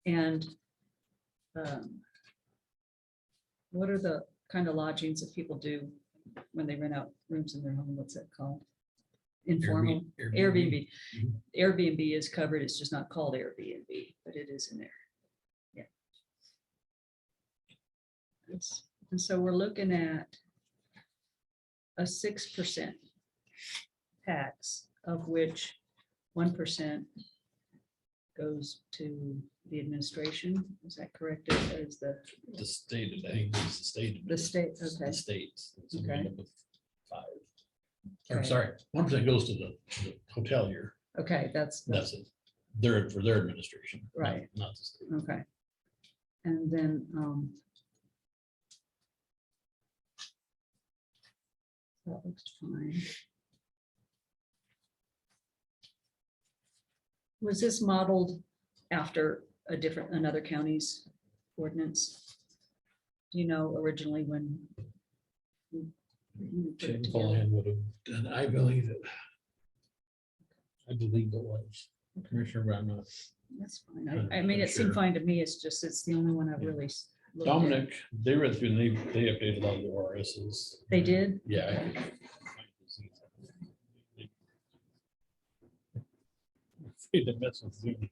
And what are the kind of lodgings that people do when they rent out rooms in their home? What's that called? Informal Airbnb. Mhm. Airbnb is covered. It's just not called Airbnb, but it is in there. Yeah. And so we're looking at a 6% tax, of which 1% goes to the administration. Is that correct? Is the state, I think it's the state. The state, okay. The states. So we Okay. end up with 5. Or Okay. sorry, 1% goes to the hotelier. Okay, that's That's it. They're for their administration. not- Right. Not the state. okay. And then that looks fine. Was this modeled after another county's ordinance? Do you know originally when? we put it Tim together? Callahan would have done, I believe it. I believe it was Commissioner Brown. That's fine. I'm I mean, it seemed sure. fine to me. It's just, it's the only one I've Yeah. really. looked at. Dominic, they read through and they updated a lot of the ORSs. They did? Yeah. Afraid to mess with Zoom.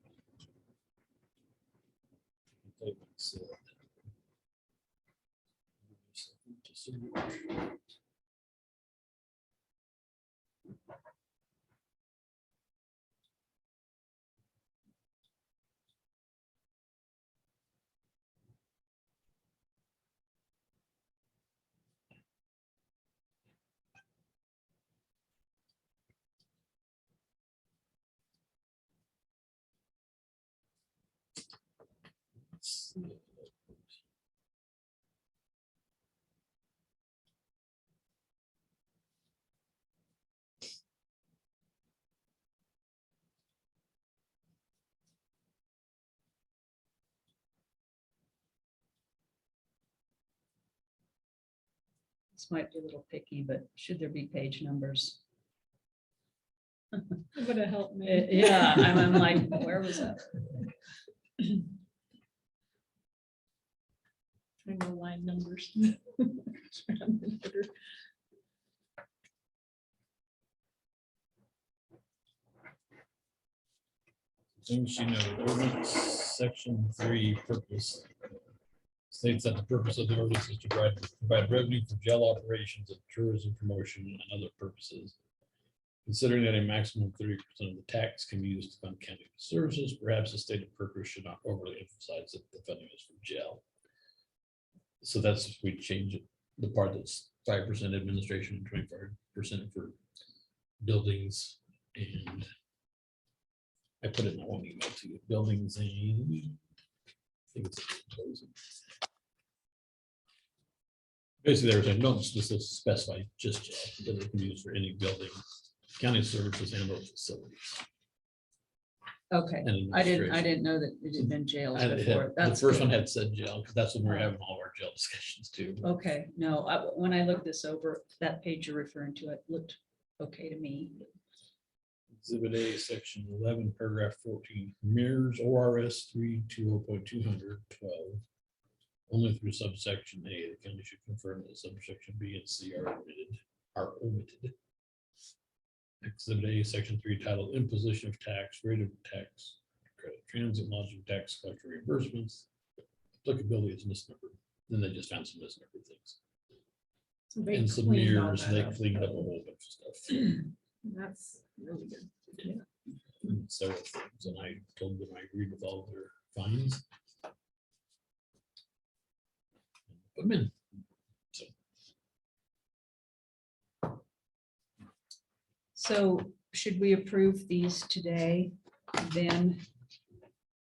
This might be a little picky, but should there be page numbers? It would have helped me. Yeah, I'm like, where was that? Trying to line numbers. Things you know, ordinance section 3 purpose states that the purpose of the ordinance is to provide revenue for jail operations and tourism promotion and other purposes. Considering that a maximum of 30% of the tax can be used to fund county services, perhaps the stated purpose should not overly emphasize that the funding is for jail. So that's, if we change it, the part that's 5% administration and 25% for buildings, and I put it in that one email to you, buildings and think it's basically, they're saying, don't specify just jail, but it can be used for any building, county services and or facilities. Okay, and I administration. didn't know that it had been jails And it before. had- The That's first good. one had said jail, because that's when we were having all our jail discussions too. Okay, no, when I looked this over, that page you're referring to, it looked okay to me. Exhibit A, section 11, paragraph 14, mirrors ORS 320.212. Only through subsection A, the county should confirm that subsection B and C are omitted. Exhibit A, section 3, titled imposition of tax, rate of tax, credit, transit, lodging tax, collector reimbursements. Applicability is misnumbered. Then they just found some misnumbered things. So they And some cleaned all mirrors, that they up. cleaned up a whole bunch of stuff. That's really good. Several things, and I told them I agreed with all of their findings. Put them in. So So should we approve these today? Then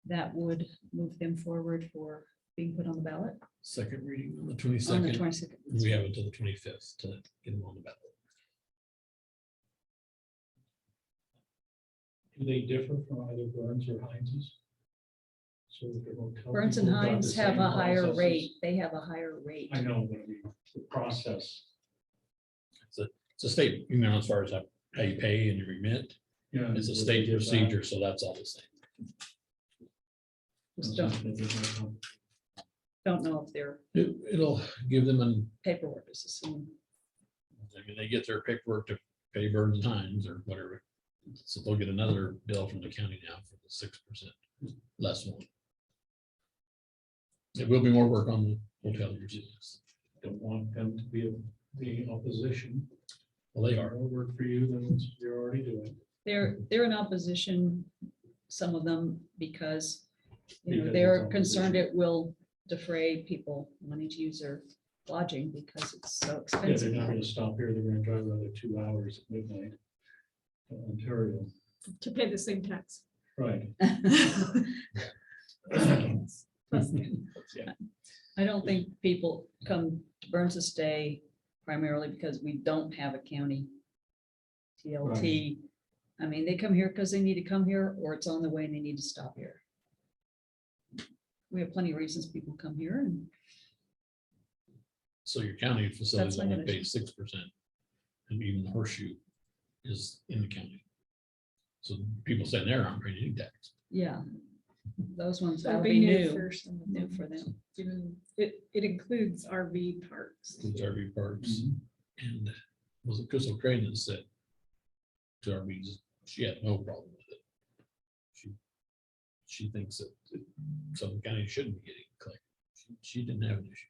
that would move them forward for being put on the ballot second reading on the on the 22nd. 22nd. We have until the 25th to get them on the ballot. Do they differ from either Burns or Heinz's? So that they won't tell Burns and people about Hines the have same a higher processes? rate. They have a higher rate. I know, but I mean, the process, It's a state, you know, as far as how you pay and you remit, yeah. it's a would they state give that? procedure, so that's all the same. Just Something they give that. don't know if their It'll give them an, paperwork is the same. I mean, they get their paperwork to pay Burns and Hines or whatever. So they'll get another bill from the county now for the 6% less one. It will be more work on the hotel receipts. Don't want them to be the opposition. Well, they are. More work for you than what you're already doing. They're in opposition, some of them, because Because they're it's concerned opposition. it will defray people wanting to use their lodging because it's so Yeah, they're expensive. not gonna stop here. They're gonna drive another 2 hours at midnight. To Ontario, To pay the same tax. right. Plus the- I don't think people come to Burns to stay primarily because we don't have a county TLT. I mean, they come here because they need to come here, or it's on the way and they need to stop here. We have plenty of reasons people come here, and So your county facilities not only gonna pay 6%. And even the horseshoe is in the county. So people saying there aren't paying any tax. yeah, those ones That'll that'll be new, for some of new them. for them. It includes RV parks. Includes RV parks. Mhm. And was it Crystal Crane that said to RVs, she had no problem with it. She thinks that some county shouldn't be getting claimed. She didn't have an issue.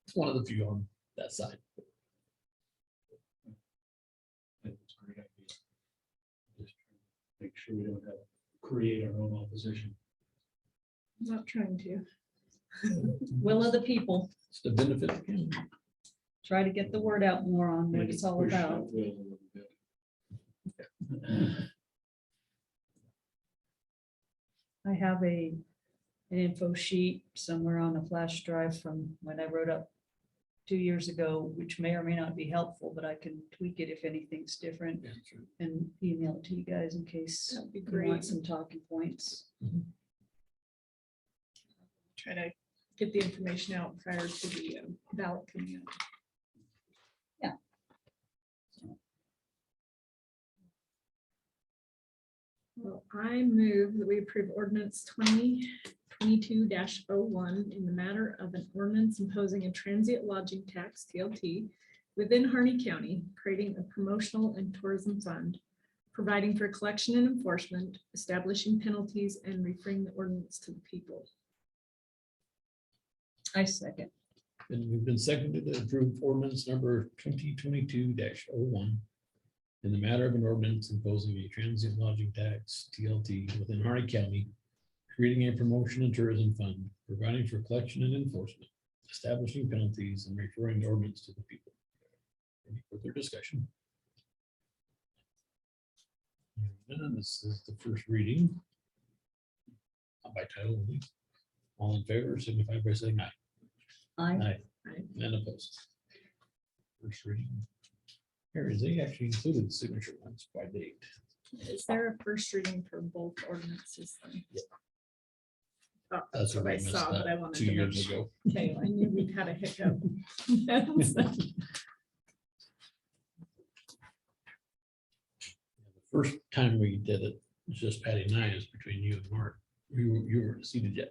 It's one of the few on that side. That's a great idea. Just trying to make sure we don't have, create our own opposition. Not trying to. Will of the people, It's to benefit the county. try to get the word out more on what Maybe it's all push that about. wheel a little bit. I have an info sheet somewhere on a flash drive from when I wrote up 2 years ago, which may or may not be helpful, but I can tweak it if anything's different Yeah, sure. and email it to you guys in case That'd be you great. want some talking points. Try to get the information out prior to the ballot coming out. Well, I move that we approve ordinance 2022-01 in the matter of an ordinance imposing a transient lodging tax TLT within Harney County, creating a promotional and tourism fund, providing for collection and enforcement, establishing penalties, and referring the ordinance to the people. I second. And we've been seconded to approve ordinance number 2022-01 in the matter of an ordinance imposing a transient lodging tax TLT within Harney County, creating a promotion and tourism fund, providing for collection and enforcement, establishing penalties, and referring the ordinance to the people. Any further discussion? And this is the first reading by title only. All in favor, signify by saying aye. I, And opposed. First reading. Here is, they actually included the signature ones by date. Is there a first reading for both ordinances then? Oh, That's what I I missed saw, but I that wanted 2 to make years sure. ago. Okay, I knew we'd had a hiccup. The first time we did it, was just Patty and I, is between you and Mark. You weren't seated yet,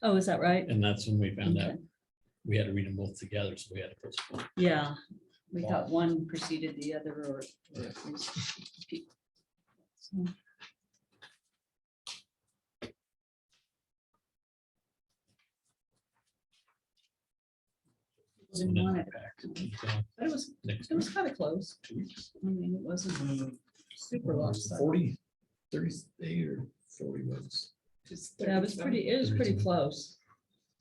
oh, is that right? and that's when we found out Okay. we had to read them both together, so we had to postpone. Yeah, we thought one preceded the other or. at least- So, Didn't want it. But it was, Next it was kind of close. 2 weeks. I mean, it wasn't super long. 40, 38 or 40 votes. Yeah, it was pretty, it was pretty close.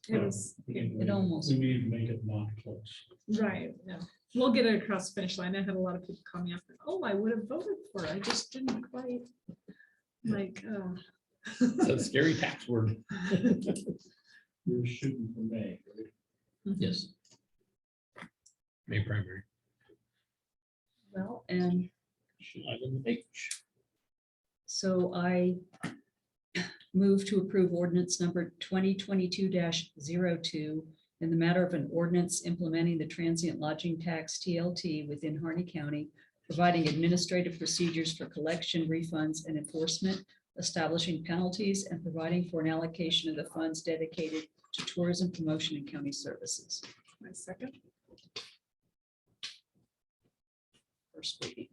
It was, It almost. We need to make it not close. right, yeah. We'll get it across the finish line. I had a lot of people call me up, oh, I would have voted for it. I just didn't quite. Like, It's a scary tax word. You're shooting for May, right? Yes. May primary. Well, and Item H. so I move to approve ordinance number 2022-02 in the matter of an ordinance implementing the transient lodging tax TLT within Harney County, providing administrative procedures for collection, refunds, and enforcement, establishing penalties, and providing for an allocation of the funds dedicated to tourism promotion and county services. my second. First reading.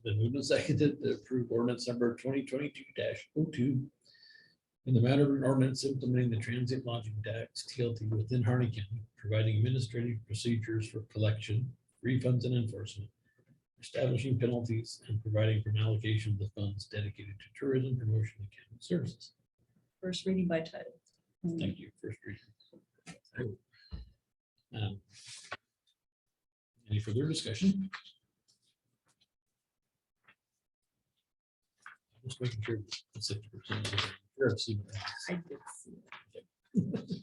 The moved and seconded to approve ordinance number 2022-02 in the matter of an ordinance implementing the transient lodging tax TLT within Harney County, providing administrative procedures for collection, refunds, and enforcement, establishing penalties, and providing for an allocation of the funds dedicated to tourism promotion and county services. First reading by title. Thank you. First reading. Any further discussion? Just making sure. That's 60%. Sure, I've seen it. I did see it.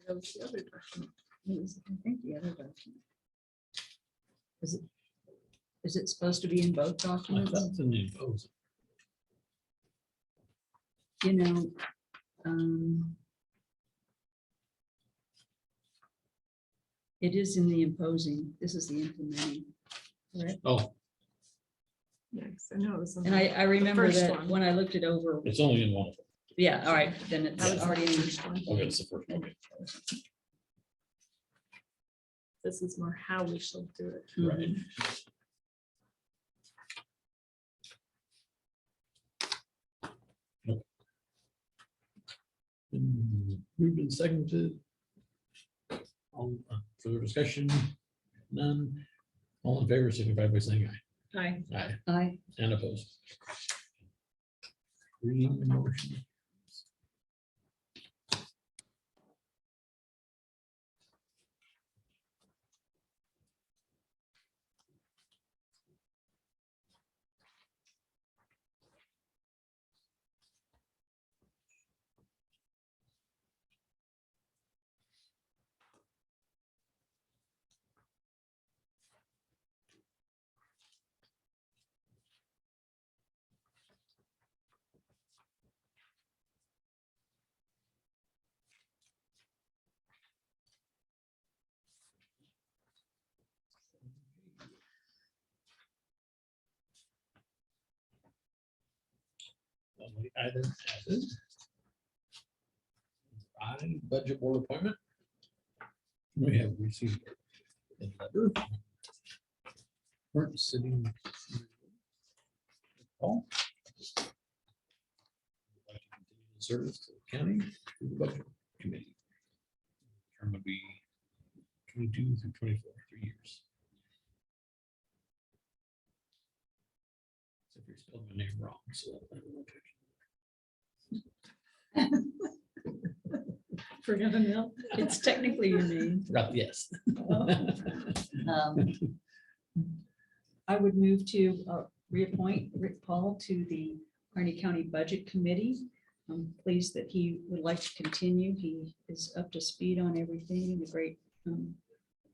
That was the other document. It was, I think, the other document. Is it supposed to be in both I documents? thought it's in the imposing. You know, it is in the imposing. This is the implementing. Right? Oh, Yeah, 'cause I know it was. on And I remember first that one. when I looked it over. it's only in one of them. Yeah, all right, then it's That was already the in. first one. Okay, it's the first one. This is more how we shall do it. Right. Moved and seconded. All further discussion? None. All in favor, signify by saying aye. Aye. Aye. Aye. And opposed. Reading the motion. Only item added. Budget board appointment. We have received a letter. We're sitting. Paul. Would like to continue the service to the county through the budget committee. Term would be 22 through 24, 3 years. Except for you spelled my name wrong, so I don't know. Forgot a mill. It's technically your name. Forgot the S. I would move to reappoint Rick Paul to the Harney County Budget Committee. I'm pleased that he would like to continue. He is up to speed on everything and a great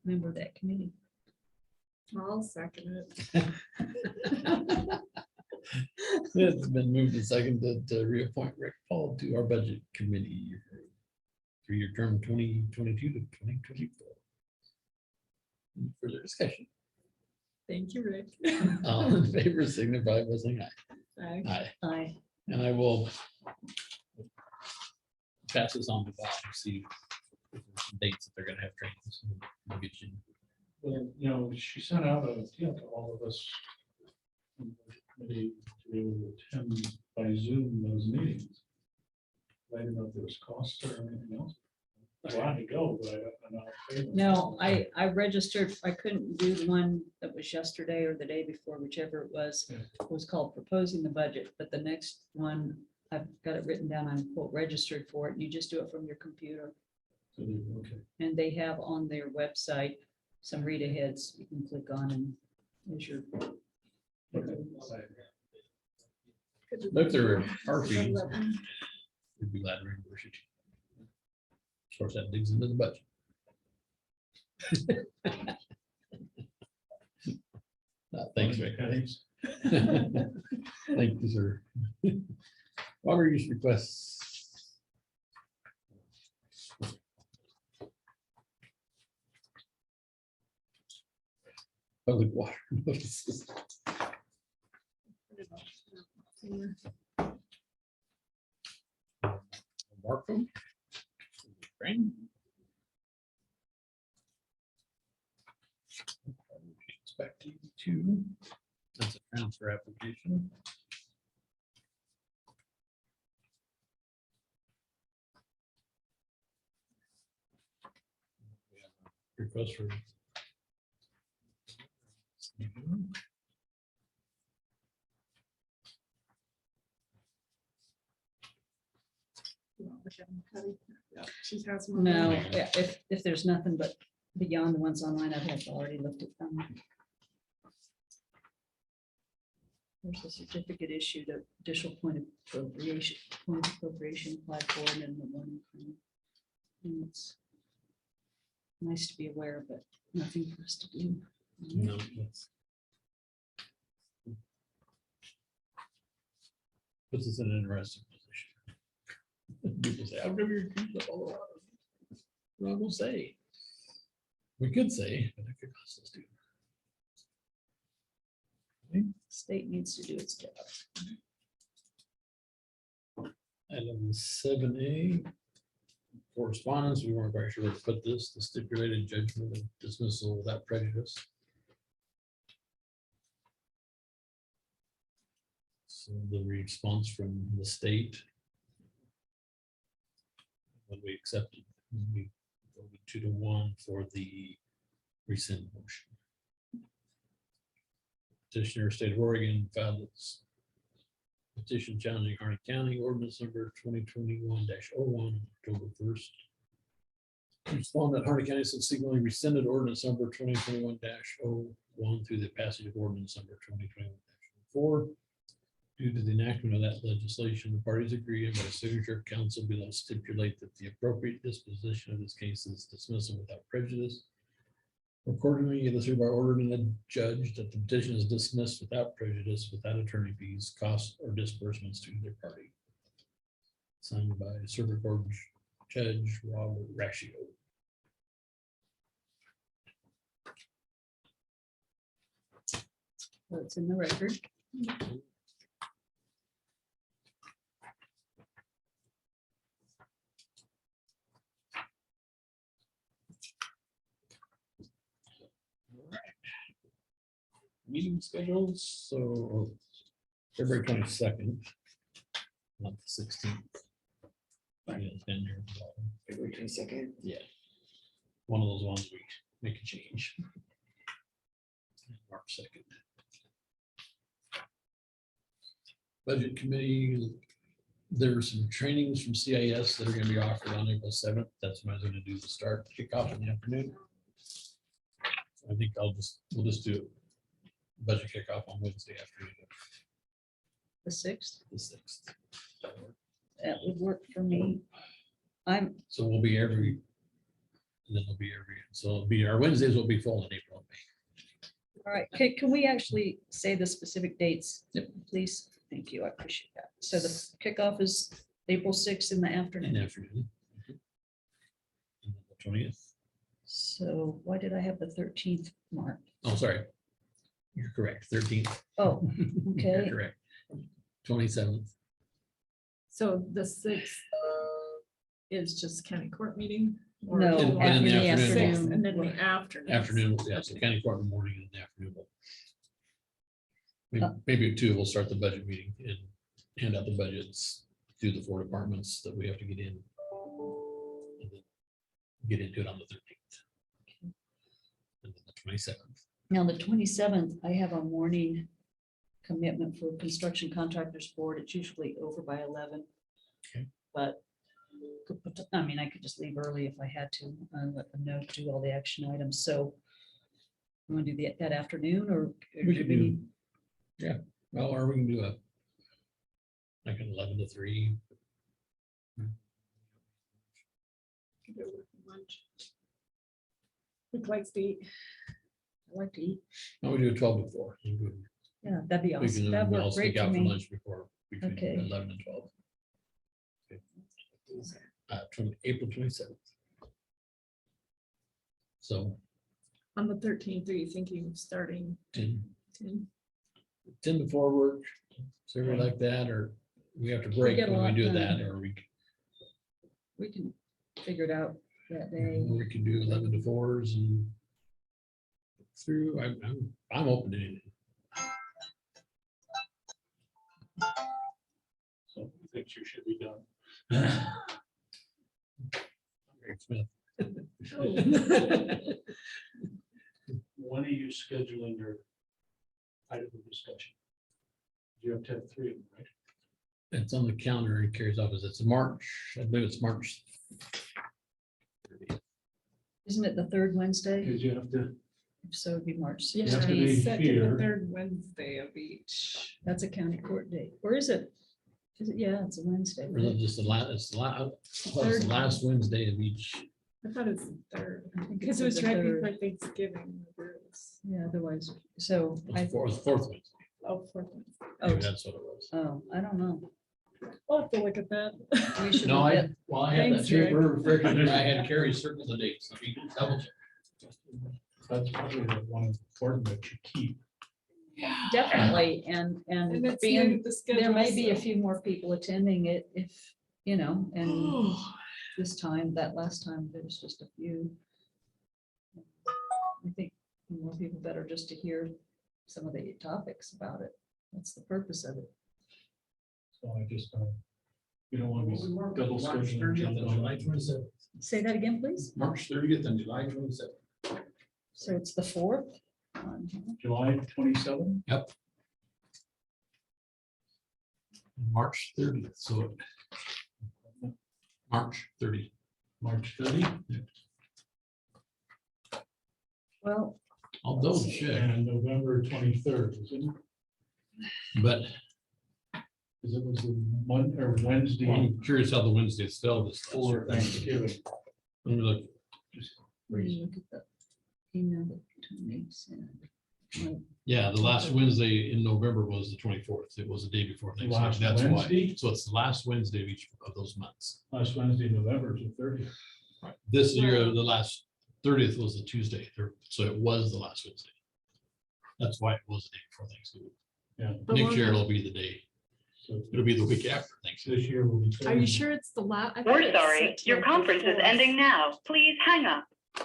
member of that committee. I'll second it. It's been moved and seconded to reappoint Rick Paul to our Budget Committee for your term 2022 to 2024. Any further discussion? Thank you, Rick. All in favor signify by saying aye. Aye. Aye. Aye. And I will pass this on to Bob to see if there's some dates that they're gonna have trainings. We'll get you. Well, you know, she sent out a deal to all of us. on the committee to be able to attend by Zoom those meetings. I didn't know if there was costs or anything else. I'm glad to go, but I'm not. in favor. No, I registered, I couldn't do the one that was yesterday or the day before, whichever it was. Yeah. It was called Proposing the Budget, but the next one, I've got it written down, I'm quote registered for it, and you just do it from your computer. Okay. And they have on their website some read aheads you can click on and there's your. If there are fees, we'd be glad to reimburse you. Of course, that digs into the budget. Thanks, Rick. Thanks. Thank you, sir. Water use requests. Public water notices. Mark them. Bring. Expect you to. That's a transfer application. Request for. She has one. No, yeah, if there's nothing but beyond the ones online, I'd have already looked at them. There's a certificate issued, additional point of appropriation applied for, and then the one. And it's nice to be aware, but nothing for us to do. No, that's. Puts us in an interesting position. People say, I've never used up all the water. Well, we'll say. We could say, but it could cost us too. State needs to do its job. Item 7A. Correspondence, we weren't quite sure where to put this, the stipulated judgment of dismissal without prejudice. So the response from the state. When we accepted, we voted 2-1 for the rescind motion. Petitioner, State of Oregon, filed its petition challenging Harney County ordinance number 2021-01, October 1st. Respondent, Harney County subsequently rescinded ordinance number 2021-01 through the passage of ordinance number 2021-04. Due to the enactment of that legislation, the parties agree and by signature of council below stipulate that the appropriate disposition of this case is dismissal without prejudice. Accordingly, it is hereby ordered and adjudged that the petition is dismissed without prejudice, without attorney fees, costs, or disbursements to either party. Signed by Circuit Court Judge Robert Rashio. So it's in the record. Meeting schedules, so February 22nd, not the 16th. Yeah, it's been here. February 22nd. Yeah. One of those ones make a change. March 2nd. Budget committee, there were some trainings from CIS that are gonna be offered on April 7th. That's when I was gonna do the start kickoff in the afternoon. I think we'll just do budget kickoff on Wednesday afternoon, The 6th, the 6th. that would work for me. I'm, So we'll be every, and then it'll be so it'll be, our Wednesdays will be full in April and May. all right, can we actually say the specific dates? Please, thank you, I appreciate that. So the kickoff is April 6th in the In the afternoon. afternoon. And then the 20th. So why did I have the 13th marked? Oh, sorry. You're correct. 13th. Oh, You're okay. correct. 27th. So the 6th is just county court meeting? or No, do you want and in the the afternoon. 6th And then the afternoon. Afternoon, yeah, so county court in the morning and in the afternoon. Maybe at 2, we'll start the budget meeting and hand out the budgets through the 4 departments that we have to get in. And then get into it on the 13th. And then the 27th. Now, the 27th, I have a morning commitment for Construction Contractors Board. It's usually over by 11. Okay. But I mean, I could just leave early if I had to, and let them know to do all the action items. So you want to do that afternoon or? We could do, yeah, well, or we can do like an 11 to 3. Who likes to eat? I like to eat. No, we do a 12 to 4. Yeah, that'd be We awesome. can That all worked great sneak for out for me. lunch before between Okay. 11 and 12. April 27th. So On the 13th, are you thinking of starting 10 10? to 4 work, something like that, or we have to break get a when we lot do done. that, or We can figure it out that day. we can do 11 to 4s and through, I'm open to anything. So I think you should be done. Eric Smith. When are you scheduling your item of discussion? You have to have 3 of them, right? It's on the calendar and carries off as it's March, I believe it's March. Isn't it the third Wednesday? Because you have to, So it'd be March. Yeah, have to be second here. and third Wednesday of each. That's a county court date. Or is it? Is it? Yeah, it's a Wednesday. Or is it just the last, it's the last Wednesday of each. I thought it was the third, I think because it said was the right third. before Thanksgiving. Yeah, otherwise, so I, Fourth Wednesday. Oh, fourth Wednesday. Maybe oh, that's what it was. oh, I don't know. I'll have to look at that. We should No, look I at- had that Thanks, too. Rick. I had Carrie circle the dates. So you can double check. that's probably the one important that you keep. Definitely, and And it's being, new, the schedule, there may be a so- few more people attending it if, you know, and this time, that last time, there was just a few. I think more people better just to hear some of the topics about it. That's the purpose of it. So I just, you don't want to be double scheduling. July 27th. Say that again, please. March 30th and July 27th. So it's the 4th. July 27th? March 30th, so March 30th. March 30th? Well, I'll double check, And November 23rd, isn't it? but Because it was the Monday or Wednesday I'm curious how the Wednesdays fell this. last for year. Thanksgiving. Let me look. where do you look at the email that Tony sent? Yeah, the last Wednesday in November was the 24th. It was the day before Thanksgiving. Last That's why. Wednesday? So it's the last Wednesday of each of those months. Last Wednesday, in November is the 30th. This year, the last 30th was the Tuesday, so it was the last Wednesday. That's why it was the day before Thanksgiving. Yeah. But Next we're- year, it'll be the day, So it'll be the week after Thanksgiving. this year will be. Are you sure it's the last? We're sorry, your conference is ending now. Please hang up. I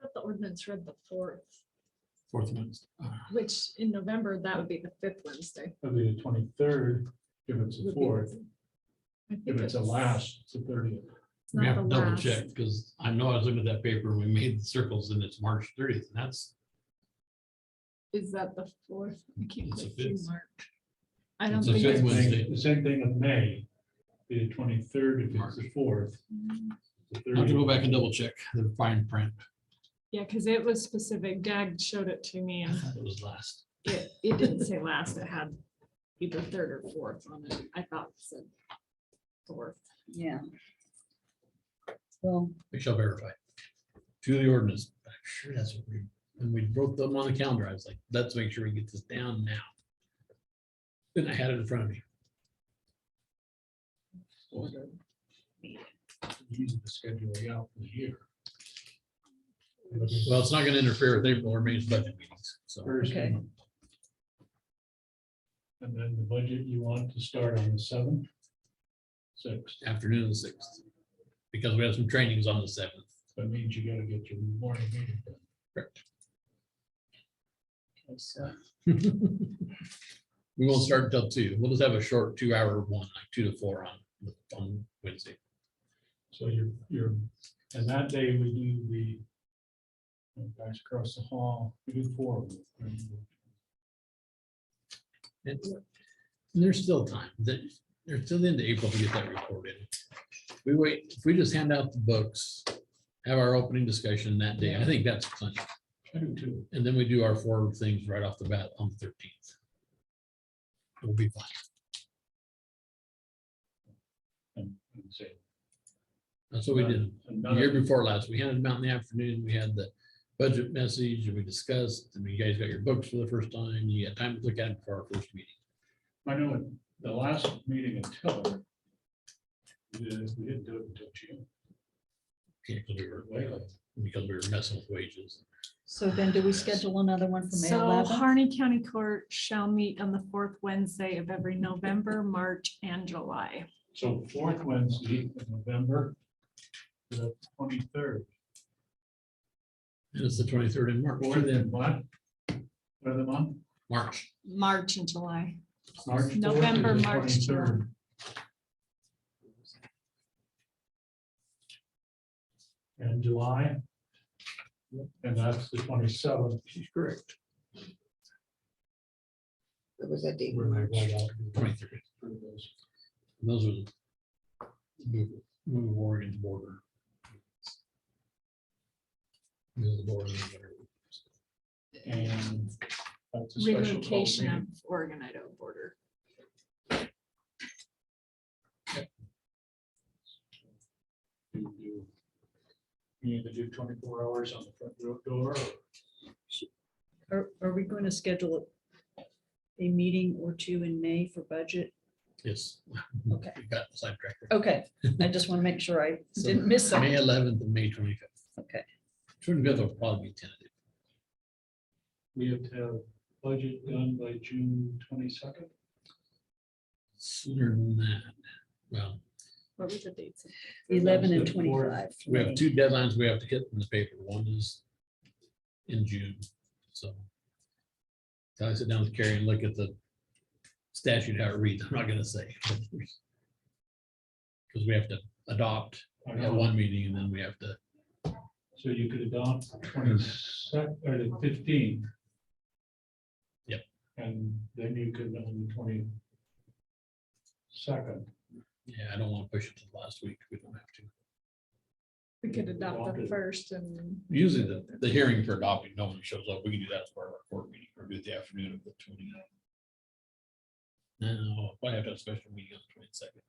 thought the ordinance read the 4th, Fourth Wednesday. which in November, that would be the 5th Wednesday. It'll be the 23rd, if it's the Would be- 4th. I think If it's a last, it's the 30th. It's We not have the to double last. check, because I know I was looking at that paper and we made the circles and it's March 30th, and that's, Is that the fourth? I can't It's a click through fifth. March. I don't It's a think fifth it's. Wednesday. The same thing of May, be the 23rd if it's the 4th. I have to go back and double check the fine print. Yeah, because it was specific. Dag showed it to me I and thought it was last. it didn't say last. It had either third or fourth on it. I thought it said fourth. Yeah. Well, We shall verify. To the ordinance. I'm sure that's what we, when we broke them on the calendar, I was like, let's make sure we get this down now. Then I had it in front of me. Using the schedule out for the year. Well, it's not gonna interfere with April or May's budget meetings, so. First, Okay. and then the budget you want to start on the 7th? 6th, Afternoon of the 6th. Because we have some trainings on the 7th. that means you gotta get your morning meeting done. Correct. okay, so We won't start until 2. We'll just have a short 2-hour one, like 2 to 4 on Wednesday. So you're, and that day we do the guys across the hall, we do 4 of them. And there's still time. There's still the end of April to get that report in. We wait, if we just hand out the books, have our opening discussion that day, I think that's plenty. I do too. And then we do our 4 things right off the bat on the 13th. We'll be fine. And say, That's what we did. The year before last, we handed them out in the afternoon. We had the budget message and we discussed, and you guys got your books for the first time. You had time to look at it for our first meeting. I know at the last meeting in Tiller, we didn't do it until June. Because we were messing with wages. so then do we schedule another one for May So 11th? Harney County Court shall meet on the fourth Wednesday of every November, March, and July. So 4th Wednesday in November, the 23rd. And it's the 23rd in March. Or then what? What of the month? March. March and July. March 4th to November, the March, 23rd. And July. And that's the 27th. She's correct. What was that date? 23rd. Those are the move Oregon's border. Move the border. And that's a special call Relocation of meeting. Oregon Idaho border. You need to do 24 hours on the front door. Are we going to schedule a meeting or two in May for budget? Yes. Okay. We got sidetracked. Okay, I just want to make sure I So, didn't miss May something. 11th and May 25th. Okay, 25th will probably be tentative. We have to have budget done by June 22nd. Sooner than that. Well, What was the dates? 11 and That's the fourth. 25. we have 2 deadlines we have to hit in the paper. One is in June, so. I sit down with Carrie and look at the statute, how it reads. I'm not gonna say. Because we have to adopt I at know. one meeting and then we have to, So you could adopt 22nd or the 15th. Yep. And then you could on the 22nd. yeah, I don't want to push it to the last week. We don't have to. We could adopt the first and. Usually the hearing for adopting, no one shows up. We can do that as part of our court meeting or do it the afternoon of the 29th. No, I have to have a special meeting on the 22nd.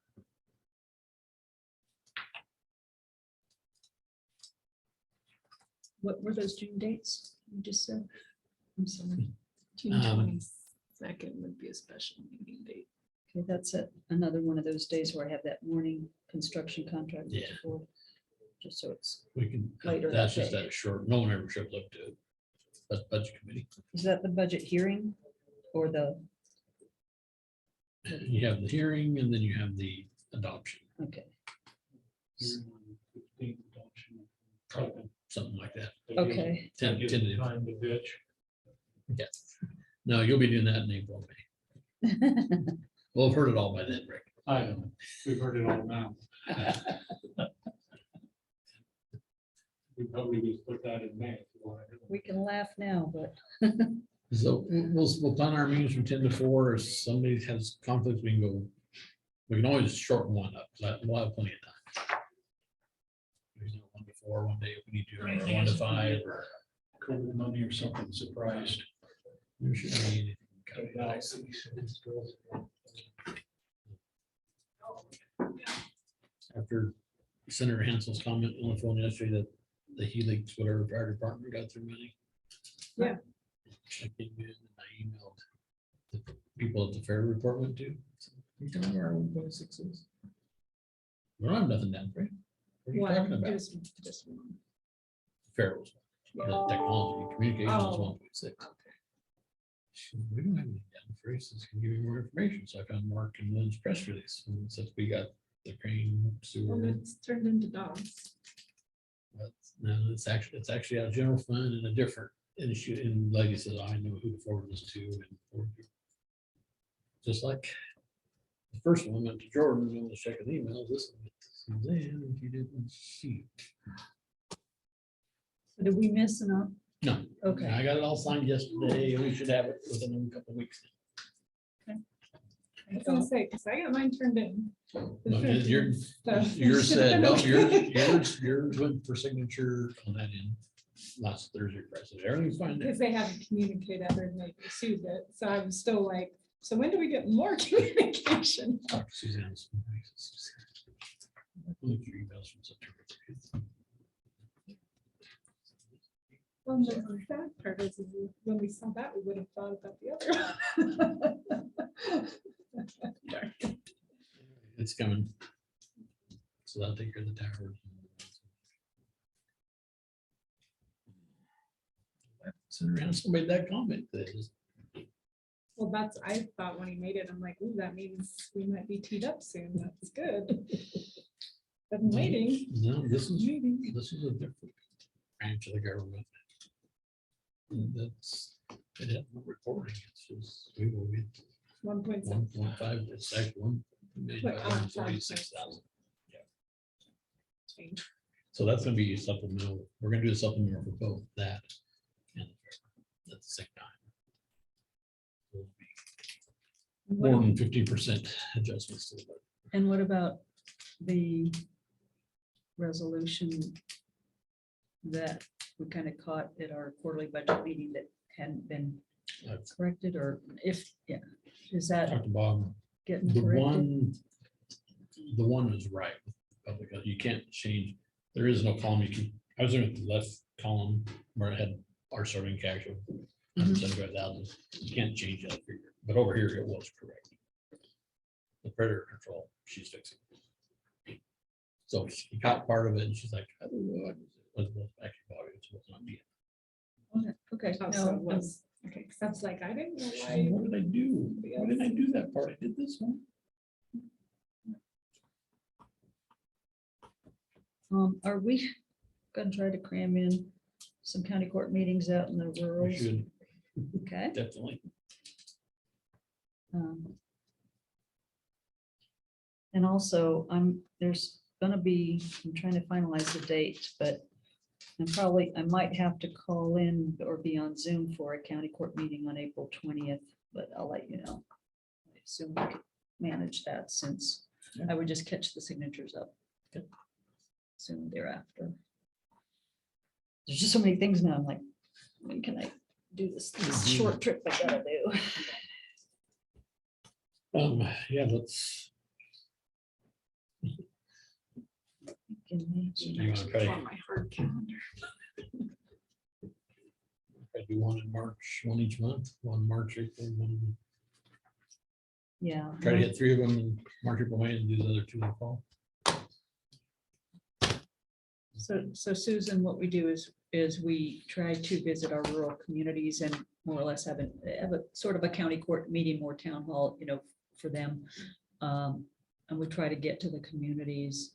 What were those June dates you just said? I'm sorry. June 22nd would be a special meeting date. Okay, that's another one of those days where I have that morning construction contract. Yeah. before, just so it's, We can, Later that's that just day. that short. No one ever shows up to it. That's budget committee. is that the budget hearing or the, You have the hearing and then you have the adoption, okay, Hearing on the 15th, adoption on the 2nd. something like that. That gives- okay, that gives you Tentative. time to bitch. No, you'll be doing that in April, May. We'll have heard it all by then, Rick. I know, we've heard it all now. We probably just put that in May. If you want to. We can laugh now, but So we'll plan our meetings from 10 to 4. If somebody has conflicts, we can go. We can always shorten one up. We'll have plenty of time. We can do 1 to 4 one day if we need to, or 1 to 5. Or COVID money or something, surprised. there shouldn't be anything. kind of nice. After Senator Hansel's comment on the phone yesterday that the Helix, whatever fire department got their money. Yeah. I came in and I emailed the people at the fair report went to. You tell me where our 1.6 is. We don't have nothing down for you. What are you talking about? Just one. Fair was. The technology, communications was Oh. 1.6. We don't have any down for you, so it's gonna give you more information. So I found Mark and Lynn's press release and says we got the crane Well, sewer. it's turned into dogs. But no, it's actually out of general fund and a different issue. And like I said, I know who to forward this to and forward it. Just like the first one went to Jordan, we want to check an email. This one gets to Suzanne if you didn't see. did we miss enough? No, Okay. I got it all signed yesterday and we should have it within a couple of weeks. I was gonna say, because I got mine turned in. No, yours said, no, yours went for signature on that end last Thursday. Prices, everything's fine. Because they haven't communicated other than they received it, so I was still like, so when do we get more communication? Talk to Suzanne. Look at your emails from September 30th. Well, the sad part is when we saw that, we would have thought about the other. Darn. It's coming. So that'll take care of the towers. Senator Hansel made that comment that is, Well, that's, I thought when he made it, I'm like, ooh, that means we might be teed up soon. That's good. But I'm waiting. no, this is a different branch of the government. And that's, it had no reporting. It's just, we will be 1.6. 1.5, it's like 1,46,000. change. So that's gonna be a supplemental. We're gonna do a supplemental for both that and at the same time. It'll be More than 50% adjustments to the budget. And what about the resolution that we kind of caught at our quarterly budget meeting that hadn't been corrected, or if, yeah, is that Dr. Bob, getting the corrected? one is right. Public, you can't change. There is no column. You can, I was looking at the left column where it had our starting cash of 175,000. You can't change that figure, but over here it was correct. The predator control, she's fixing. So she caught part of it and she's like, I don't know. It was actually Bobby, it was not me. Okay, Oh, no, so it was, okay, because I was like, I didn't know So why. what did I do? Why didn't I do that part? I did this one. Are we gonna try to cram in some county court meetings out in the We rural? should Okay. definitely. And also, there's gonna be, I'm trying to finalize the date, but I might have to call in or be on Zoom for a county court meeting on April 20th, but I'll let you know. I assume we can manage that since I would just catch the signatures up soon thereafter. There's just so many things now. I'm like, when can I do this short trip I gotta do? Yeah, let's. You wanna try On my hard calendar. to do one in March, one each month, one March, April, one. Yeah. Try to hit 3 of them in March, April, May, and do the other 2 in the fall. So Susan, what we do is we try to visit our rural communities and more or less have a sort of a county court meeting or town hall, for them. And we try to get to the communities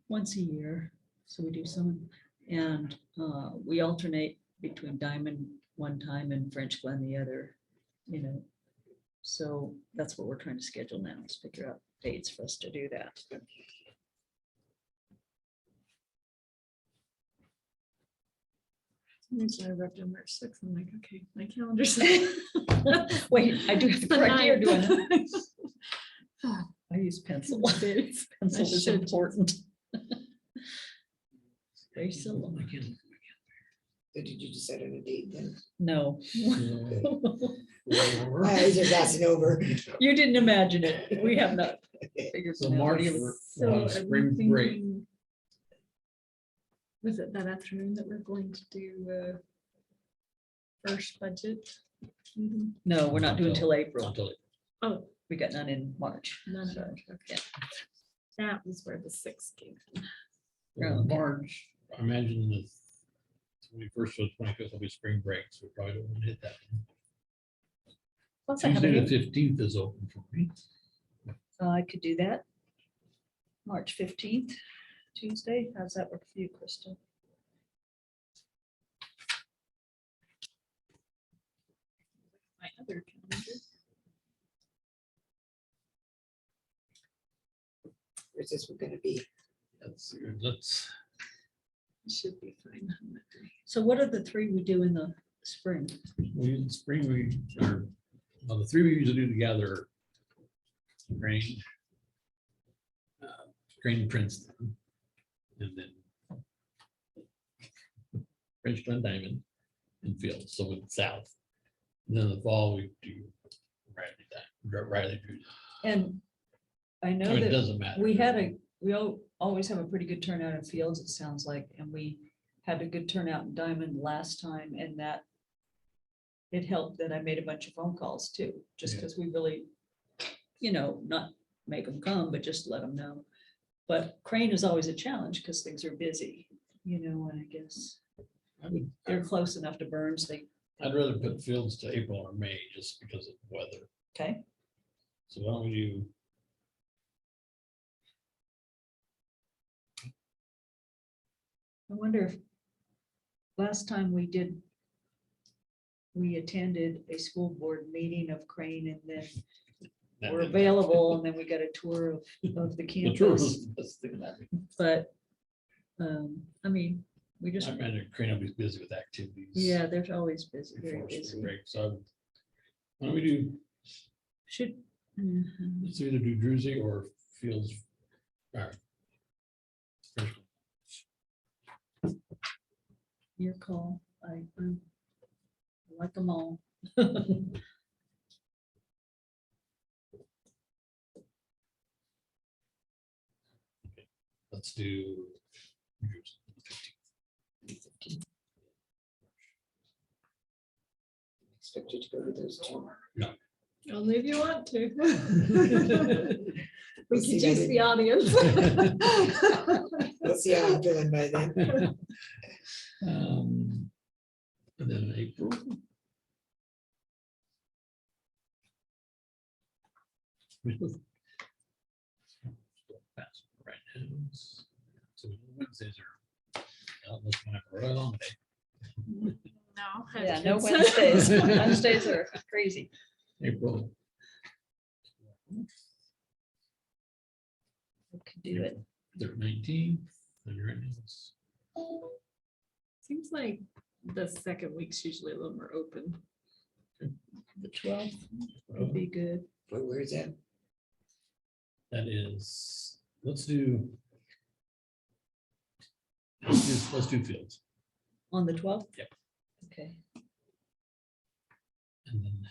once a year. So we do some, and we alternate between Diamond one time and French Glen the other, So that's what we're trying to schedule now, is figure out dates for us to do that. Usually I wrote down March 6th. I'm like, okay, my calendar's. Wait, I do have the correct year, do I not? not? I use pencil. Dates. Pencil is should. important. Very simple. I can't- Did you decide on a date then? No. My eyes are glassing over. You didn't imagine it. We have not figured. So it out. What March, do you- we're So on I'm spring break. thinking, was it that afternoon that we're going to do first budget? meeting? No, we're not doing till April. Until Oh, We got none in March. none of So, it. Okay. That was where the 6th came from. Okay. March, I imagine the 21st or 25th will be spring break, so we probably don't want to hit that. What's that Tuesday the happening? 15th is open for me. I could do that. March 15th, Tuesday. How's that work for you, Krista? My other calendar. Where's this one gonna be? Let's, Should be fine on that day. So what are the three we do in the spring? we, in spring, well, the three we usually do together. Crane. Crane Princeton. And then. Princeton Diamond and Fields, so with South. And then in the fall, we do Riley. And I I know mean, it that doesn't matter. we always have a pretty good turnout in Fields, it sounds like, and we had a good turnout in Diamond last time, and that it helped that I made a bunch of phone calls too, just Yeah. because we really, not make them come, but just let them know. But Crane is always a challenge because things are busy, and I guess they're close enough to Burns, I'd rather put Fields to April or May just because of weather. okay? So why don't we do? I wonder if last time we attended a school board meeting of Crane and then that were didn't- available and then we got a tour of the The tour campus. was the best thing about it. But, we just, I imagine Crane will be busy with activities. yeah, they're always busy, very Before spring busy. break, so why don't we do, Should. let's either do Druzy or Fields. All right. First one. Your call. I like them all. Let's do. Expect you to go to those two. Only if you want to. We We'll could see use by the audience. We'll see how I'm feeling by then. And then April. We're supposed- Pass right now. So Wednesdays are. Let's have a really long day. No. Yeah, no Wednesdays. Wednesdays are crazy. April. We could do it. 19th. And right now it's- Seems like the second week's usually a little more open. The 12th would be good. Where's that? That is, let's do Fields. On the 12th? Yep. Okay. And then.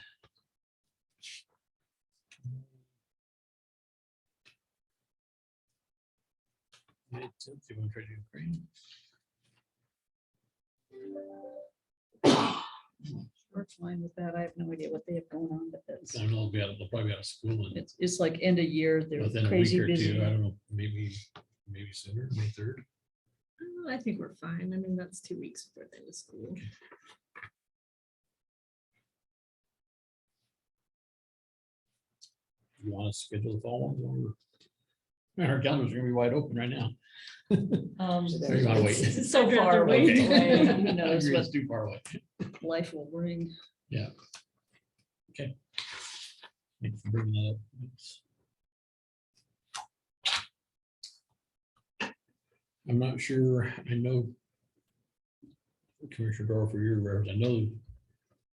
Let's see if we can try to do Crane. We're fine with that. I have no idea what they have going on, but that's, I don't know, they'll probably be out of school in it's like end of year. They're within a week crazy or busy. two. I don't know, maybe sooner, May 3rd. I think we're fine. I mean, that's 2 weeks before the end of school. You want to schedule the fall ones or? Our calendars are gonna be wide open right now. Or you wanna wait? It's so I'd rather far away. wait. Who I knows agree, what it's too far away. life will bring. Thanks for bringing that up. I'm not sure, I know Commissioner Dora, for your reference,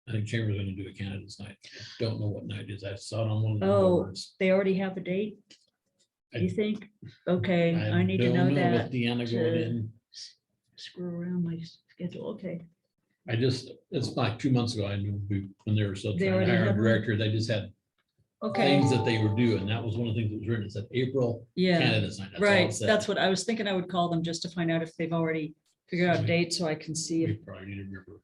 I think Chamber's gonna do a candidates night. Don't know what night it is. I saw it on one of the Oh, boards. they already have a date? Do you I- think? Okay, I need to don't know that. With Deanna going to in, Screw around my schedule, okay. it's like 2 months ago, I knew when they were still They trying to already hire a have one? director, they just had Okay, things that they were doing. That was one of the things that was written. It said April yeah, candidates night. That's all it right, said. that's what I was thinking. I would call them just to find out if they've already figured out a date so I can see We if, probably need to remember.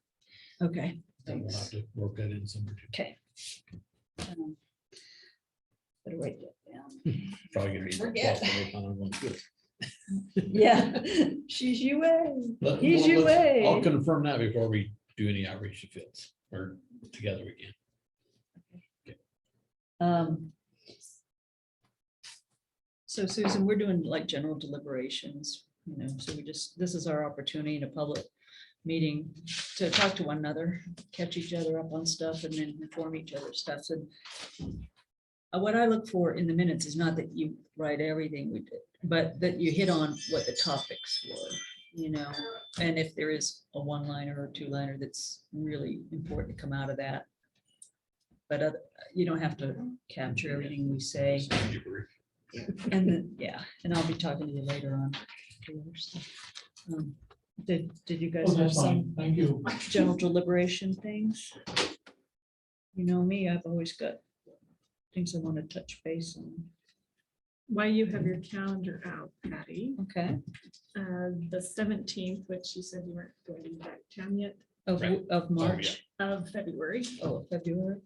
okay. That we'll have to work that in somewhere too. Okay. Better write that down. Probably gonna be. Forget. I'm gonna do it. Yeah, she's UA. But He's well, UA. I'll confirm that before we do any outreach to fields or together again. So Susan, we're doing like general deliberations, so this is our opportunity in a public meeting to talk to one another, catch each other up on stuff and then inform each other stuff. And what I look for in the minutes is not that you write everything we did, but that you hit on what the topics were, and if there is a one-liner or two-liner that's really important to come out of that. But you don't have to capture everything we say. And then, and I'll be talking to you later on. Did you guys Oh, have that's some fine. Thank you. general deliberation things? You know me, I've always got things I want to touch base on. While you have your calendar out, Patty, Okay. the 17th, which you said you weren't going to be back to town yet, Of, Right. of March, of February, February.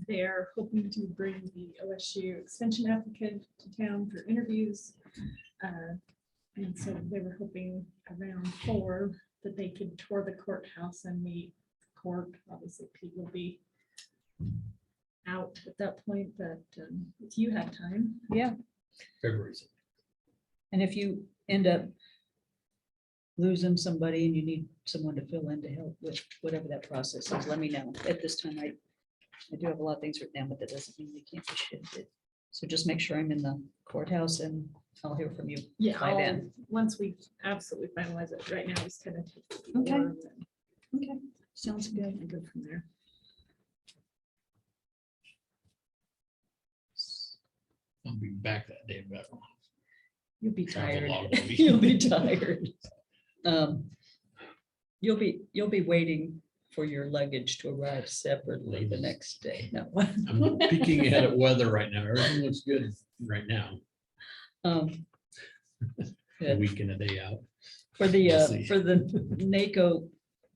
they're hoping to bring the OSU extension applicant to town for interviews. And so they were hoping around 4 that they could tour the courthouse and meet court. Obviously, Pete will be out at that point, but if you had time. Yeah, February. and if you end up losing somebody and you need someone to fill in to help with whatever that process is, let me know. At this time, I do have a lot of things written down, but that doesn't mean they can't be shifted. So just make sure I'm in the courthouse and I'll hear from you. Yeah, By then. once we absolutely finalize it, right now, it's kind of. Okay. Okay, sounds good. And go from there. I'll be back that day, but You'll be Travel tired. log will be- You'll be tired. You'll be waiting for your luggage to arrive separately the next day. No. I'm peeking ahead at weather right now. Everything looks good right now. Um, A Good. week and a day out. For the, We'll see. for the NACO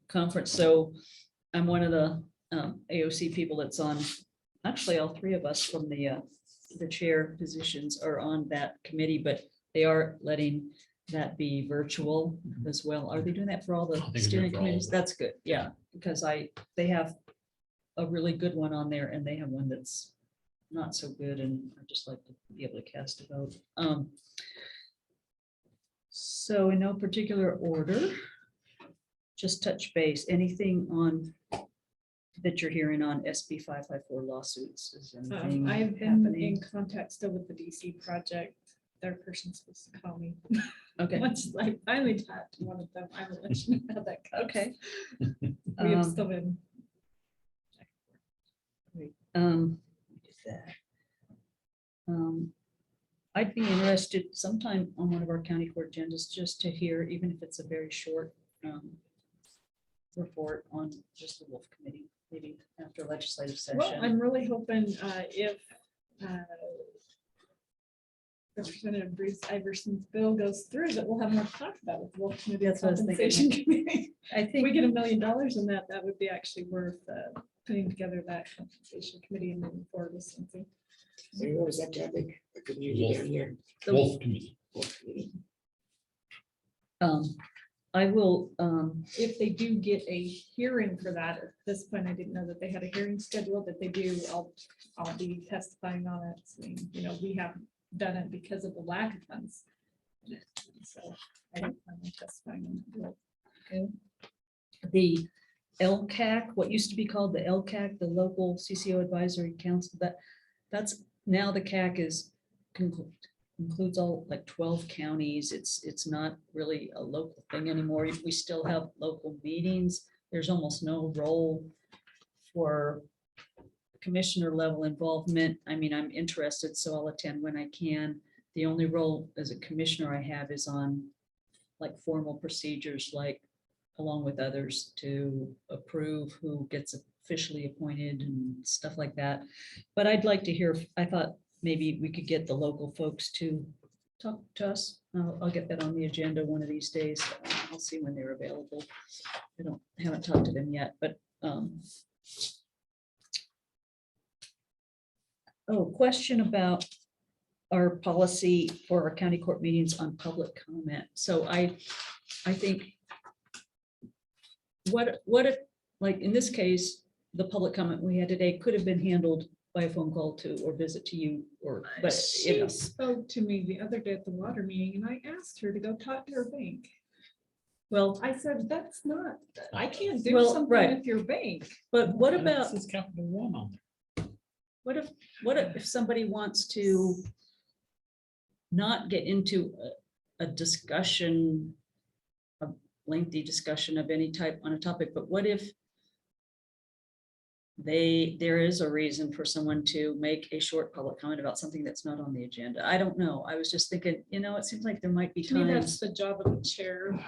conference, so I'm one of the AOC people that's on, actually, all 3 of us from the chair positions are on that committee, but they are letting that be virtual as well. Are they doing that for all the I think it's steering for all of committees? them. That's good, yeah, because they have a really good one on there and they have one that's not so good, and I just like to be able to cast a vote. So in no particular order, just touch base, anything on that you're hearing on SB 554 lawsuits? Is anything I've been happening? in contact still with the DC project. Their person's supposed to call me. Okay, Once I finally talked to one of them, I will let you know how that goes. okay. We have still been. I'd be interested sometime on one of our county court agendas just to hear, even if it's a very short report on just the Wolf Committee, maybe after legislative Well, session. I'm really hoping if Representative Bruce Iverson's bill goes through, that we'll have more to talk about with the Wolf Committee That's what I was thinking. Compensation Committee. I If we think, get $1 million in that, that would be actually worth putting together that compensation committee and moving forward with something. So you always have to have a community down here. Wolf Committee. I will, If they do get a hearing for that, at this point, I didn't know that they had a hearing scheduled. If they do, I'll be testifying on it. So, we haven't done it because of the lack of funds. So I don't plan on testifying on that bill. the LCAC, what used to be called the LCAC, the Local CCO Advisory Council, that's now the CAC is concluded. includes all like 12 counties. It's not really a local thing anymore. We still have local meetings. There's almost no role for commissioner level involvement. I mean, I'm interested, so I'll attend when I can. The only role as a commissioner I have is on like formal procedures, like along with others to approve who gets officially appointed and stuff like that. But I'd like to hear, I thought maybe we could get the local folks to talk to us. I'll get that on the agenda one of these days. I'll see when they're available. Haven't talked to them yet, but question about our policy for our county court meetings on public comment. So I think what if, like in this case, the public comment we had today could have been handled by a phone call to or visit to you or, but you She know. spoke to me the other day at the water meeting and I asked her to go talk to her bank. Well, I said, that's not, I can't do Well, something right. with your bank. but what And it about, says Capital One on there. what if somebody wants to not get into a discussion, a lengthy discussion of any type on a topic, but what if there is a reason for someone to make a short public comment about something that's not on the agenda? I don't know. I was just thinking, it seems like there might be To me, that's times. the job of the chair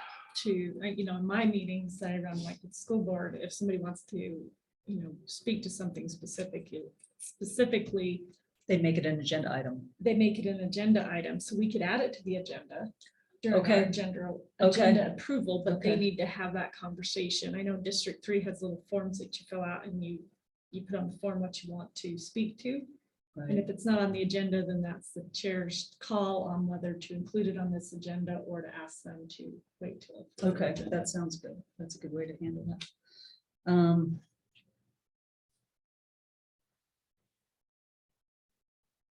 to, in my meetings that I run like the school board, if somebody wants to, speak to something specifically, They make it an agenda item. they make it an agenda item, so we could add it to the agenda. During our Okay. agenda approval, but they Okay. need to have that conversation. I know District 3 has little forms that you fill out and you put on the form what you want to speak to. And Right. if it's not on the agenda, then that's the chair's call on whether to include it on this agenda or to ask them to wait till. Okay, that sounds good. That's a good way to handle that.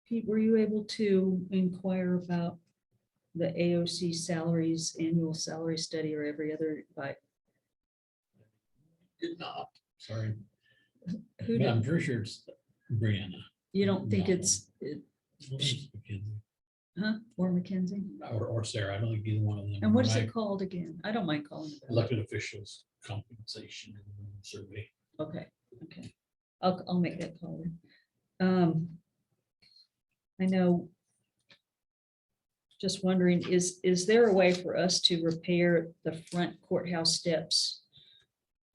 Pete, were you able to inquire about the AOC salaries, annual salary study or every other, by Did not, sorry. who, But I'm did- pretty sure it's Brianna. you don't think No. or Mackenzie? Or Sarah, I don't think either one of them. And what is Right. it called again? I don't mind calling it that. Elected officials compensation survey. Okay. I'll make that call then. I know. Just wondering, is there a way for us to repair the front courthouse steps?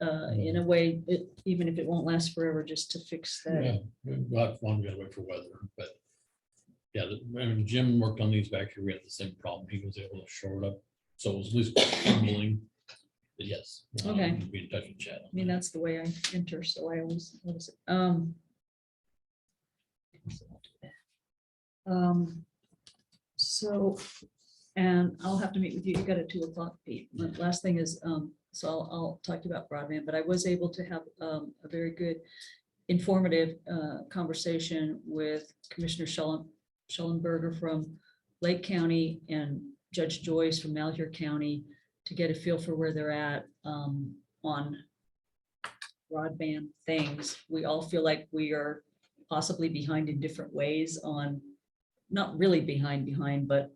In a way, even if it won't last forever, just to fix that? Yeah, we'll have one, gotta wait for weather, but. Yeah, I mean, Jim worked on these back here, we had the same problem, he was able to shore it up, so it was at least crumbling. But yes. Okay. we'll Be in touch with Chad. I mean, that's the way I enter, so I always notice it. So, and I'll have to meet with you. You got a 2 o'clock, Pete. The last thing is, so I'll talk to you about broadband, but I was able to have a very good informative conversation with Commissioner Schellenberger from Lake County and Judge Joyce from Malheur County to get a feel for where they're at on broadband things. We all feel like we are possibly behind in different ways on, not really behind, but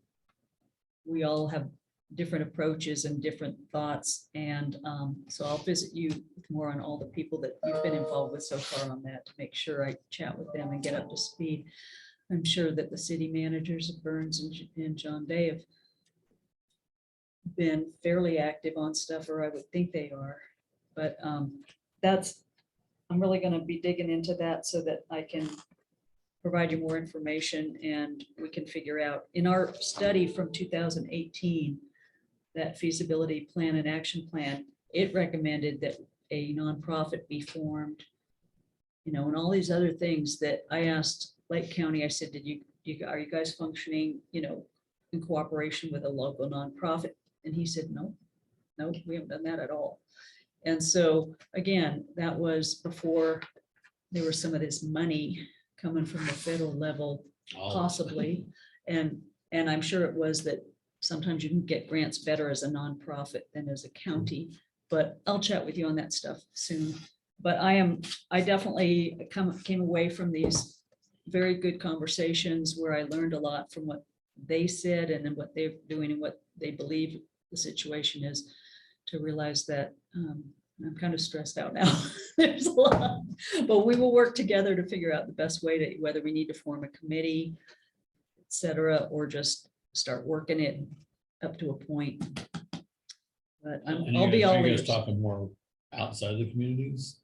we all have different approaches and different thoughts. And so I'll visit you with more on all the people that you've been involved with so far on that to make sure I chat with them and get up to speed. I'm sure that the city managers of Burns and John Day have been fairly active on stuff, or I would think they are. But I'm really going to be digging into that so that I can provide you more information and we can figure out in our study from 2018, that feasibility plan and action plan, it recommended that a nonprofit be formed, and all these other things that I asked Lake County. I said, are you guys functioning, in cooperation with a local nonprofit? And he said, no, we haven't done that at all. And so again, that was before there was some of this money coming from the federal level, possibly. And I'm sure it was that sometimes you can get grants better as a nonprofit than as a county, but I'll chat with you on that stuff soon. But I definitely came away from these very good conversations where I learned a lot from what they said and then what they're doing and what they believe the situation is, to realize that I'm kind of stressed out now. There's a lot, but we will work together to figure out the best way to, whether we need to form a committee, et cetera, or just start working it up to a point. But And I'll be you all guys ears. talking more outside the communities.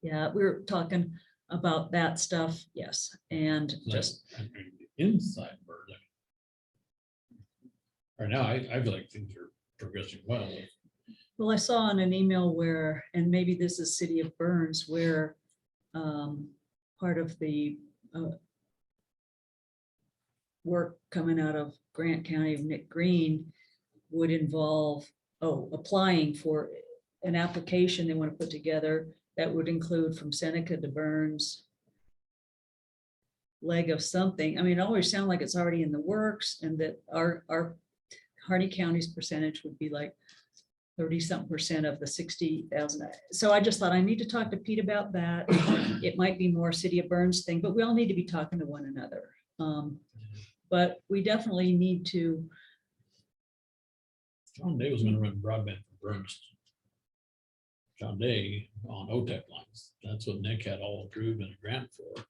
Yeah, we were talking about that stuff, yes, and Like, just, I mean, inside Berlin. Right now, I feel like things are progressing well. well, I saw in an email where, and maybe this is City of Burns, where part of the work coming out of Grant County of Nick Green would involve, applying for an application they want to put together that would include from Seneca to Burns leg of something. I mean, it always sounds like it's already in the works, and that our Harney County's percentage would be like 30-something% of the 60,000. So I just thought I need to talk to Pete about that. It might be more City of Burns thing, but we all need to be talking to one another. But we definitely need to. John Day was gonna run broadband for Burns. John Day on OTEC lines. That's what Nick had all approved and a grant for.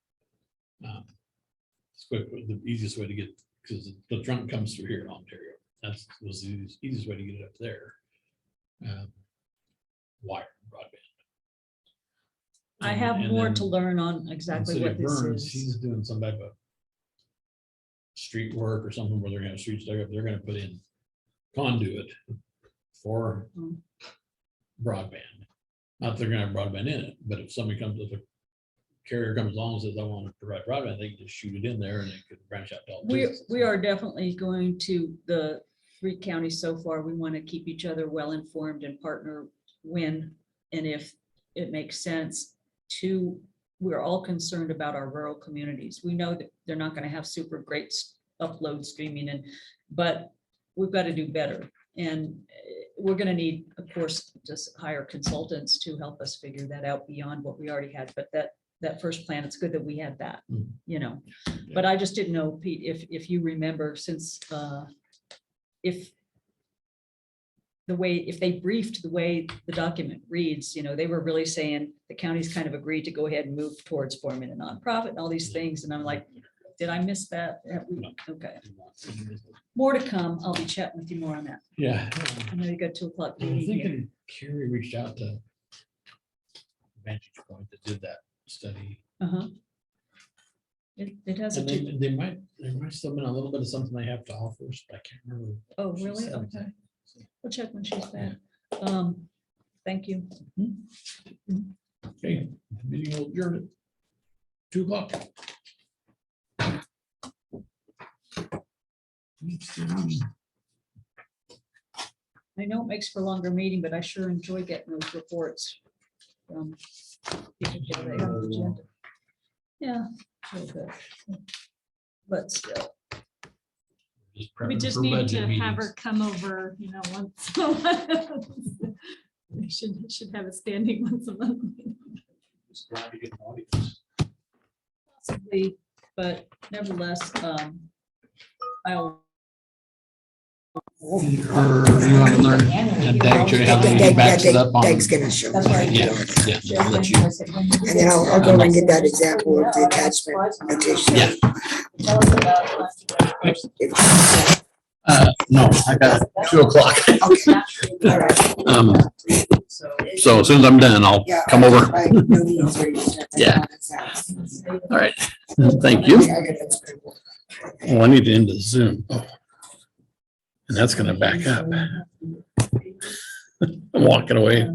It's quick, the easiest way to get, because the trunk comes through here in Ontario. That was the easiest way to get it up there. Wire broadband. I have And more then to learn on in exactly City what of this Burns, is. he's doing some type of street work or something where they're gonna have streets dug up. They're gonna put in conduit for broadband. Not that they're gonna have broadband in it, but if somebody comes, if a carrier comes along and says, I want to provide broadband, they can just shoot it in there and they could branch out to all. We are definitely going to, the 3 counties so far, we want to keep each other well informed and partner when and if it makes sense to, we're all concerned about our rural communities. We know that they're not going to have super great upload streaming, but we've got to do better. And we're going to need, of course, just hire consultants to help us figure that out beyond what we already had. But that first plan, it's good that we had that, you know. But I just didn't know, Pete, if you remember, since if they briefed the way the document reads, you know, they were really saying the county's kind of agreed to go ahead and move towards forming a nonprofit and all these things. And I'm like, did I miss that? Okay. More to come. I'll be chatting with you more on that. Yeah. I know you got 2 o'clock. I'm meeting here. thinking Carrie reached out to Vantage Point that did that study. It has a, And there might still been a little bit of something they have to offer us, but I can't remember. oh, what she really? said Okay. exactly. We'll check when she's back. Thank you. Okay, meeting will adjourn at 2 o'clock. I know it makes for a longer meeting, but I sure enjoy getting those reports. from people who they have an agenda. Yeah. a little bit. But still, Just We prepping just for need budget to have meetings. her come over, you know, once. a month. We should have a standing once a month. Just glad to get an audience. possibly, but nevertheless, I'll. You want to learn? And Dag showed you how he backs it up on. Dag's gonna show. me. Yeah, yeah, I'll let you. And then I'll go and get that example of the attachment. notation. Yeah. Tell us about. No, I got 2 o'clock. Okay. All right. So as soon as I'm done, I'll Yeah, come over. right, no meetings or anything. Yeah. All right, thank you. Well, I need to end the Zoom. Oh. And that's gonna back up. I'm walking away.